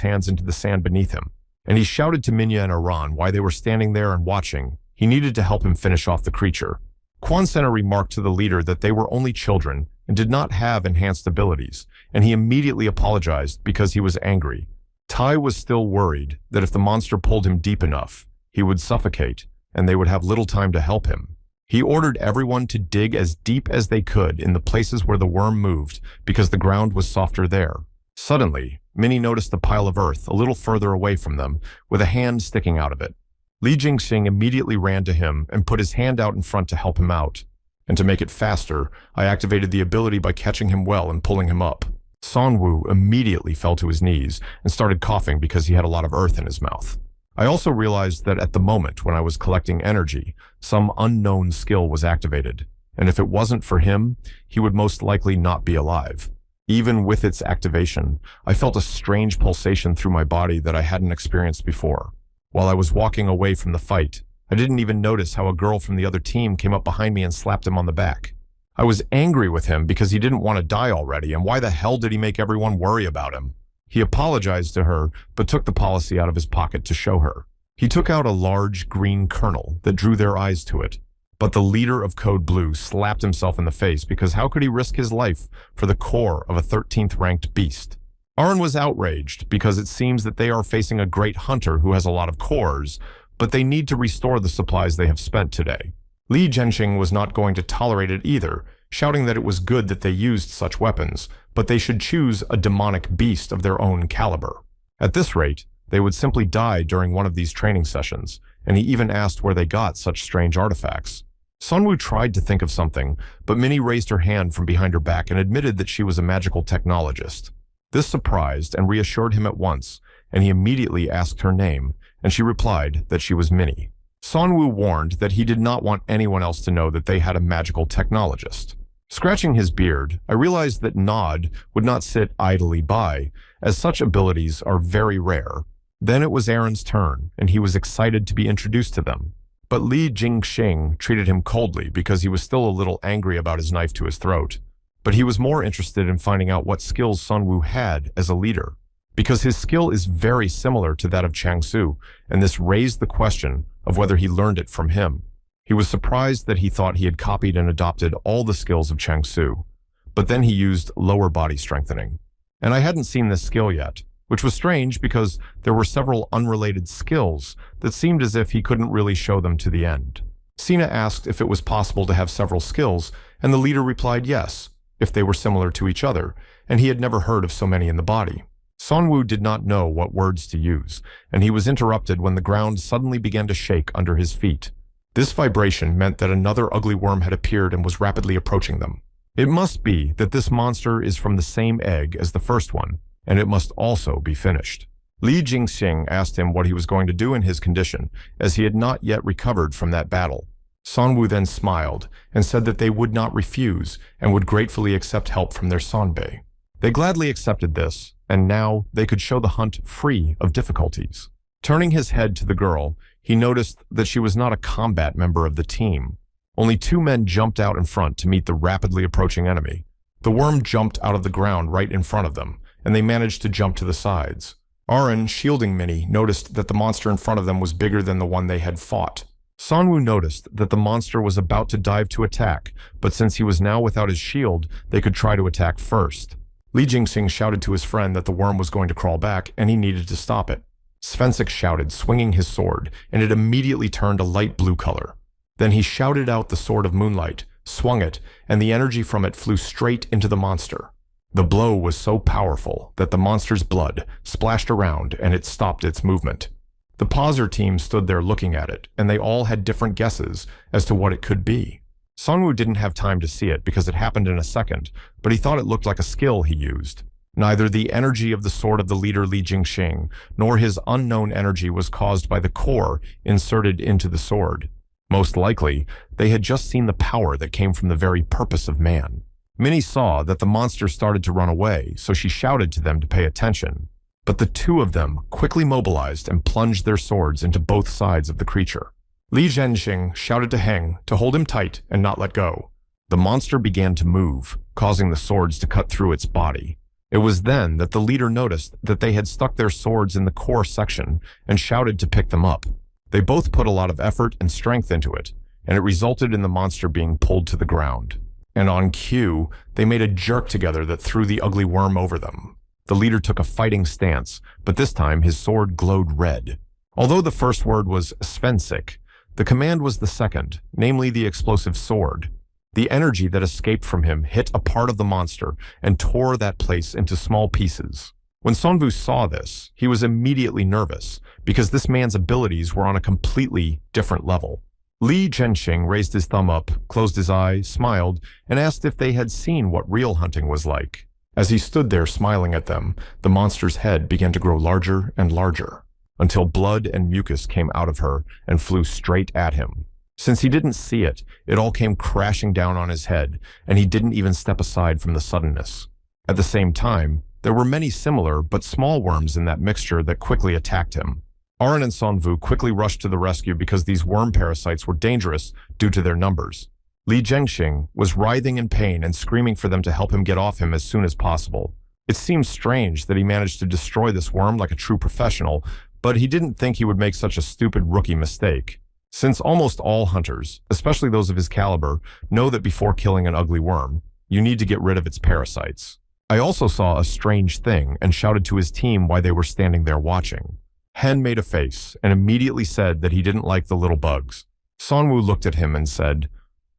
hands into the sand beneath him, and he shouted to Minya and Iran why they were standing there and watching. He needed to help him finish off the creature. Quan Sena remarked to the leader that they were only children and did not have enhanced abilities, and he immediately apologized because he was angry. Tai was still worried that if the monster pulled him deep enough, he would suffocate, and they would have little time to help him. He ordered everyone to dig as deep as they could in the places where the worm moved because the ground was softer there. Suddenly, Minnie noticed a pile of earth a little further away from them, with a hand sticking out of it. Li Jingxing immediately ran to him and put his hand out in front to help him out. And to make it faster, I activated the ability by catching him well and pulling him up. Sanwu immediately fell to his knees and started coughing because he had a lot of earth in his mouth. I also realized that at the moment when I was collecting energy, some unknown skill was activated, and if it wasn't for him, he would most likely not be alive. Even with its activation, I felt a strange pulsation through my body that I hadn't experienced before. While I was walking away from the fight, I didn't even notice how a girl from the other team came up behind me and slapped him on the back. I was angry with him because he didn't want to die already, and why the hell did he make everyone worry about him? He apologized to her, but took the policy out of his pocket to show her. He took out a large green kernel that drew their eyes to it. But the leader of Code Blue slapped himself in the face because how could he risk his life for the core of a 13th ranked beast? Arn was outraged because it seems that they are facing a great hunter who has a lot of cores, but they need to restore the supplies they have spent today. Li Zhenxing was not going to tolerate it either, shouting that it was good that they used such weapons, but they should choose a demonic beast of their own caliber. At this rate, they would simply die during one of these training sessions, and he even asked where they got such strange artifacts. Sunwoo tried to think of something, but Minnie raised her hand from behind her back and admitted that she was a magical technologist. This surprised and reassured him at once, and he immediately asked her name, and she replied that she was Minnie. Sunwoo warned that he did not want anyone else to know that they had a magical technologist. Scratching his beard, I realized that Nod would not sit idly by, as such abilities are very rare. Then it was Aaron's turn, and he was excited to be introduced to them. But Li Jingxing treated him coldly because he was still a little angry about his knife to his throat. But he was more interested in finding out what skills Sunwoo had as a leader, because his skill is very similar to that of Changsu, and this raised the question of whether he learned it from him. He was surprised that he thought he had copied and adopted all the skills of Changsu, but then he used lower body strengthening. And I hadn't seen this skill yet, which was strange because there were several unrelated skills that seemed as if he couldn't really show them to the end. Sina asked if it was possible to have several skills, and the leader replied yes, if they were similar to each other, and he had never heard of so many in the body. Sunwoo did not know what words to use, and he was interrupted when the ground suddenly began to shake under his feet. This vibration meant that another ugly worm had appeared and was rapidly approaching them. It must be that this monster is from the same egg as the first one, and it must also be finished. Li Jingxing asked him what he was going to do in his condition, as he had not yet recovered from that battle. Sanwoo then smiled and said that they would not refuse and would gratefully accept help from their Sanbei. They gladly accepted this, and now they could show the hunt free of difficulties. Turning his head to the girl, he noticed that she was not a combat member of the team. Only 2 men jumped out in front to meet the rapidly approaching enemy. The worm jumped out of the ground right in front of them, and they managed to jump to the sides. Aaron, shielding Minnie, noticed that the monster in front of them was bigger than the one they had fought. Sanwoo noticed that the monster was about to dive to attack, but since he was now without his shield, they could try to attack first. Li Jingxing shouted to his friend that the worm was going to crawl back, and he needed to stop it. Svensik shouted, swinging his sword, and it immediately turned a light blue color. Then he shouted out the Sword of Moonlight, swung it, and the energy from it flew straight into the monster. The blow was so powerful that the monster's blood splashed around and it stopped its movement. The pauser team stood there looking at it, and they all had different guesses as to what it could be. Sunwoo didn't have time to see it because it happened in a second, but he thought it looked like a skill he used. Neither the energy of the sword of the leader Li Jingxing, nor his unknown energy was caused by the core inserted into the sword. Most likely, they had just seen the power that came from the very purpose of man. Minnie saw that the monster started to run away, so she shouted to them to pay attention. But the 2 of them quickly mobilized and plunged their swords into both sides of the creature. Li Zhenxing shouted to Heng to hold him tight and not let go. The monster began to move, causing the swords to cut through its body. It was then that the leader noticed that they had stuck their swords in the core section and shouted to pick them up. They both put a lot of effort and strength into it, and it resulted in the monster being pulled to the ground. And on cue, they made a jerk together that threw the ugly worm over them. The leader took a fighting stance, but this time his sword glowed red. Although the first word was Svensik, the command was the second, namely the explosive sword. The energy that escaped from him hit a part of the monster and tore that place into small pieces. When Sonvu saw this, he was immediately nervous, because this man's abilities were on a completely different level. Li Zhenxing raised his thumb up, closed his eye, smiled, and asked if they had seen what real hunting was like. As he stood there smiling at them, the monster's head began to grow larger and larger, until blood and mucus came out of her and flew straight at him. Since he didn't see it, it all came crashing down on his head, and he didn't even step aside from the suddenness. At the same time, there were many similar but small worms in that mixture that quickly attacked him. Arin and Sonvu quickly rushed to the rescue because these worm parasites were dangerous due to their numbers. Li Zhenxing was writhing in pain and screaming for them to help him get off him as soon as possible. It seemed strange that he managed to destroy this worm like a true professional, but he didn't think he would make such a stupid rookie mistake. Since almost all hunters, especially those of his caliber, know that before killing an ugly worm, you need to get rid of its parasites. I also saw a strange thing and shouted to his team while they were standing there watching. Hen made a face and immediately said that he didn't like the little bugs. Sonwu looked at him and said,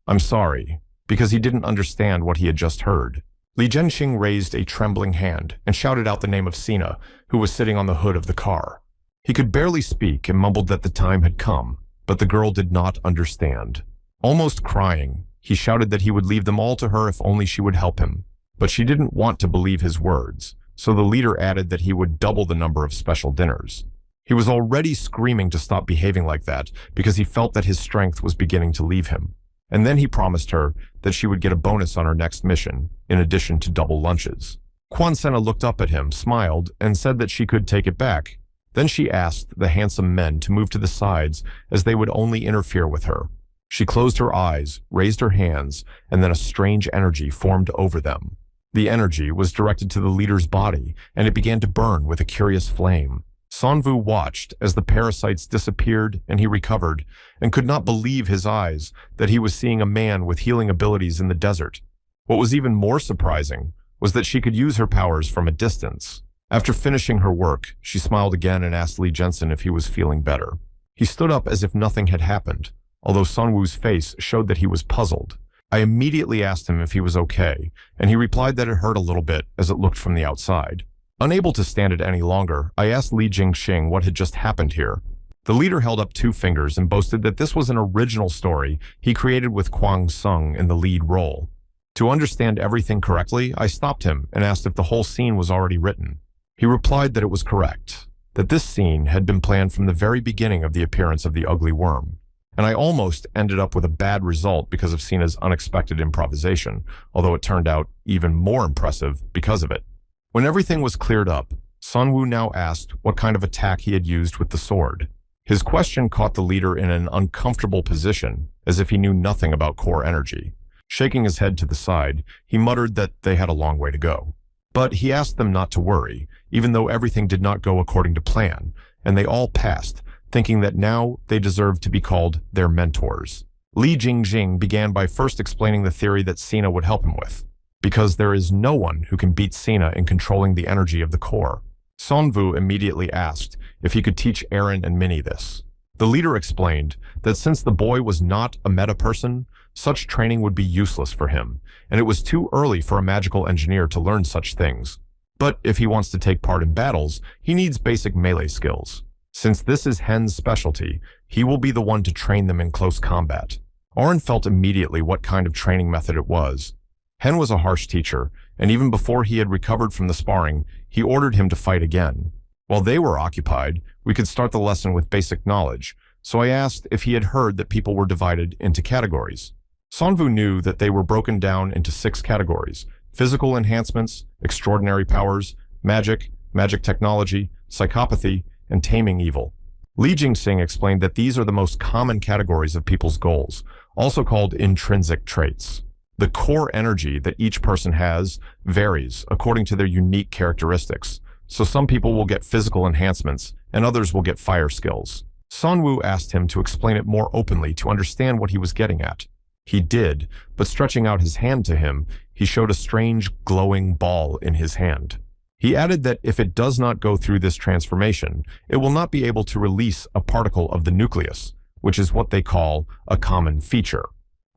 "I'm sorry," because he didn't understand what he had just heard. Li Zhenxing raised a trembling hand and shouted out the name of Sina, who was sitting on the hood of the car. He could barely speak and mumbled that the time had come, but the girl did not understand. Almost crying, he shouted that he would leave them all to her if only she would help him. But she didn't want to believe his words, so the leader added that he would double the number of special dinners. He was already screaming to stop behaving like that because he felt that his strength was beginning to leave him. And then he promised her that she would get a bonus on her next mission, in addition to double lunches. Quan Sena looked up at him, smiled, and said that she could take it back. Then she asked the handsome men to move to the sides as they would only interfere with her. She closed her eyes, raised her hands, and then a strange energy formed over them. The energy was directed to the leader's body, and it began to burn with a curious flame. Sonvu watched as the parasites disappeared and he recovered, and could not believe his eyes that he was seeing a man with healing abilities in the desert. What was even more surprising was that she could use her powers from a distance. After finishing her work, she smiled again and asked Li Jensen if he was feeling better. He stood up as if nothing had happened, although Sonwu's face showed that he was puzzled. I immediately asked him if he was okay, and he replied that it hurt a little bit as it looked from the outside. Unable to stand it any longer, I asked Li Jingxing what had just happened here. The leader held up 2 fingers and boasted that this was an original story he created with Kwang Sung in the lead role. To understand everything correctly, I stopped him and asked if the whole scene was already written. He replied that it was correct, that this scene had been planned from the very beginning of the appearance of the ugly worm. And I almost ended up with a bad result because of Sina's unexpected improvisation, although it turned out even more impressive because of it. When everything was cleared up, Sonwu now asked what kind of attack he had used with the sword. His question caught the leader in an uncomfortable position, as if he knew nothing about core energy. Shaking his head to the side, he muttered that they had a long way to go. But he asked them not to worry, even though everything did not go according to plan, and they all passed, thinking that now they deserved to be called their mentors. Li Jingjing began by first explaining the theory that Sina would help him with, because there is no one who can beat Sina in controlling the energy of the core. Sonvu immediately asked if he could teach Aaron and Minnie this. The leader explained that since the boy was not a meta person, such training would be useless for him, and it was too early for a magical engineer to learn such things. But if he wants to take part in battles, he needs basic melee skills. Since this is Hen's specialty, he will be the one to train them in close combat. Oren felt immediately what kind of training method it was. Hen was a harsh teacher, and even before he had recovered from the sparring, he ordered him to fight again. While they were occupied, we could start the lesson with basic knowledge, so I asked if he had heard that people were divided into categories. Sonvu knew that they were broken down into 6 categories: physical enhancements, extraordinary powers, magic, magic technology, psychopathy, and taming evil. Li Jingxing explained that these are the most common categories of people's goals, also called intrinsic traits. The core energy that each person has varies according to their unique characteristics, so some people will get physical enhancements and others will get fire skills. Sonwoo asked him to explain it more openly to understand what he was getting at. He did, but stretching out his hand to him, he showed a strange glowing ball in his hand. He added that if it does not go through this transformation, it will not be able to release a particle of the nucleus, which is what they call a common feature.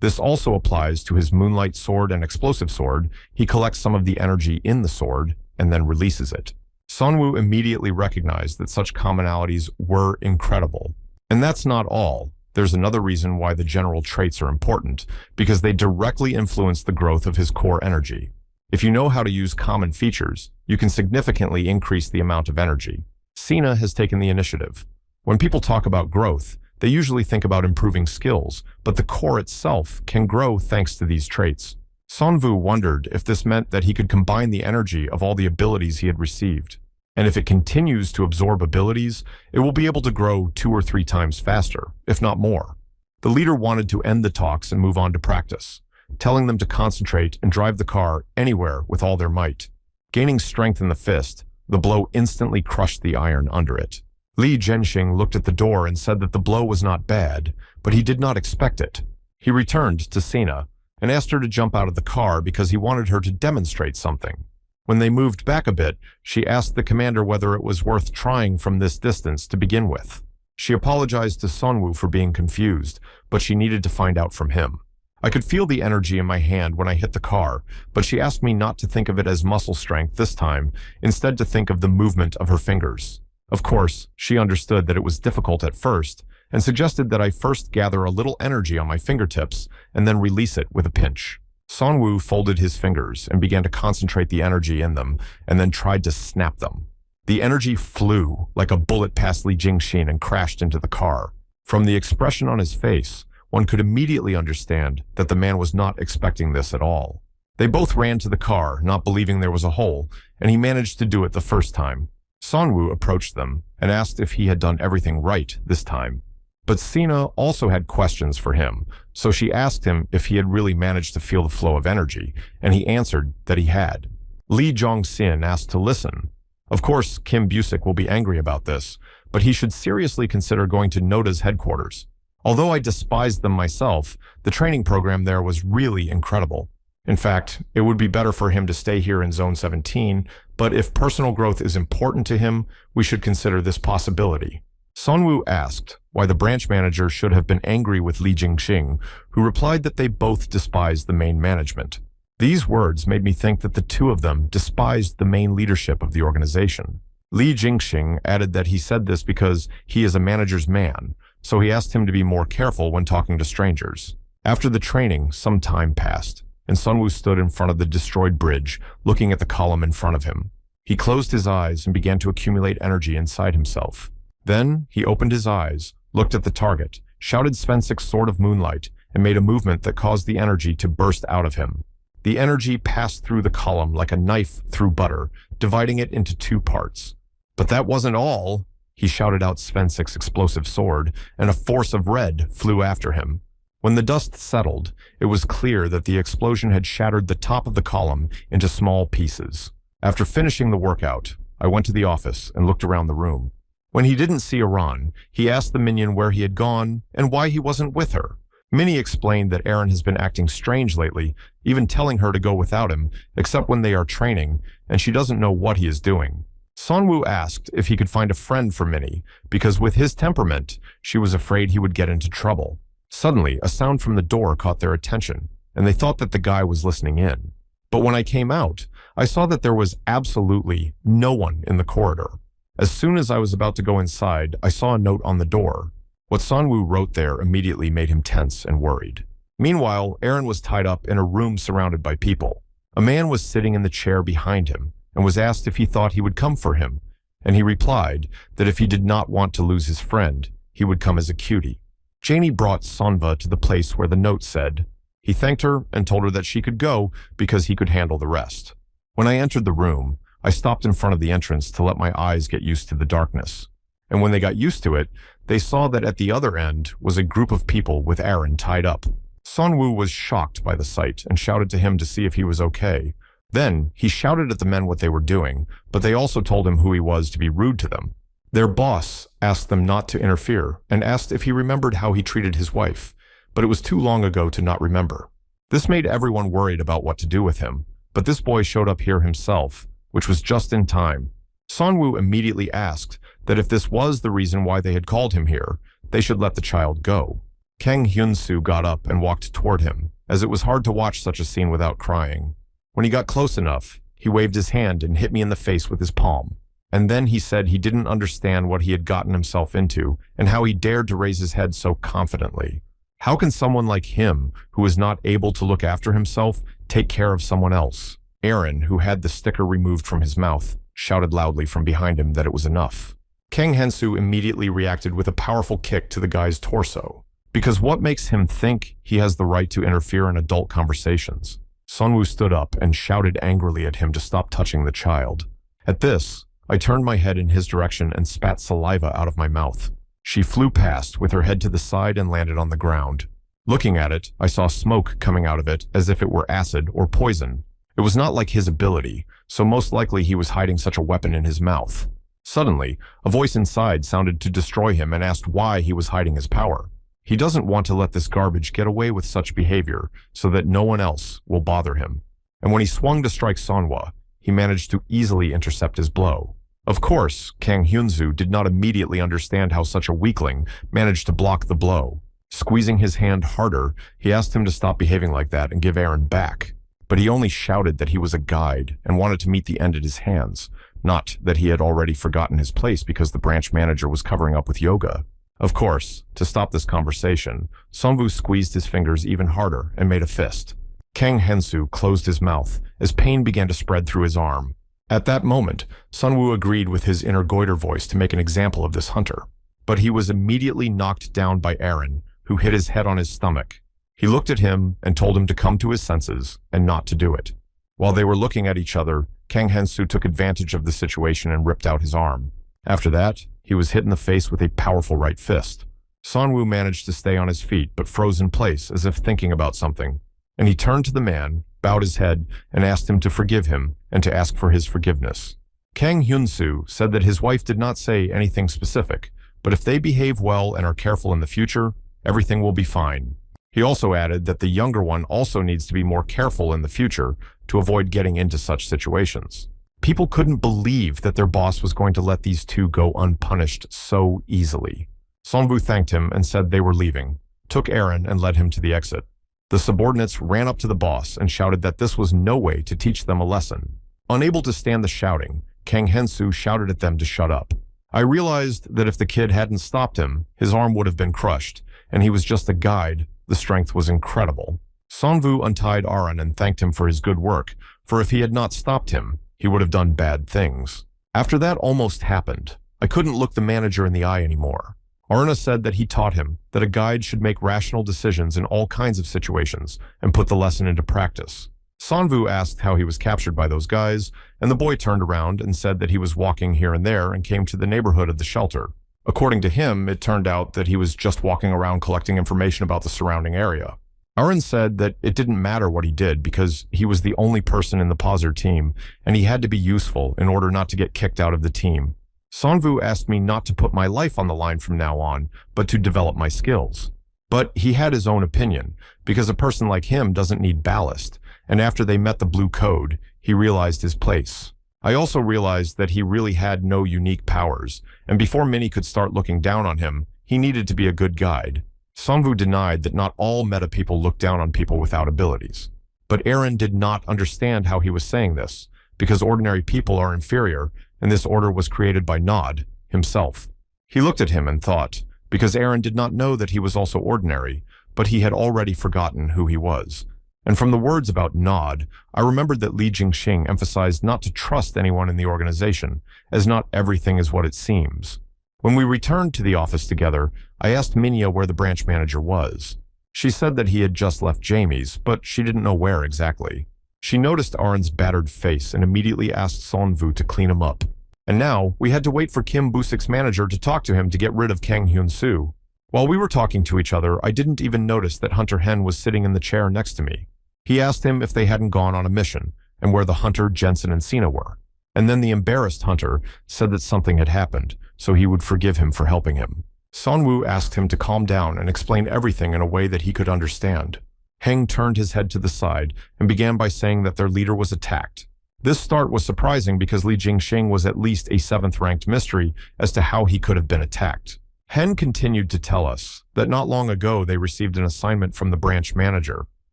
This also applies to his moonlight sword and explosive sword. He collects some of the energy in the sword and then releases it. Sonwoo immediately recognized that such commonalities were incredible. And that's not all. There's another reason why the general traits are important, because they directly influence the growth of his core energy. If you know how to use common features, you can significantly increase the amount of energy. Sina has taken the initiative. When people talk about growth, they usually think about improving skills, but the core itself can grow thanks to these traits. Sonwoo wondered if this meant that he could combine the energy of all the abilities he had received. And if it continues to absorb abilities, it will be able to grow 2 or 3 times faster, if not more. The leader wanted to end the talks and move on to practice, telling them to concentrate and drive the car anywhere with all their might. Gaining strength in the fist, the blow instantly crushed the iron under it. Li Zhenxing looked at the door and said that the blow was not bad, but he did not expect it. He returned to Sina and asked her to jump out of the car because he wanted her to demonstrate something. When they moved back a bit, she asked the commander whether it was worth trying from this distance to begin with. She apologized to Sonwoo for being confused, but she needed to find out from him. I could feel the energy in my hand when I hit the car, but she asked me not to think of it as muscle strength this time, instead to think of the movement of her fingers. Of course, she understood that it was difficult at first, and suggested that I first gather a little energy on my fingertips and then release it with a pinch. Sonwoo folded his fingers and began to concentrate the energy in them, and then tried to snap them. The energy flew like a bullet past Li Jingxin and crashed into the car. From the expression on his face, one could immediately understand that the man was not expecting this at all. They both ran to the car, not believing there was a hole, and he managed to do it the first time. Sonwoo approached them and asked if he had done everything right this time. But Sina also had questions for him, so she asked him if he had really managed to feel the flow of energy, and he answered that he had. Li Zhongxin asked to listen. Of course, Kim Busek will be angry about this, but he should seriously consider going to Noda's headquarters. Although I despised them myself, the training program there was really incredible. In fact, it would be better for him to stay here in Zone 17, but if personal growth is important to him, we should consider this possibility. Sonwoo asked why the branch manager should have been angry with Li Jingxing, who replied that they both despised the main management. These words made me think that the two of them despised the main leadership of the organization. Li Jingxing added that he said this because he is a manager's man, so he asked him to be more careful when talking to strangers. After the training, some time passed, and Sonwoo stood in front of the destroyed bridge, looking at the column in front of him. He closed his eyes and began to accumulate energy inside himself. Then he opened his eyes, looked at the target, shouted Svensik's Sword of Moonlight, and made a movement that caused the energy to burst out of him. The energy passed through the column like a knife through butter, dividing it into 2 parts. But that wasn't all. He shouted out Svensik's explosive sword, and a force of red flew after him. When the dust settled, it was clear that the explosion had shattered the top of the column into small pieces. After finishing the workout, I went to the office and looked around the room. When he didn't see Aaron, he asked the minion where he had gone and why he wasn't with her. Minnie explained that Aaron has been acting strange lately, even telling her to go without him, except when they are training, and she doesn't know what he is doing. Sonwoo asked if he could find a friend for Minnie, because with his temperament, she was afraid he would get into trouble. Suddenly, a sound from the door caught their attention, and they thought that the guy was listening in. But when I came out, I saw that there was absolutely no one in the corridor. As soon as I was about to go inside, I saw a note on the door. What Sonwoo wrote there immediately made him tense and worried. Meanwhile, Aaron was tied up in a room surrounded by people. A man was sitting in the chair behind him and was asked if he thought he would come for him, and he replied that if he did not want to lose his friend, he would come as a cutie. Janie brought Sonva to the place where the note said. He thanked her and told her that she could go because he could handle the rest. When I entered the room, I stopped in front of the entrance to let my eyes get used to the darkness. And when they got used to it, they saw that at the other end was a group of people with Aaron tied up. Sonwoo was shocked by the sight and shouted to him to see if he was okay. Then he shouted at the men what they were doing, but they also told him who he was to be rude to them. Their boss asked them not to interfere and asked if he remembered how he treated his wife, but it was too long ago to not remember. This made everyone worried about what to do with him, but this boy showed up here himself, which was just in time. Sonwoo immediately asked that if this was the reason why they had called him here, they should let the child go. Kang Hyun-soo got up and walked toward him, as it was hard to watch such a scene without crying. When he got close enough, he waved his hand and hit me in the face with his palm. And then he said he didn't understand what he had gotten himself into and how he dared to raise his head so confidently. How can someone like him, who is not able to look after himself, take care of someone else? Aaron, who had the sticker removed from his mouth, shouted loudly from behind him that it was enough. Kang Hyun-soo immediately reacted with a powerful kick to the guy's torso. Because what makes him think he has the right to interfere in adult conversations? Sonwoo stood up and shouted angrily at him to stop touching the child. At this, I turned my head in his direction and spat saliva out of my mouth. She flew past with her head to the side and landed on the ground. Looking at it, I saw smoke coming out of it as if it were acid or poison. It was not like his ability, so most likely he was hiding such a weapon in his mouth. Suddenly, a voice inside sounded to destroy him and asked why he was hiding his power. He doesn't want to let this garbage get away with such behavior so that no one else will bother him. And when he swung to strike Manhwa, he managed to easily intercept his blow. Of course, Kang Hyun-soo did not immediately understand how such a weakling managed to block the blow. Squeezing his hand harder, he asked him to stop behaving like that and give Aaron back. But he only shouted that he was a guide and wanted to meet the end at his hands, not that he had already forgotten his place because the branch manager was covering up with yoga. Of course, to stop this conversation, Sonwoo squeezed his fingers even harder and made a fist. Kang Hyun-soo closed his mouth as pain began to spread through his arm. At that moment, Sonwoo agreed with his inner goiter voice to make an example of this hunter. But he was immediately knocked down by Aaron, who hit his head on his stomach. He looked at him and told him to come to his senses and not to do it. While they were looking at each other, Kang Hyun-soo took advantage of the situation and ripped out his arm. After that, he was hit in the face with a powerful right fist. Sonwoo managed to stay on his feet but froze in place as if thinking about something. And he turned to the man, bowed his head, and asked him to forgive him and to ask for his forgiveness. Kang Hyun-soo said that his wife did not say anything specific, but if they behave well and are careful in the future, everything will be fine. He also added that the younger one also needs to be more careful in the future to avoid getting into such situations. People couldn't believe that their boss was going to let these two go unpunished so easily. Sonwoo thanked him and said they were leaving, took Aaron and led him to the exit. The subordinates ran up to the boss and shouted that this was no way to teach them a lesson. Unable to stand the shouting, Kang Hyun-soo shouted at them to shut up. I realized that if the kid hadn't stopped him, his arm would have been crushed, and he was just a guide. The strength was incredible. Sonwoo untied Aaron and thanked him for his good work, for if he had not stopped him, he would have done bad things. After that almost happened, I couldn't look the manager in the eye anymore. Arna said that he taught him that a guide should make rational decisions in all kinds of situations and put the lesson into practice. Sonwoo asked how he was captured by those guys, and the boy turned around and said that he was walking here and there and came to the neighborhood of the shelter. According to him, it turned out that he was just walking around collecting information about the surrounding area. Aaron said that it didn't matter what he did because he was the only person in the Poser team, and he had to be useful in order not to get kicked out of the team. Sonwoo asked me not to put my life on the line from now on, but to develop my skills. But he had his own opinion, because a person like him doesn't need ballast, and after they met the blue code, he realized his place. I also realized that he really had no unique powers, and before Minnie could start looking down on him, he needed to be a good guide. Sonwoo denied that not all meta people look down on people without abilities. But Aaron did not understand how he was saying this, because ordinary people are inferior, and this order was created by Nod himself. He looked at him and thought, because Aaron did not know that he was also ordinary, but he had already forgotten who he was. And from the words about Nod, I remembered that Li Jingxing emphasized not to trust anyone in the organization, as not everything is what it seems. When we returned to the office together, I asked Minya where the branch manager was. She said that he had just left Jamie's, but she didn't know where exactly. She noticed Aaron's battered face and immediately asked Sonwoo to clean him up. And now, we had to wait for Kim Busik's manager to talk to him to get rid of Kang Hyun-soo. While we were talking to each other, I didn't even notice that Hunter Hen was sitting in the chair next to me. He asked him if they hadn't gone on a mission, and where the Hunter, Jensen, and Sina were. And then the embarrassed hunter said that something had happened, so he would forgive him for helping him. Sonwoo asked him to calm down and explain everything in a way that he could understand. Heng turned his head to the side and began by saying that their leader was attacked. This start was surprising because Li Jingxing was at least a 7th-ranked mystery as to how he could have been attacked. Hen continued to tell us that not long ago they received an assignment from the branch manager.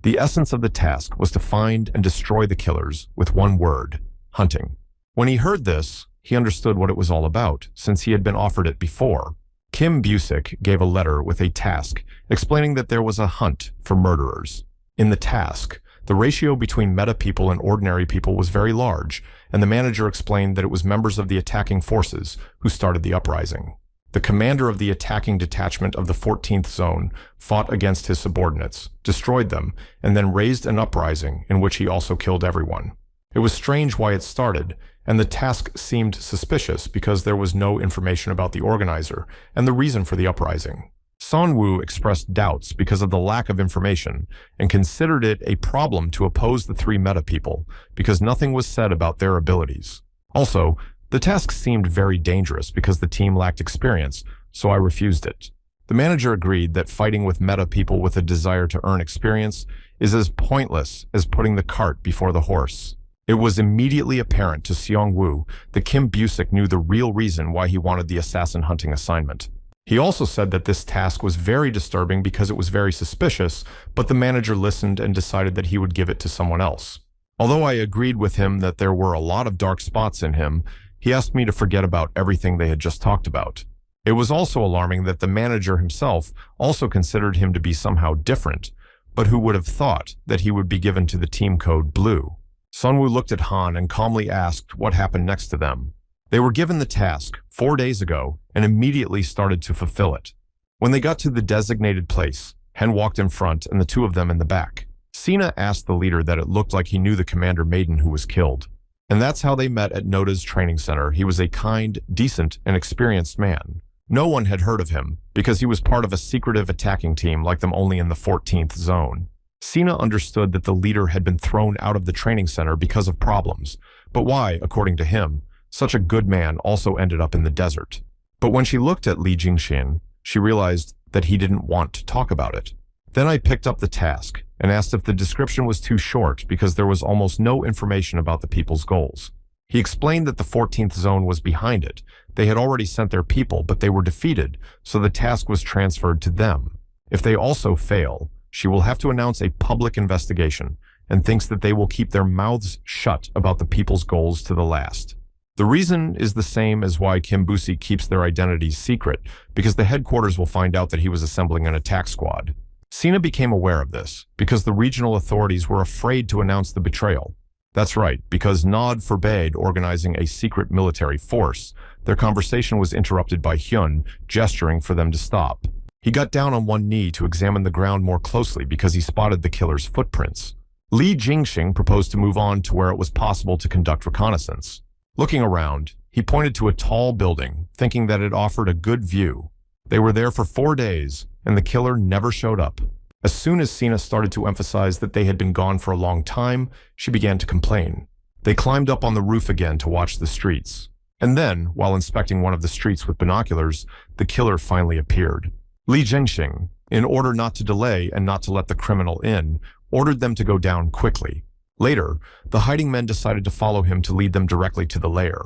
The essence of the task was to find and destroy the killers with one word: hunting. When he heard this, he understood what it was all about, since he had been offered it before. Kim Busick gave a letter with a task explaining that there was a hunt for murderers. In the task, the ratio between meta people and ordinary people was very large, and the manager explained that it was members of the attacking forces who started the uprising. The commander of the attacking detachment of the 14th Zone fought against his subordinates, destroyed them, and then raised an uprising in which he also killed everyone. It was strange why it started, and the task seemed suspicious because there was no information about the organizer and the reason for the uprising. Sonwoo expressed doubts because of the lack of information and considered it a problem to oppose the 3 meta people because nothing was said about their abilities. Also, the task seemed very dangerous because the team lacked experience, so I refused it. The manager agreed that fighting with meta people with a desire to earn experience is as pointless as putting the cart before the horse. It was immediately apparent to Seong-woo that Kim Busick knew the real reason why he wanted the assassin hunting assignment. He also said that this task was very disturbing because it was very suspicious, but the manager listened and decided that he would give it to someone else. Although I agreed with him that there were a lot of dark spots in him, he asked me to forget about everything they had just talked about. It was also alarming that the manager himself also considered him to be somehow different, but who would have thought that he would be given to the team code Blue? Sunwoo looked at Han and calmly asked what happened next to them. They were given the task 4 days ago and immediately started to fulfill it. When they got to the designated place, Hen walked in front and the 2 of them in the back. Sina asked the leader that it looked like he knew the commander maiden who was killed. And that's how they met at Noda's training center. He was a kind, decent, and experienced man. No one had heard of him because he was part of a secretive attacking team like them only in the 14th Zone. Sina understood that the leader had been thrown out of the training center because of problems, but why, according to him, such a good man also ended up in the desert. But when she looked at Li Jingxin, she realized that he didn't want to talk about it. Then I picked up the task and asked if the description was too short because there was almost no information about the people's goals. He explained that the 14th Zone was behind it. They had already sent their people, but they were defeated, so the task was transferred to them. If they also fail, she will have to announce a public investigation and thinks that they will keep their mouths shut about the people's goals to the last. The reason is the same as why Kim Busi keeps their identities secret, because the headquarters will find out that he was assembling an attack squad. Sina became aware of this because the regional authorities were afraid to announce the betrayal. That's right, because Nod forbade organizing a secret military force. Their conversation was interrupted by Hyun gesturing for them to stop. He got down on one knee to examine the ground more closely because he spotted the killer's footprints. Li Jingxing proposed to move on to where it was possible to conduct reconnaissance. Looking around, he pointed to a tall building, thinking that it offered a good view. They were there for 4 days, and the killer never showed up. As soon as Sina started to emphasize that they had been gone for a long time, she began to complain. They climbed up on the roof again to watch the streets. And then, while inspecting one of the streets with binoculars, the killer finally appeared. Li Jingxing, in order not to delay and not to let the criminal in, ordered them to go down quickly. Later, the hiding men decided to follow him to lead them directly to the lair.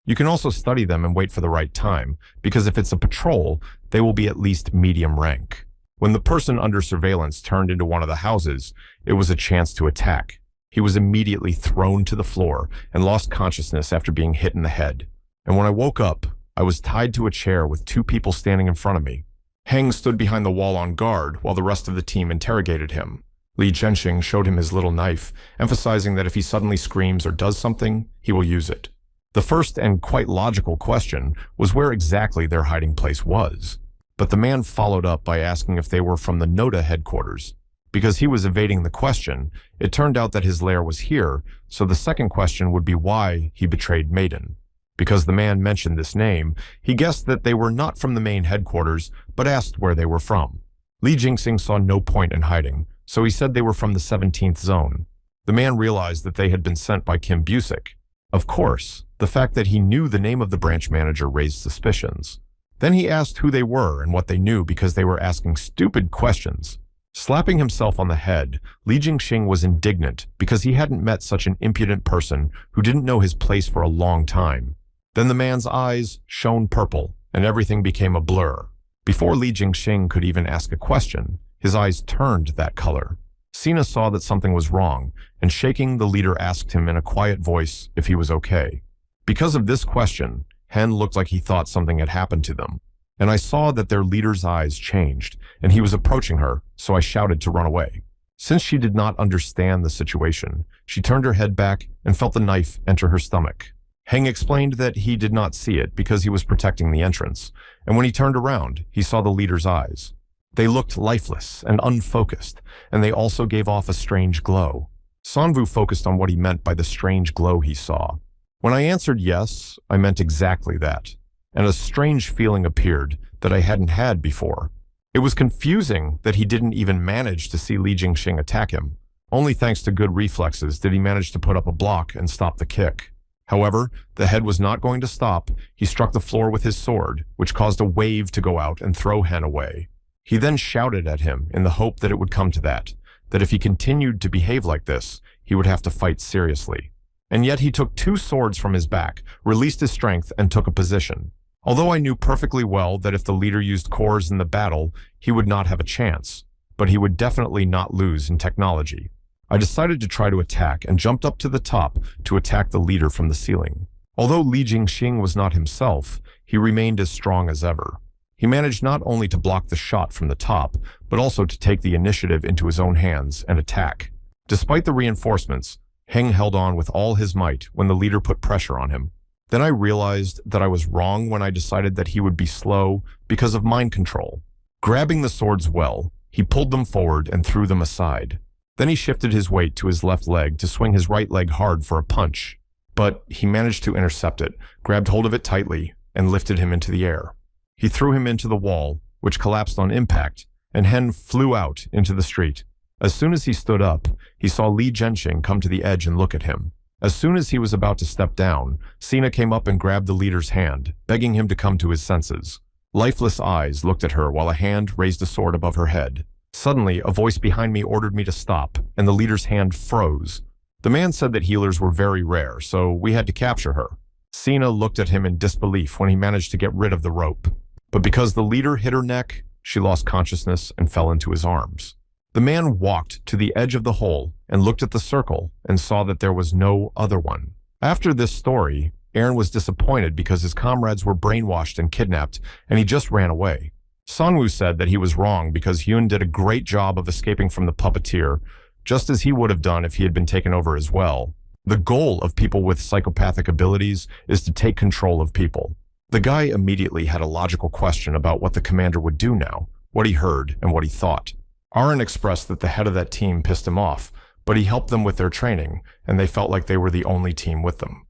You can also study them and wait for the right time, because if it's a patrol, they will be at least medium rank. When the person under surveillance turned into one of the houses, it was a chance to attack. He was immediately thrown to the floor and lost consciousness after being hit in the head. And when I woke up, I was tied to a chair with 2 people standing in front of me. Heng stood behind the wall on guard while the rest of the team interrogated him. Li Zhenxing showed him his little knife, emphasizing that if he suddenly screams or does something, he will use it. The first and quite logical question was where exactly their hiding place was. But the man followed up by asking if they were from the Noda headquarters. Because he was evading the question, it turned out that his lair was here, so the second question would be why he betrayed Maiden. Because the man mentioned this name, he guessed that they were not from the main headquarters, but asked where they were from. Li Jingxing saw no point in hiding, so he said they were from the 17th Zone. The man realized that they had been sent by Kim Busick. Of course, the fact that he knew the name of the branch manager raised suspicions. Then he asked who they were and what they knew because they were asking stupid questions. Slapping himself on the head, Li Jingxing was indignant because he hadn't met such an impudent person who didn't know his place for a long time. Then the man's eyes shone purple, and everything became a blur. Before Li Jingxing could even ask a question, his eyes turned that color. Sina saw that something was wrong, and shaking, the leader asked him in a quiet voice if he was okay. Because of this question, Hen looked like he thought something had happened to them, and I saw that their leader's eyes changed, and he was approaching her, so I shouted to run away. Since she did not understand the situation, she turned her head back and felt the knife enter her stomach. Heng explained that he did not see it because he was protecting the entrance, and when he turned around, he saw the leader's eyes. They looked lifeless and unfocused, and they also gave off a strange glow. Sanvu focused on what he meant by the strange glow he saw. When I answered yes, I meant exactly that, and a strange feeling appeared that I hadn't had before. It was confusing that he didn't even manage to see Li Jingxing attack him. Only thanks to good reflexes did he manage to put up a block and stop the kick. However, the head was not going to stop. He struck the floor with his sword, which caused a wave to go out and throw Hen away. He then shouted at him in the hope that it would come to that if he continued to behave like this, he would have to fight seriously. And yet he took 2 swords from his back, released his strength, and took a position. Although I knew perfectly well that if the leader used cores in the battle, he would not have a chance, but he would definitely not lose in technology. I decided to try to attack and jumped up to the top to attack the leader from the ceiling. Although Li Jingxing was not himself, he remained as strong as ever. He managed not only to block the shot from the top, but also to take the initiative into his own hands and attack. Despite the reinforcements, Heng held on with all his might when the leader put pressure on him. Then I realized that I was wrong when I decided that he would be slow because of mind control. Grabbing the swords well, he pulled them forward and threw them aside. Then he shifted his weight to his left leg to swing his right leg hard for a punch. But he managed to intercept it, grabbed hold of it tightly, and lifted him into the air. He threw him into the wall, which collapsed on impact, and Hen flew out into the street. As soon as he stood up, he saw Li Jingxing come to the edge and look at him. As soon as he was about to step down, Sina came up and grabbed the leader's hand, begging him to come to his senses. Lifeless eyes looked at her while a hand raised a sword above her head. Suddenly, a voice behind me ordered me to stop, and the leader's hand froze. The man said that healers were very rare, so we had to capture her. Sina looked at him in disbelief when he managed to get rid of the rope. But because the leader hit her neck, she lost consciousness and fell into his arms. The man walked to the edge of the hole and looked at the circle and saw that there was no other one. After this story, Aaron was disappointed because his comrades were brainwashed and kidnapped, and he just ran away. Sanwoo said that he was wrong because Hyun did a great job of escaping from the puppeteer, just as he would have done if he had been taken over as well. The goal of people with psychopathic abilities is to take control of people. The guy immediately had a logical question about what the commander would do now, what he heard, and what he thought. Aaron expressed that the head of that team pissed him off, but he helped them with their training, and they felt like they were the only team with them.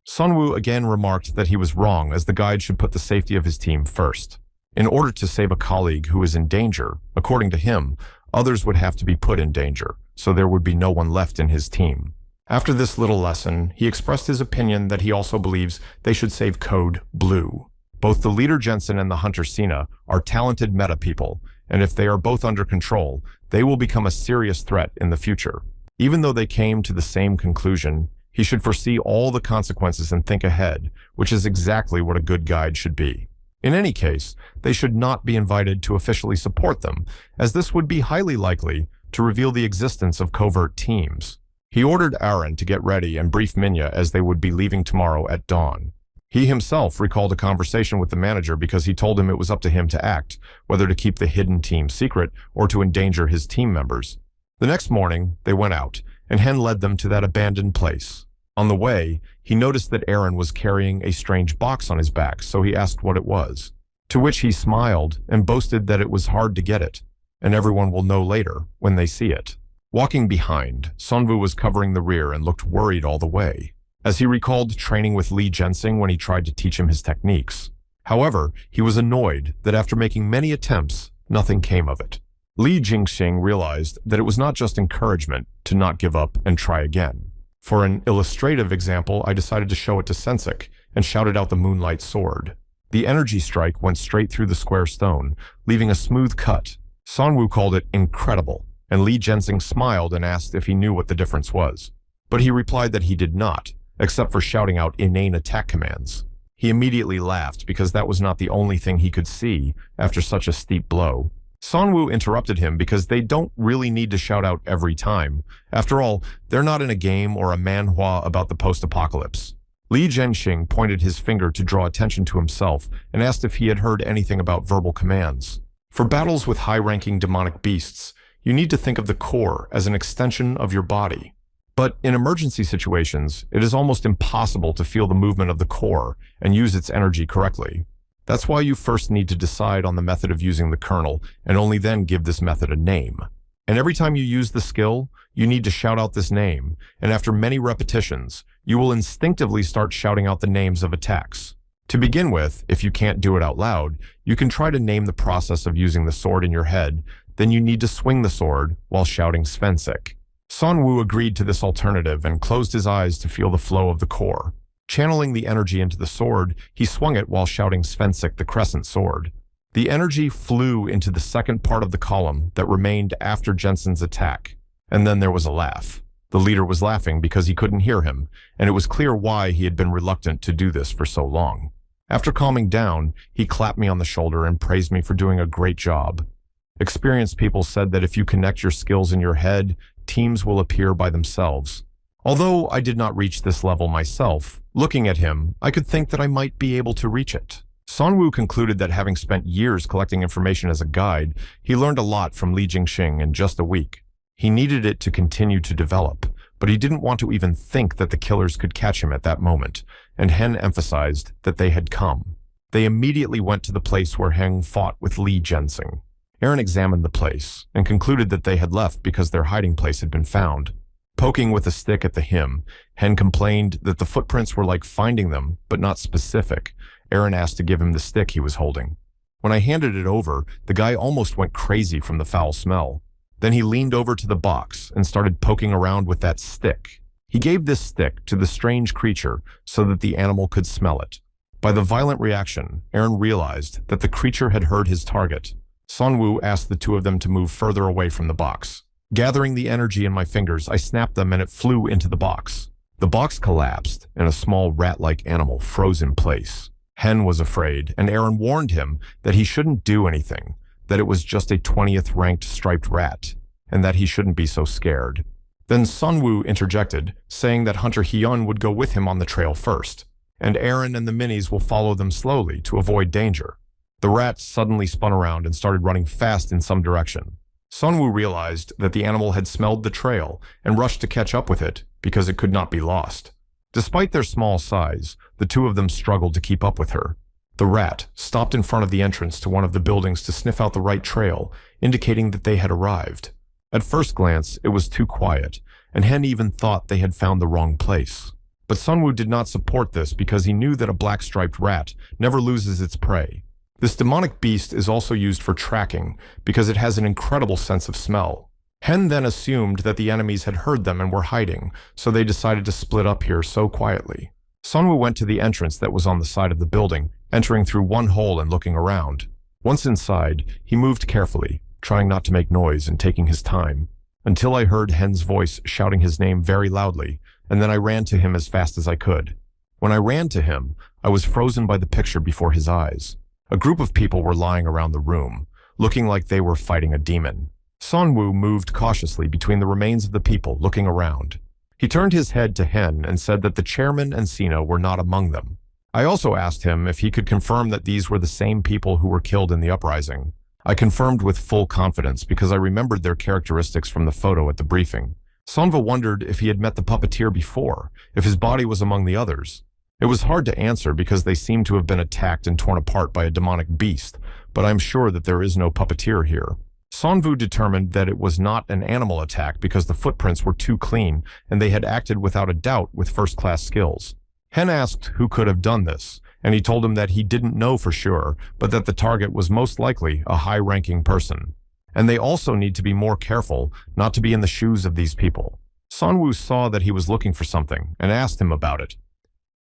Sunwoo again remarked that he was wrong, as the guide should put the safety of his team first. In order to save a colleague who is in danger, according to him, others would have to be put in danger, so there would be no one left in his team. After this little lesson, he expressed his opinion that he also believes they should save Code Blue. Both the leader Jensen and the hunter Sina are talented meta people, and if they are both under control, they will become a serious threat in the future. Even though they came to the same conclusion, he should foresee all the consequences and think ahead, which is exactly what a good guide should be. In any case, they should not be invited to officially support them, as this would be highly likely to reveal the existence of covert teams. He ordered Aaron to get ready and brief Minya as they would be leaving tomorrow at dawn. He himself recalled a conversation with the manager because he told him it was up to him to act, whether to keep the hidden team secret or to endanger his team members. The next morning, they went out, and Hen led them to that abandoned place. On the way, he noticed that Aaron was carrying a strange box on his back, so he asked what it was. To which he smiled and boasted that it was hard to get it, and everyone will know later when they see it. Walking behind, Sunwoo was covering the rear and looked worried all the way, as he recalled training with Li Jingxing when he tried to teach him his techniques. However, he was annoyed that after making many attempts, nothing came of it. Li Jingxing realized that it was not just encouragement to not give up and try again. For an illustrative example, I decided to show it to Sensik and shouted out the Moonlight Sword. The energy strike went straight through the square stone, leaving a smooth cut. Sonwoo called it incredible, and Lee Jensing smiled and asked if he knew what the difference was. But he replied that he did not, except for shouting out inane attack commands. He immediately laughed because that was not the only thing he could see after such a steep blow. Sonwoo interrupted him because they don't really need to shout out every time. After all, they're not in a game or a manhwa about the post-apocalypse. Lee Zhenxing pointed his finger to draw attention to himself and asked if he had heard anything about verbal commands. For battles with high-ranking demonic beasts, you need to think of the core as an extension of your body. But in emergency situations, it is almost impossible to feel the movement of the core and use its energy correctly. That's why you first need to decide on the method of using the kernel and only then give this method a name. And every time you use the skill, you need to shout out this name, and after many repetitions, you will instinctively start shouting out the names of attacks. To begin with, if you can't do it out loud, you can try to name the process of using the sword in your head, then you need to swing the sword while shouting Svensik. Sonwoo agreed to this alternative and closed his eyes to feel the flow of the core. Channeling the energy into the sword, he swung it while shouting Svensik, the crescent sword. The energy flew into the second part of the column that remained after Jensen's attack, and then there was a laugh. The leader was laughing because he couldn't hear him, and it was clear why he had been reluctant to do this for so long. After calming down, he clapped me on the shoulder and praised me for doing a great job. Experienced people said that if you connect your skills in your head, teams will appear by themselves. Although I did not reach this level myself, looking at him, I could think that I might be able to reach it. Sonwoo concluded that having spent years collecting information as a guide, he learned a lot from Li Jingxing in just a week. He needed it to continue to develop, but he didn't want to even think that the killers could catch him at that moment, and Hen emphasized that they had come. They immediately went to the place where Heng fought with Li Jensing. Aaron examined the place and concluded that they had left because their hiding place had been found. Poking with a stick at the hymn, Hen complained that the footprints were like finding them, but not specific. Aaron asked to give him the stick he was holding. When I handed it over, the guy almost went crazy from the foul smell. Then he leaned over to the box and started poking around with that stick. He gave this stick to the strange creature so that the animal could smell it. By the violent reaction, Aaron realized that the creature had heard his target. Sonwoo asked the two of them to move further away from the box. Gathering the energy in my fingers, I snapped them and it flew into the box. The box collapsed and a small rat-like animal froze in place. Hen was afraid, and Aaron warned him that he shouldn't do anything, that it was just a 20th ranked striped rat, and that he shouldn't be so scared. Then Sonwoo interjected, saying that Hunter Hyun would go with him on the trail first, and Aaron and the minis will follow them slowly to avoid danger. The rat suddenly spun around and started running fast in some direction. Sonwoo realized that the animal had smelled the trail and rushed to catch up with it because it could not be lost. Despite their small size, the two of them struggled to keep up with her. The rat stopped in front of the entrance to one of the buildings to sniff out the right trail, indicating that they had arrived. At first glance, it was too quiet, and Hen even thought they had found the wrong place. But Sonwoo did not support this because he knew that a black-striped rat never loses its prey. This demonic beast is also used for tracking because it has an incredible sense of smell. Hen then assumed that the enemies had heard them and were hiding, so they decided to split up here so quietly. Sonwoo went to the entrance that was on the side of the building, entering through one hole and looking around. Once inside, he moved carefully, trying not to make noise and taking his time, until I heard Hen's voice shouting his name very loudly, and then I ran to him as fast as I could. When I ran to him, I was frozen by the picture before his eyes. A group of people were lying around the room, looking like they were fighting a demon. Sonwoo moved cautiously between the remains of the people, looking around. He turned his head to Hen and said that the chairman and Sina were not among them. I also asked him if he could confirm that these were the same people who were killed in the uprising. I confirmed with full confidence because I remembered their characteristics from the photo at the briefing. Sonva wondered if he had met the puppeteer before, if his body was among the others. It was hard to answer because they seemed to have been attacked and torn apart by a demonic beast, but I'm sure that there is no puppeteer here. Sonvu determined that it was not an animal attack because the footprints were too clean and they had acted without a doubt with first-class skills. Hen asked who could have done this, and he told him that he didn't know for sure, but that the target was most likely a high-ranking person. And they also need to be more careful not to be in the shoes of these people. Sanwoo saw that he was looking for something and asked him about it.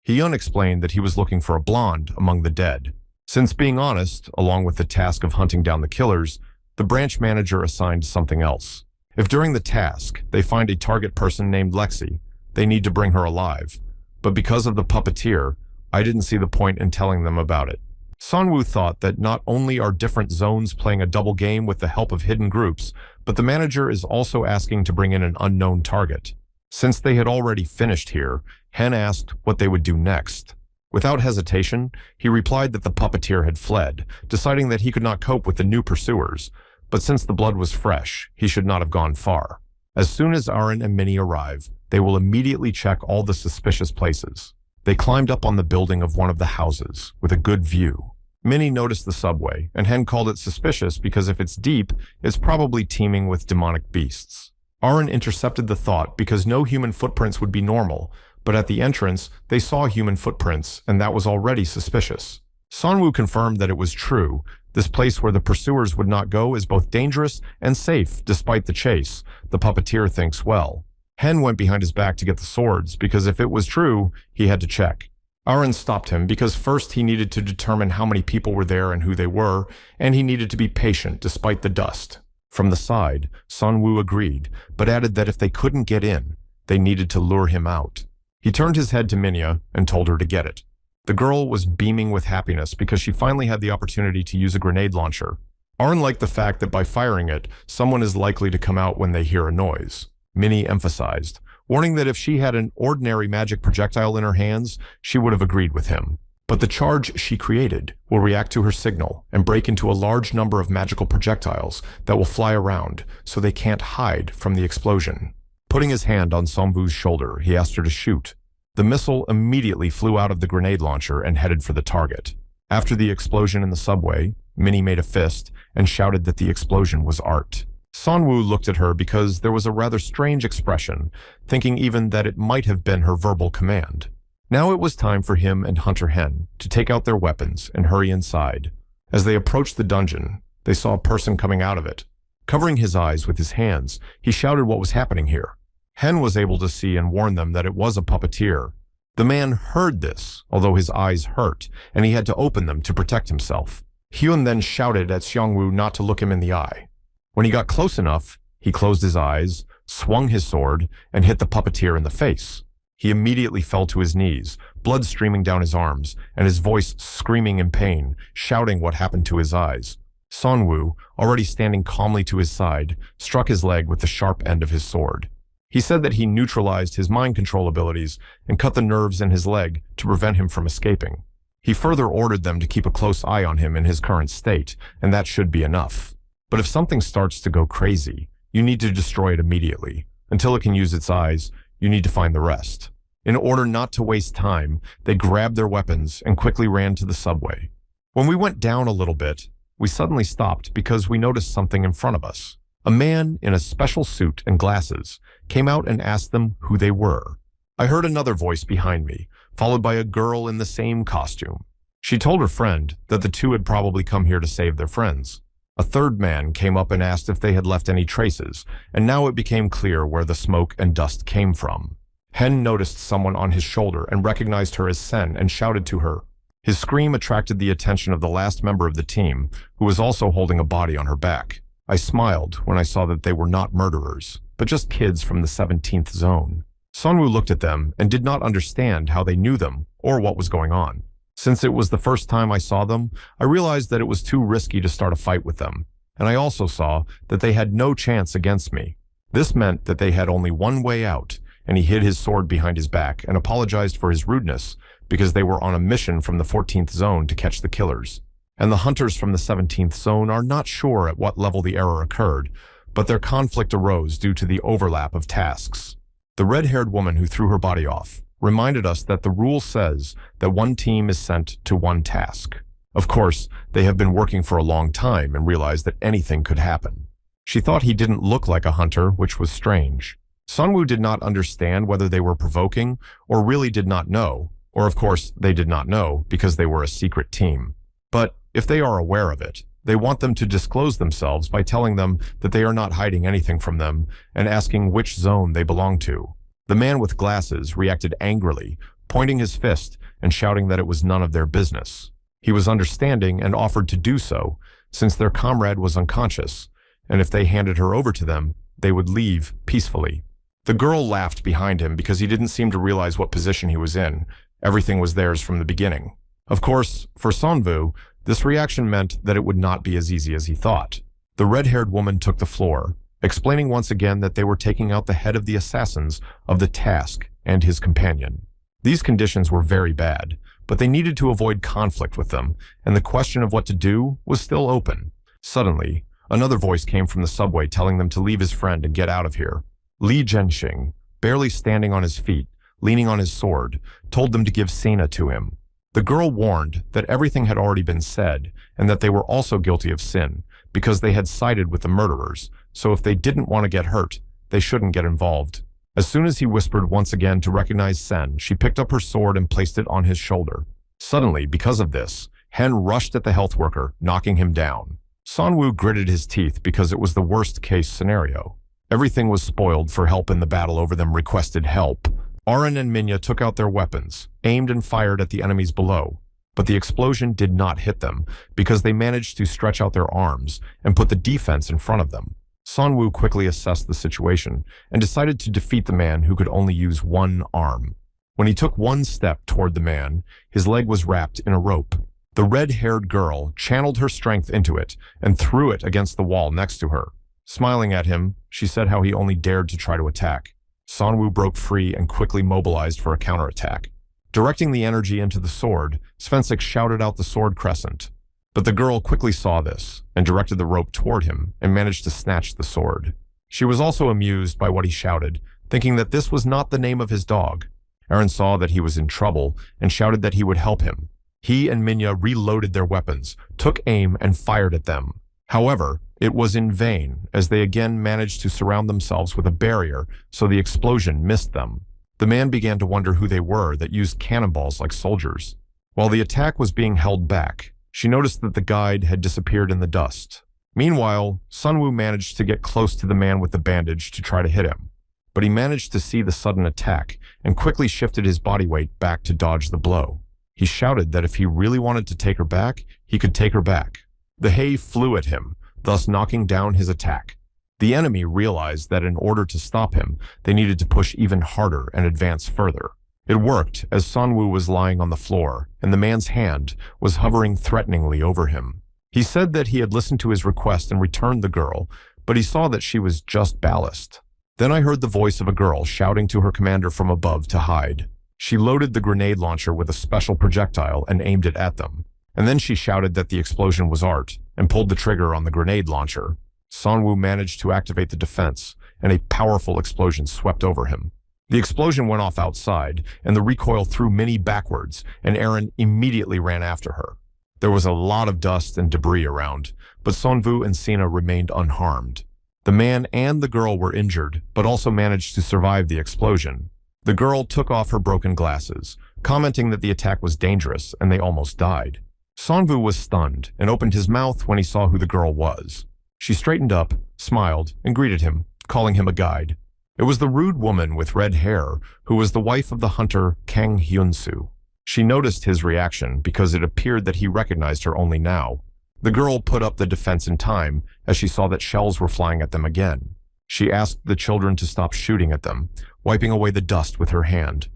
Hyun explained that he was looking for a blonde among the dead. Since being honest, along with the task of hunting down the killers, the branch manager assigned something else. If during the task they find a target person named Lexi, they need to bring her alive. But because of the puppeteer, I didn't see the point in telling them about it. Sanwoo thought that not only are different zones playing a double game with the help of hidden groups, but the manager is also asking to bring in an unknown target. Since they had already finished here, Hen asked what they would do next. Without hesitation, he replied that the puppeteer had fled, deciding that he could not cope with the new pursuers, but since the blood was fresh, he should not have gone far. As soon as Aaron and Minnie arrive, they will immediately check all the suspicious places. They climbed up on the building of one of the houses, with a good view. Minnie noticed the subway, and Hen called it suspicious because if it's deep, it's probably teeming with demonic beasts. Aaron intercepted the thought because no human footprints would be normal, but at the entrance, they saw human footprints, and that was already suspicious. Sanwoo confirmed that it was true. This place where the pursuers would not go is both dangerous and safe despite the chase, the puppeteer thinks well. Hen went behind his back to get the swords because if it was true, he had to check. Aaron stopped him because first he needed to determine how many people were there and who they were, and he needed to be patient despite the dust. From the side, Sanwoo agreed, but added that if they couldn't get in, they needed to lure him out. He turned his head to Minya and told her to get it. The girl was beaming with happiness because she finally had the opportunity to use a grenade launcher. Aaron liked the fact that by firing it, someone is likely to come out when they hear a noise. Minnie emphasized, warning that if she had an ordinary magic projectile in her hands, she would have agreed with him. But the charge she created will react to her signal and break into a large number of magical projectiles that will fly around so they can't hide from the explosion. Putting his hand on Sanwoo's shoulder, he asked her to shoot. The missile immediately flew out of the grenade launcher and headed for the target. After the explosion in the subway, Minnie made a fist and shouted that the explosion was art. Sanwoo looked at her because there was a rather strange expression, thinking even that it might have been her verbal command. Now it was time for him and Hunter Hen to take out their weapons and hurry inside. As they approached the dungeon, they saw a person coming out of it. Covering his eyes with his hands, he shouted what was happening here. Hen was able to see and warn them that it was a puppeteer. The man heard this, although his eyes hurt, and he had to open them to protect himself. Hyun then shouted at Seongwoo not to look him in the eye. When he got close enough, he closed his eyes, swung his sword, and hit the puppeteer in the face. He immediately fell to his knees, blood streaming down his arms, and his voice screaming in pain, shouting what happened to his eyes. Sanwoo, already standing calmly to his side, struck his leg with the sharp end of his sword. He said that he neutralized his mind control abilities and cut the nerves in his leg to prevent him from escaping. He further ordered them to keep a close eye on him in his current state, and that should be enough. But if something starts to go crazy, you need to destroy it immediately. Until it can use its eyes, you need to find the rest. In order not to waste time, they grabbed their weapons and quickly ran to the subway. When we went down a little bit, we suddenly stopped because we noticed something in front of us. A man in a special suit and glasses came out and asked them who they were. I heard another voice behind me, followed by a girl in the same costume. She told her friend that the two had probably come here to save their friends. A third man came up and asked if they had left any traces, and now it became clear where the smoke and dust came from. Hen noticed someone on his shoulder and recognized her as Sen and shouted to her. His scream attracted the attention of the last member of the team, who was also holding a body on her back. I smiled when I saw that they were not murderers, but just kids from the 17th zone. Sanwoo looked at them and did not understand how they knew them or what was going on. Since it was the first time I saw them, I realized that it was too risky to start a fight with them, and I also saw that they had no chance against me. This meant that they had only one way out, and he hid his sword behind his back and apologized for his rudeness because they were on a mission from the 14th zone to catch the killers. And the hunters from the 17th zone are not sure at what level the error occurred, but their conflict arose due to the overlap of tasks. The red-haired woman who threw her body off reminded us that the rule says that one team is sent to one task. Of course, they have been working for a long time and realized that anything could happen. She thought he didn't look like a hunter, which was strange. Sanwoo did not understand whether they were provoking or really did not know, or of course they did not know because they were a secret team. But if they are aware of it, They want them to disclose themselves by telling them that they are not hiding anything from them and asking which zone they belong to. The man with glasses reacted angrily, pointing his fist and shouting that it was none of their business. He was understanding and offered to do so, since their comrade was unconscious, and if they handed her over to them, they would leave peacefully. The girl laughed behind him because he didn't seem to realize what position he was in. Everything was theirs from the beginning. Of course, for Sonvu, this reaction meant that it would not be as easy as he thought. The red-haired woman took the floor, explaining once again that they were taking out the head of the assassins of the task and his companion. These conditions were very bad, but they needed to avoid conflict with them, and the question of what to do was still open. Suddenly, another voice came from the subway telling them to leave his friend and get out of here. Li Zhenxing, barely standing on his feet, leaning on his sword, told them to give Sina to him. The girl warned that everything had already been said and that they were also guilty of sin because they had sided with the murderers, so if they didn't want to get hurt, they shouldn't get involved. As soon as he whispered once again to recognize Sen, she picked up her sword and placed it on his shoulder. Suddenly, because of this, Hen rushed at the health worker, knocking him down. Sonwu gritted his teeth because it was the worst-case scenario. Everything was spoiled for help in the battle over them requested help. Arin and Minya took out their weapons, aimed and fired at the enemies below, but the explosion did not hit them because they managed to stretch out their arms and put the defense in front of them. Sonwu quickly assessed the situation and decided to defeat the man who could only use one arm. When he took one step toward the man, his leg was wrapped in a rope. The red-haired girl channeled her strength into it and threw it against the wall next to her. Smiling at him, she said how he only dared to try to attack. Sonwu broke free and quickly mobilized for a counterattack. Directing the energy into the sword, Svensik shouted out the sword crescent. But the girl quickly saw this and directed the rope toward him and managed to snatch the sword. She was also amused by what he shouted, thinking that this was not the name of his dog. Aaron saw that he was in trouble and shouted that he would help him. He and Minya reloaded their weapons, took aim, and fired at them. However, it was in vain, as they again managed to surround themselves with a barrier, so the explosion missed them. The man began to wonder who they were that used cannonballs like soldiers. While the attack was being held back, she noticed that the guide had disappeared in the dust. Meanwhile, Sunwoo managed to get close to the man with the bandage to try to hit him, but he managed to see the sudden attack and quickly shifted his body weight back to dodge the blow. He shouted that if he really wanted to take her back, he could take her back. The hay flew at him, thus knocking down his attack. The enemy realized that in order to stop him, they needed to push even harder and advance further. It worked as Sonwoo was lying on the floor, and the man's hand was hovering threateningly over him. He said that he had listened to his request and returned the girl, but he saw that she was just ballast. Then I heard the voice of a girl shouting to her commander from above to hide. She loaded the grenade launcher with a special projectile and aimed it at them. And then she shouted that the explosion was art and pulled the trigger on the grenade launcher. Sonwoo managed to activate the defense, and a powerful explosion swept over him. The explosion went off outside, and the recoil threw Minnie backwards, and Aaron immediately ran after her. There was a lot of dust and debris around, but Sonwoo and Sina remained unharmed. The man and the girl were injured, but also managed to survive the explosion. The girl took off her broken glasses, commenting that the attack was dangerous and they almost died. Sonwoo was stunned and opened his mouth when he saw who the girl was. She straightened up, smiled, and greeted him, calling him a guide. It was the rude woman with red hair who was the wife of the hunter Kang Hyun-soo. She noticed his reaction because it appeared that he recognized her only now. The girl put up the defense in time as she saw that shells were flying at them again. She asked the children to stop shooting at them, wiping away the dust with her hand.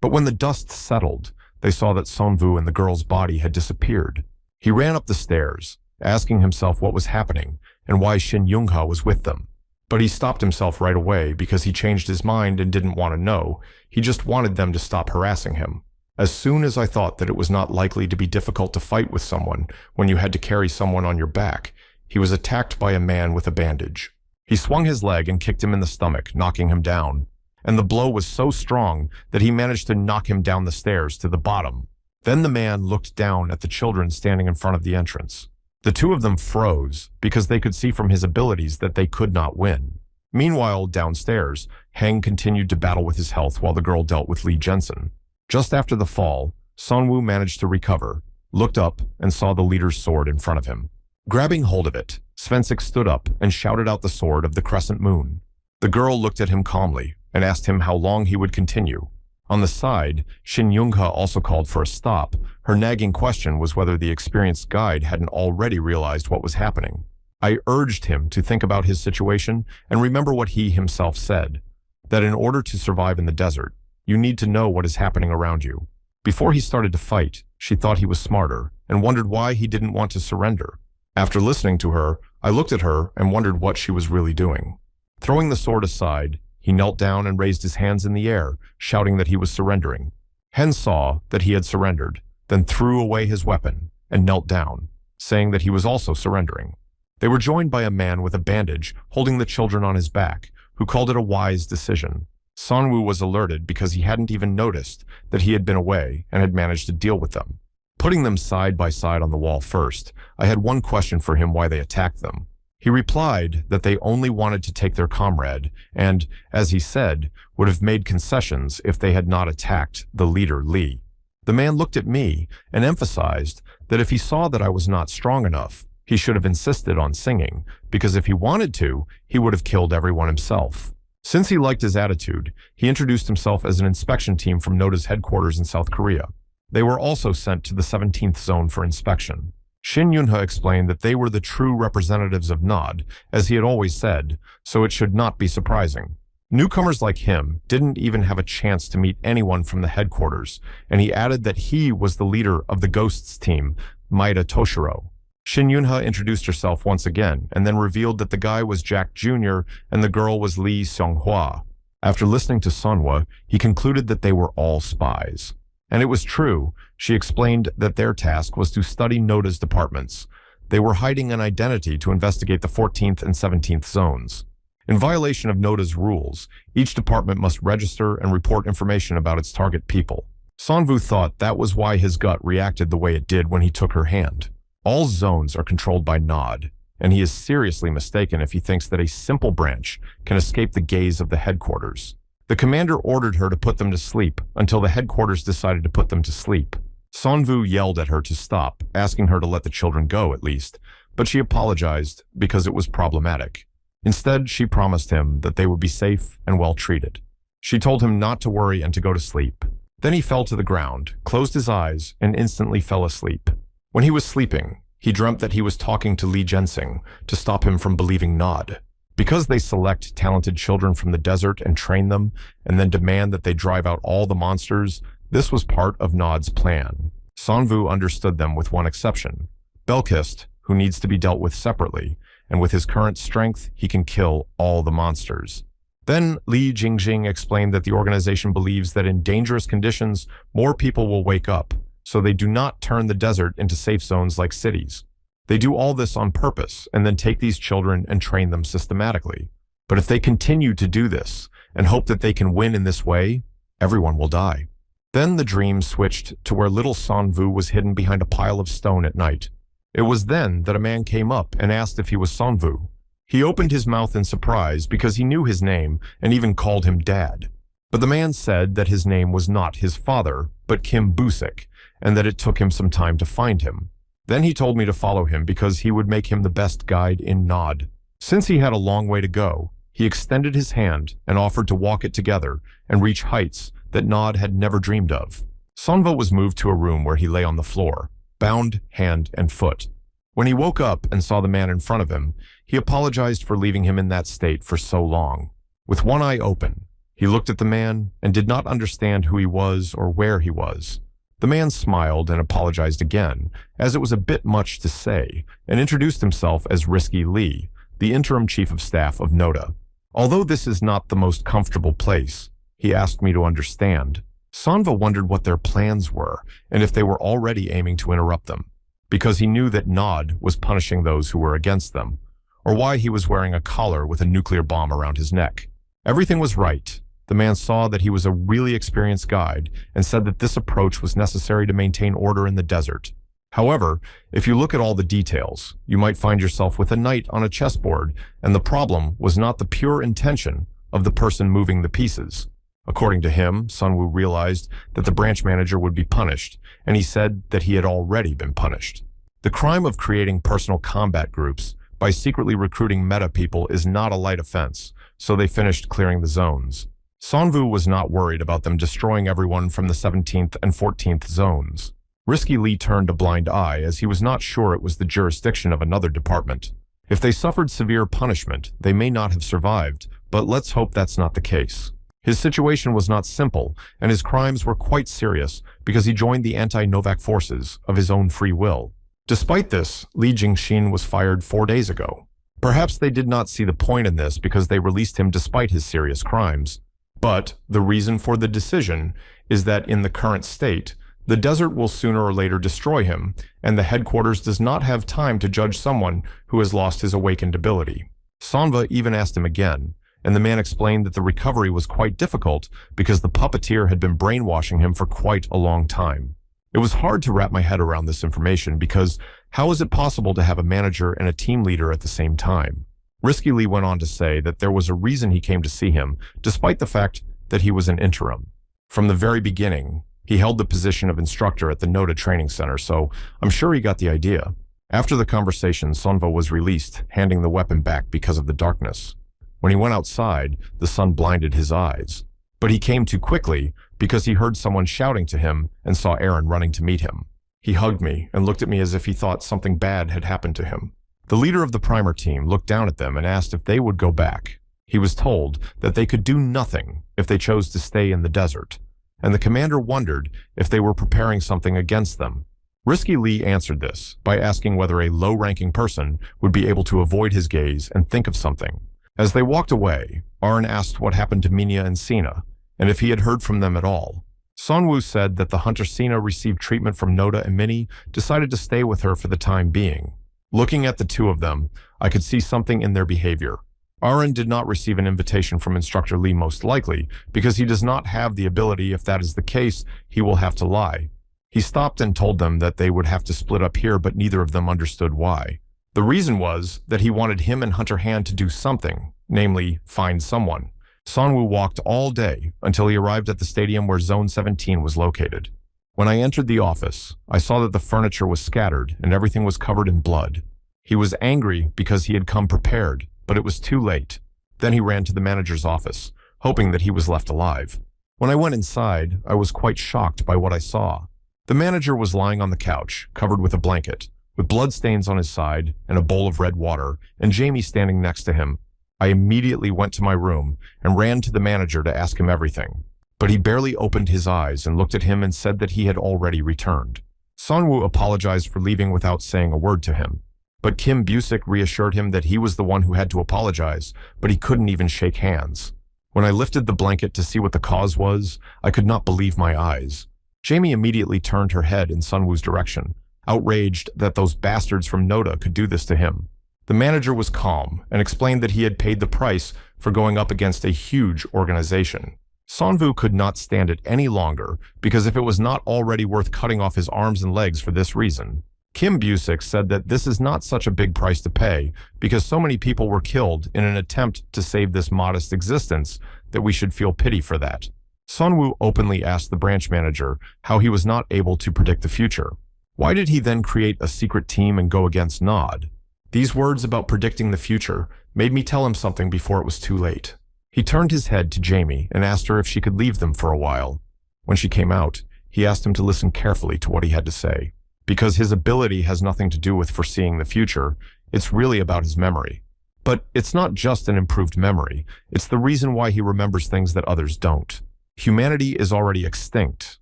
But when the dust settled, they saw that Sonwoo and the girl's body had disappeared. He ran up the stairs, asking himself what was happening and why Shin Young-ha was with them. But he stopped himself right away because he changed his mind and didn't want to know. He just wanted them to stop harassing him. As soon as I thought that it was not likely to be difficult to fight with someone when you had to carry someone on your back, he was attacked by a man with a bandage. He swung his leg and kicked him in the stomach, knocking him down. And the blow was so strong that he managed to knock him down the stairs to the bottom. Then the man looked down at the children standing in front of the entrance. The two of them froze because they could see from his abilities that they could not win. Meanwhile, downstairs, Hang continued to battle with his health while the girl dealt with Lee Jensen. Just after the fall, Sonwoo managed to recover, looked up, and saw the leader's sword in front of him. Grabbing hold of it, Svensik stood up and shouted out the sword of the crescent moon. The girl looked at him calmly and asked him how long he would continue. On the side, Shin Young-ha also called for a stop. Her nagging question was whether the experienced guide hadn't already realized what was happening. I urged him to think about his situation and remember what he himself said, that in order to survive in the desert, you need to know what is happening around you. Before he started to fight, she thought he was smarter and wondered why he didn't want to surrender. After listening to her, I looked at her and wondered what she was really doing. Throwing the sword aside, he knelt down and raised his hands in the air, shouting that he was surrendering. Hen saw that he had surrendered, then threw away his weapon and knelt down, saying that he was also surrendering. They were joined by a man with a bandage holding the children on his back, who called it a wise decision. Sanwoo was alerted because he hadn't even noticed that he had been away and had managed to deal with them. Putting them side by side on the wall first, I had one question for him why they attacked them. He replied that they only wanted to take their comrade and, as he said, would have made concessions if they had not attacked the leader Lee. The man looked at me and emphasized that if he saw that I was not strong enough, he should have insisted on singing, because if he wanted to, he would have killed everyone himself. Since he liked his attitude, he introduced himself as an inspection team from NODA's headquarters in South Korea. They were also sent to the 17th zone for inspection. Shin Yunha explained that they were the true representatives of NOD, as he had always said, so it should not be surprising. Newcomers like him didn't even have a chance to meet anyone from the headquarters, and he added that he was the leader of the Ghosts team, Maeda Toshiro. Shin Yunha introduced herself once again, and then revealed that the guy was Jack Jr. and the girl was Lee Seonghwa. After listening to Sonhwa, he concluded that they were all spies. And it was true. She explained that their task was to study NODA's departments. They were hiding an identity to investigate the 14th and 17th zones. In violation of NODA's rules, each department must register and report information about its target people. Sonvu thought that was why his gut reacted the way it did when he took her hand. All zones are controlled by NOD, and he is seriously mistaken if he thinks that a simple branch can escape the gaze of the headquarters. The commander ordered her to put them to sleep until the headquarters decided to put them to sleep. Sonvu yelled at her to stop, asking her to let the children go at least, but she apologized because it was problematic. Instead, she promised him that they would be safe and well treated. She told him not to worry and to go to sleep. Then he fell to the ground, closed his eyes, and instantly fell asleep. When he was sleeping, he dreamt that he was talking to Lee Jensing to stop him from believing NOD. Because they select talented children from the desert and train them, and then demand that they drive out all the monsters, this was part of NOD's plan. Sonvu understood them with one exception. Belkist, who needs to be dealt with separately, and with his current strength, he can kill all the monsters. Then Li Jingjing explained that the organization believes that in dangerous conditions, more people will wake up, so they do not turn the desert into safe zones like cities. They do all this on purpose and then take these children and train them systematically. But if they continue to do this and hope that they can win in this way, everyone will die. Then the dream switched to where little Sonvu was hidden behind a pile of stone at night. It was then that a man came up and asked if he was Sonvu. He opened his mouth in surprise because he knew his name and even called him Dad. But the man said that his name was not his father, but Kim Busik, and that it took him some time to find him. Then he told me to follow him because he would make him the best guide in NOD. Since he had a long way to go, he extended his hand and offered to walk it together and reach heights that NOD had never dreamed of. Sonva was moved to a room where he lay on the floor, bound hand and foot. When he woke up and saw the man in front of him, he apologized for leaving him in that state for so long. With one eye open, he looked at the man and did not understand who he was or where he was. The man smiled and apologized again, as it was a bit much to say, and introduced himself as Risky Lee, the interim chief of staff of NODA. Although this is not the most comfortable place, he asked me to understand. Sonva wondered what their plans were, and if they were already aiming to interrupt them, because he knew that NOD was punishing those who were against them, or why he was wearing a collar with a nuclear bomb around his neck. Everything was right. The man saw that he was a really experienced guide and said that this approach was necessary to maintain order in the desert. However, if you look at all the details, you might find yourself with a knight on a chessboard, and the problem was not the pure intention of the person moving the pieces. According to him, Sunwoo realized that the branch manager would be punished, and he said that he had already been punished. The crime of creating personal combat groups by secretly recruiting meta people is not a light offense, so they finished clearing the zones. Sonvu was not worried about them destroying everyone from the 17th and 14th zones. Risky Lee turned a blind eye as he was not sure it was the jurisdiction of another department. If they suffered severe punishment, they may not have survived, but let's hope that's not the case. His situation was not simple, and his crimes were quite serious because he joined the anti-Novak forces of his own free will. Despite this, Li Jingxin was fired 4 days ago. Perhaps they did not see the point in this because they released him despite his serious crimes. But the reason for the decision is that in the current state, the desert will sooner or later destroy him, and the headquarters does not have time to judge someone who has lost his awakened ability. Sonva even asked him again, and the man explained that the recovery was quite difficult because the puppeteer had been brainwashing him for quite a long time. It was hard to wrap my head around this information because how is it possible to have a manager and a team leader at the same time? Risky Lee went on to say that there was a reason he came to see him, despite the fact that he was an interim. From the very beginning, he held the position of instructor at the Noda Training Center, so I'm sure he got the idea. After the conversation, Sonva was released, handing the weapon back because of the darkness. When he went outside, the sun blinded his eyes. But he came too quickly because he heard someone shouting to him and saw Aaron running to meet him. He hugged me and looked at me as if he thought something bad had happened to him. The leader of the primer team looked down at them and asked if they would go back. He was told that they could do nothing if they chose to stay in the desert, and the commander wondered if they were preparing something against them. Risky Lee answered this by asking whether a low-ranking person would be able to avoid his gaze and think of something. As they walked away, Aaron asked what happened to Minya and Sina, and if he had heard from them at all. Sonwoo said that the hunter Sina received treatment from Noda, and Minnie decided to stay with her for the time being. Looking at the two of them, I could see something in their behavior. Aaron did not receive an invitation from Instructor Lee, most likely, because he does not have the ability. If that is the case, he will have to lie. He stopped and told them that they would have to split up here, but neither of them understood why. The reason was that he wanted him and Hunter Han to do something, namely, find someone. Sonwoo walked all day until he arrived at the stadium where Zone 17 was located. When I entered the office, I saw that the furniture was scattered and everything was covered in blood. He was angry because he had come prepared, but it was too late. Then he ran to the manager's office, hoping that he was left alive. When I went inside, I was quite shocked by what I saw. The manager was lying on the couch, covered with a blanket, with bloodstains on his side and a bowl of red water, and Jamie standing next to him. I immediately went to my room and ran to the manager to ask him everything. But he barely opened his eyes and looked at him and said that he had already returned. Sonwoo apologized for leaving without saying a word to him. But Kim Busick reassured him that he was the one who had to apologize, but he couldn't even shake hands. When I lifted the blanket to see what the cause was, I could not believe my eyes. Jamie immediately turned her head in Sunwoo's direction, outraged that those bastards from Noda could do this to him. The manager was calm and explained that he had paid the price for going up against a huge organization. Sonwoo could not stand it any longer because if it was not already worth cutting off his arms and legs for this reason. Kim Busick said that this is not such a big price to pay because so many people were killed in an attempt to save this modest existence that we should feel pity for that. Sonwoo openly asked the branch manager how he was not able to predict the future. Why did he then create a secret team and go against Nod? These words about predicting the future made me tell him something before it was too late. He turned his head to Jamie and asked her if she could leave them for a while. When she came out, he asked him to listen carefully to what he had to say. Because his ability has nothing to do with foreseeing the future, it's really about his memory. But it's not just an improved memory, it's the reason why he remembers things that others don't. Humanity is already extinct.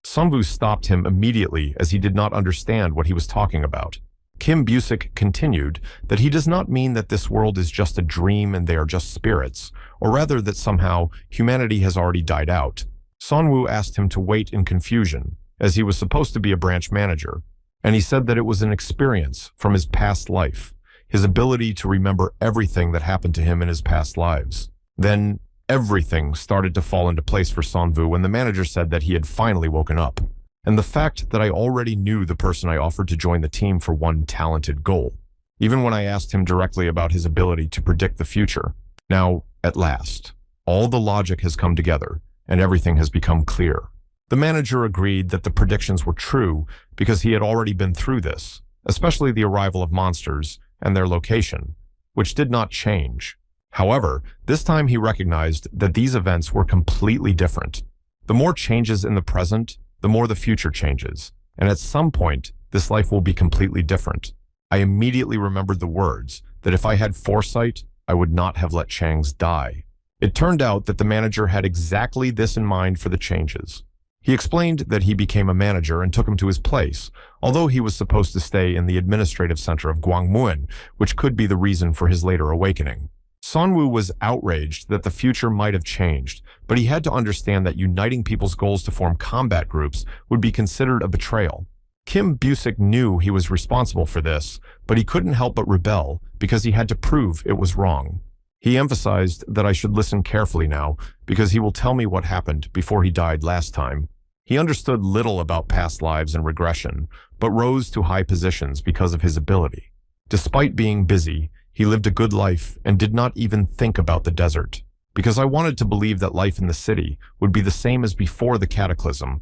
Sonwoo stopped him immediately as he did not understand what he was talking about. Kim Busick continued that he does not mean that this world is just a dream and they are just spirits, or rather that somehow humanity has already died out. Sonwoo asked him to wait in confusion, as he was supposed to be a branch manager, and he said that it was an experience from his past life, his ability to remember everything that happened to him in his past lives. Then everything started to fall into place for Sonwoo when the manager said that he had finally woken up. And the fact that I already knew the person I offered to join the team for one talented goal, even when I asked him directly about his ability to predict the future. Now, at last, all the logic has come together, and everything has become clear. The manager agreed that the predictions were true because he had already been through this, especially the arrival of monsters and their location, which did not change. However, this time he recognized that these events were completely different. The more changes in the present, the more the future changes, and at some point, this life will be completely different. I immediately remembered the words that if I had foresight, I would not have let Chang's die. It turned out that the manager had exactly this in mind for the changes. He explained that he became a manager and took him to his place, although he was supposed to stay in the administrative center of Gwangmuin, which could be the reason for his later awakening. Sunwoo was outraged that the future might have changed, but he had to understand that uniting people's goals to form combat groups would be considered a betrayal. Kim Busik knew he was responsible for this, but he couldn't help but rebel because he had to prove it was wrong. He emphasized that I should listen carefully now because he will tell me what happened before he died last time. He understood little about past lives and regression, but rose to high positions because of his ability. Despite being busy, he lived a good life and did not even think about the desert, because I wanted to believe that life in the city would be the same as before the cataclysm.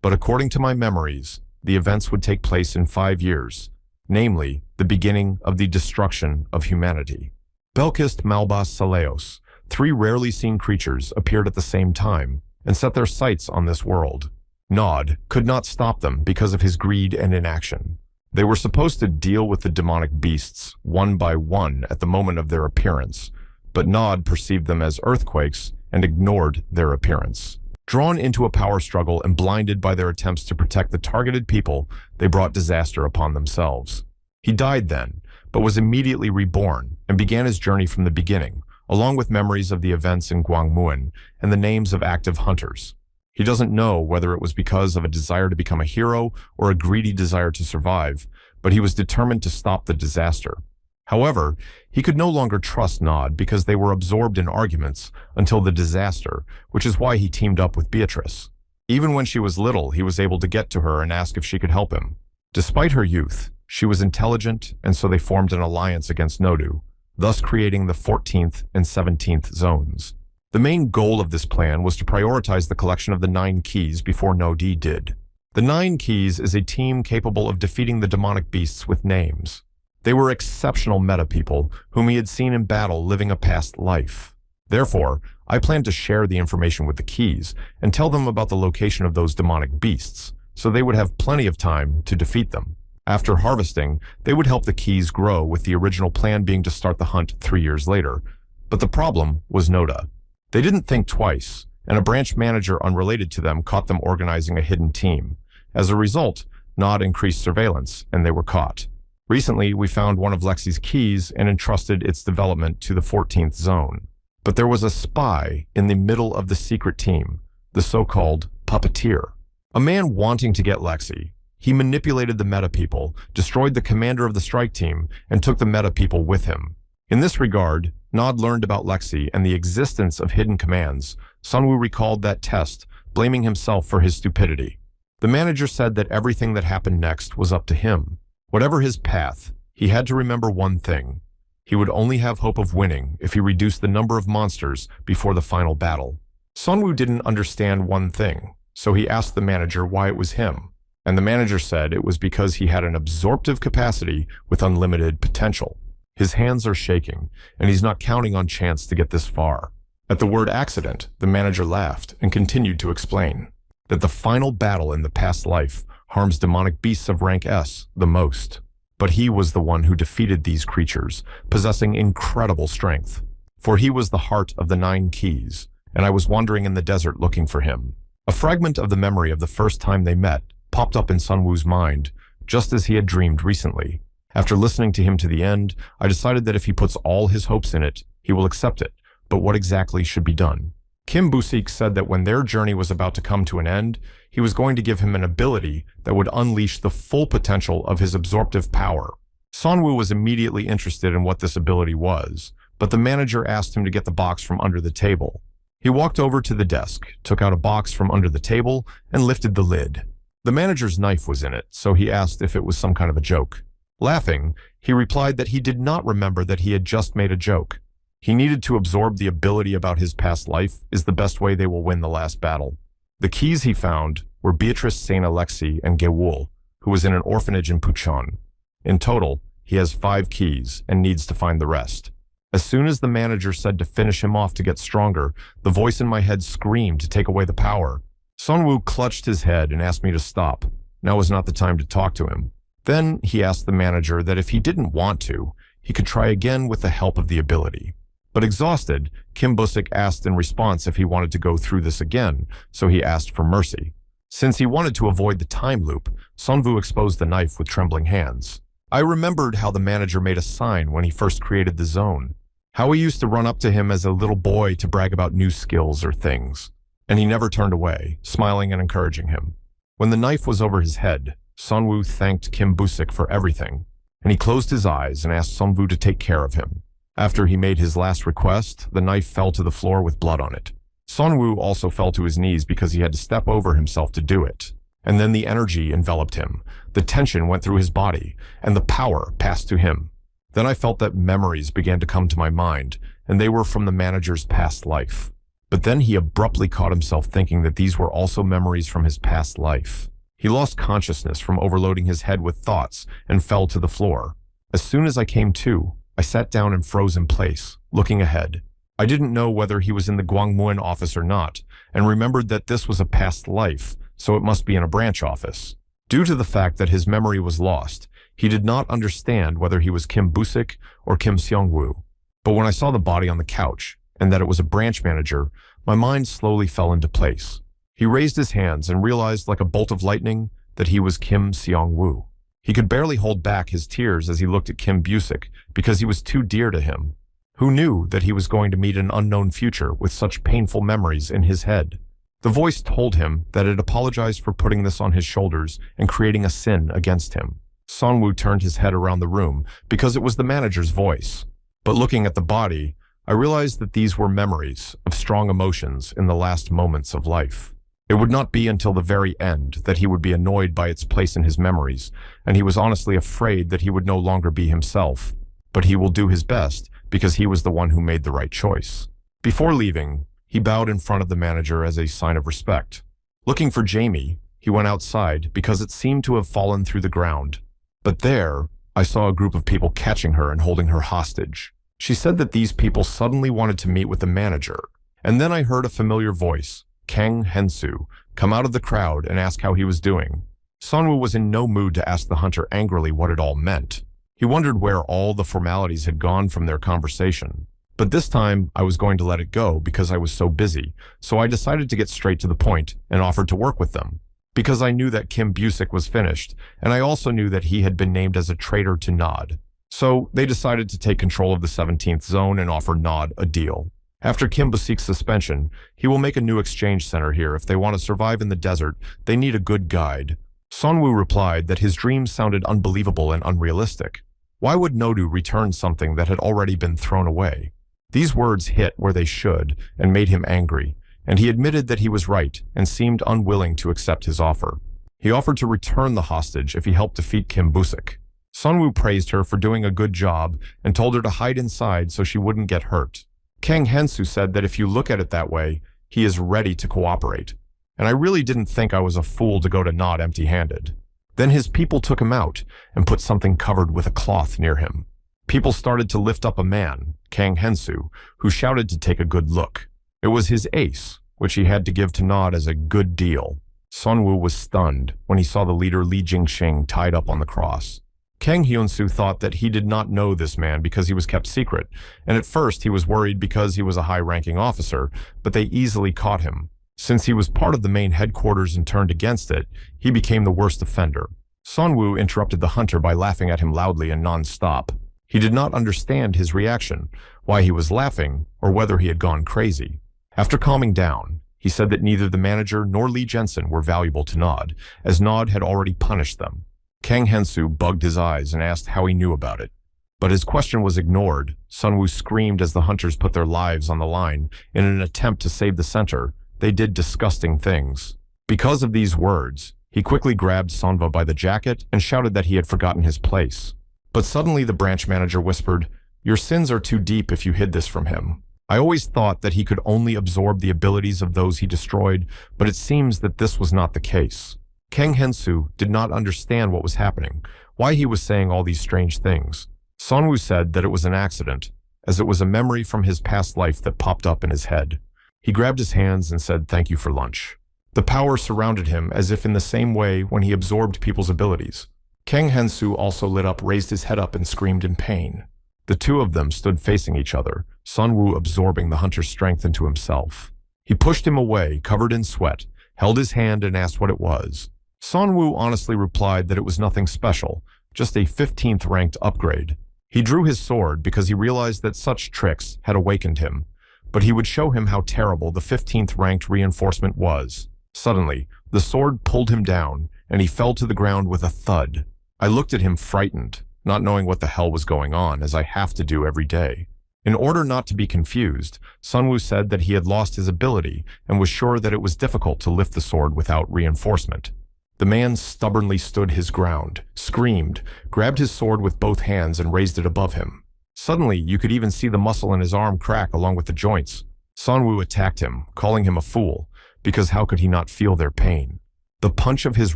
But according to my memories, the events would take place in 5 years, namely, the beginning of the destruction of humanity. Belkist Malbas Saleos, 3 rarely seen creatures, appeared at the same time and set their sights on this world. Nod could not stop them because of his greed and inaction. They were supposed to deal with the demonic beasts one by one at the moment of their appearance, but Nod perceived them as earthquakes and ignored their appearance. Drawn into a power struggle and blinded by their attempts to protect the targeted people, they brought disaster upon themselves. He died then, but was immediately reborn and began his journey from the beginning, along with memories of the events in Gwangmuin and the names of active hunters. He doesn't know whether it was because of a desire to become a hero or a greedy desire to survive, but he was determined to stop the disaster. However, he could no longer trust Nod because they were absorbed in arguments until the disaster, which is why he teamed up with Beatrice. Even when she was little, he was able to get to her and ask if she could help him. Despite her youth, she was intelligent, and so they formed an alliance against Nodu, thus creating the 14th and 17th zones. The main goal of this plan was to prioritize the collection of the 9 keys before Nodi did. The 9 keys is a team capable of defeating the demonic beasts with names. They were exceptional meta people whom he had seen in battle living a past life. Therefore, I planned to share the information with the keys and tell them about the location of those demonic beasts, so they would have plenty of time to defeat them. After harvesting, they would help the keys grow, with the original plan being to start the hunt 3 years later. But the problem was Noda. They didn't think twice, and a branch manager unrelated to them caught them organizing a hidden team. As a result, Nod increased surveillance, and they were caught. Recently, we found one of Lexi's keys and entrusted its development to the 14th zone. But there was a spy in the middle of the secret team, the so-called puppeteer. A man wanting to get Lexi. He manipulated the meta people, destroyed the commander of the strike team, and took the meta people with him. In this regard, Nod learned about Lexi and the existence of hidden commands. Sunwoo recalled that test, blaming himself for his stupidity. The manager said that everything that happened next was up to him. Whatever his path, he had to remember one thing. He would only have hope of winning if he reduced the number of monsters before the final battle. Sunwoo didn't understand one thing, so he asked the manager why it was him. And the manager said it was because he had an absorptive capacity with unlimited potential. His hands are shaking, and he's not counting on chance to get this far. At the word accident, the manager laughed and continued to explain that the final battle in the past life harms demonic beasts of rank S the most. But he was the one who defeated these creatures, possessing incredible strength. For he was the heart of the 9 keys, and I was wandering in the desert looking for him. A fragment of the memory of the first time they met popped up in Sunwoo's mind, just as he had dreamed recently. After listening to him to the end, I decided that if he puts all his hopes in it, he will accept it. But what exactly should be done? Kim Busik said that when their journey was about to come to an end, he was going to give him an ability that would unleash the full potential of his absorptive power. Sunwoo was immediately interested in what this ability was, but the manager asked him to get the box from under the table. He walked over to the desk, took out a box from under the table, and lifted the lid. The manager's knife was in it, so he asked if it was some kind of a joke. Laughing, he replied that he did not remember that he had just made a joke. He needed to absorb the ability about his past life is the best way they will win the last battle. The keys he found were Beatrice Saint Alexi and Gewul, who was in an orphanage in Puchon. In total, he has 5 keys and needs to find the rest. As soon as the manager said to finish him off to get stronger, the voice in my head screamed to take away the power. Sunwoo clutched his head and asked me to stop. Now was not the time to talk to him. Then he asked the manager that if he didn't want to, he could try again with the help of the ability. But exhausted, Kim Busik asked in response if he wanted to go through this again, so he asked for mercy. Since he wanted to avoid the time loop, Sunwoo exposed the knife with trembling hands. I remembered how the manager made a sign when he first created the zone, how he used to run up to him as a little boy to brag about new skills or things, and he never turned away, smiling and encouraging him. When the knife was over his head, Sunwoo thanked Kim Busik for everything, and he closed his eyes and asked Sunwoo to take care of him. After he made his last request, the knife fell to the floor with blood on it. Sunwoo also fell to his knees because he had to step over himself to do it. And then the energy enveloped him, the tension went through his body, and the power passed to him. Then I felt that memories began to come to my mind, and they were from the manager's past life. But then he abruptly caught himself thinking that these were also memories from his past life. He lost consciousness from overloading his head with thoughts and fell to the floor. As soon as I came to, I sat down and froze in place, looking ahead. I didn't know whether he was in the Gwangmuin office or not, and remembered that this was a past life, so it must be in a branch office. Due to the fact that his memory was lost, he did not understand whether he was Kim Busik or Kim Seong-woo. But when I saw the body on the couch, and that it was a branch manager, my mind slowly fell into place. He raised his hands and realized like a bolt of lightning that he was Kim Seong-woo. He could barely hold back his tears as he looked at Kim Busik because he was too dear to him. Who knew that he was going to meet an unknown future with such painful memories in his head? The voice told him that it apologized for putting this on his shoulders and creating a sin against him. Sunwoo turned his head around the room because it was the manager's voice. But looking at the body, I realized that these were memories of strong emotions in the last moments of life. It would not be until the very end that he would be annoyed by its place in his memories, and he was honestly afraid that he would no longer be himself. But he will do his best because he was the one who made the right choice. Before leaving, he bowed in front of the manager as a sign of respect. Looking for Jamie, he went outside because it seemed to have fallen through the ground. But there, I saw a group of people catching her and holding her hostage. She said that these people suddenly wanted to meet with the manager. And then I heard a familiar voice, Kang Hensu, come out of the crowd and ask how he was doing. Sunwoo was in no mood to ask the hunter angrily what it all meant. He wondered where all the formalities had gone from their conversation. But this time, I was going to let it go because I was so busy, so I decided to get straight to the point and offered to work with them. Because I knew that Kim Busik was finished, and I also knew that he had been named as a traitor to Nod. So they decided to take control of the 17th zone and offer Nod a deal. After Kim Busik's suspension, he will make a new exchange center here. If they want to survive in the desert, they need a good guide. Sunwoo replied that his dreams sounded unbelievable and unrealistic. Why would Nodu return something that had already been thrown away? These words hit where they should and made him angry, and he admitted that he was right and seemed unwilling to accept his offer. He offered to return the hostage if he helped defeat Kim Busik. Sunwoo praised her for doing a good job and told her to hide inside so she wouldn't get hurt. Kang Hensu said that if you look at it that way, he is ready to cooperate. And I really didn't think I was a fool to go to Nod empty-handed. Then his people took him out and put something covered with a cloth near him. People started to lift up a man, Kang Hensu, who shouted to take a good look. It was his ace, which he had to give to Nod as a good deal. Sunwoo was stunned when he saw the leader Li Jingxing tied up on the cross. Kang Hyunsu thought that he did not know this man because he was kept secret, and at first he was worried because he was a high-ranking officer, but they easily caught him. Since he was part of the main headquarters and turned against it, he became the worst offender. Sunwoo interrupted the hunter by laughing at him loudly and non-stop. He did not understand his reaction, why he was laughing, or whether he had gone crazy. After calming down, he said that neither the manager nor Lee Jensen were valuable to Nod, as Nod had already punished them. Kang Hensu bugged his eyes and asked how he knew about it. But his question was ignored. Sunwoo screamed as the hunters put their lives on the line in an attempt to save the center. They did disgusting things. Because of these words, he quickly grabbed Sonva by the jacket and shouted that he had forgotten his place. But suddenly the branch manager whispered, "Your sins are too deep if you hid this from him." I always thought that he could only absorb the abilities of those he destroyed, but it seems that this was not the case. Kang Hensu did not understand what was happening, why he was saying all these strange things. Sonwoo said that it was an accident, as it was a memory from his past life that popped up in his head. He grabbed his hands and said, "Thank you for lunch." The power surrounded him as if in the same way when he absorbed people's abilities. Kang Hensu also lit up, raised his head up, and screamed in pain. The two of them stood facing each other, Sonwoo absorbing the hunter's strength into himself. He pushed him away, covered in sweat, held his hand and asked what it was. Sonwoo honestly replied that it was nothing special, just a 15th ranked upgrade. He drew his sword because he realized that such tricks had awakened him, but he would show him how terrible the 15th ranked reinforcement was. Suddenly, the sword pulled him down, and he fell to the ground with a thud. I looked at him frightened, not knowing what the hell was going on, as I have to do every day. In order not to be confused, Sonwoo said that he had lost his ability and was sure that it was difficult to lift the sword without reinforcement. The man stubbornly stood his ground, screamed, grabbed his sword with both hands and raised it above him. Suddenly, you could even see the muscle in his arm crack along with the joints. Sonwoo attacked him, calling him a fool, because how could he not feel their pain? The punch of his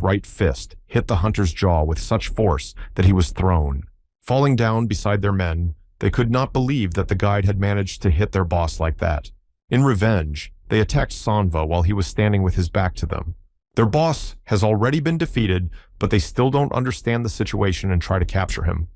right fist hit the hunter's jaw with such force that he was thrown. Falling down beside their men, they could not believe that the guide had managed to hit their boss like that. In revenge, they attacked Sonva while he was standing with his back to them. Their boss has already been defeated, but they still don't understand the situation and try to capture him.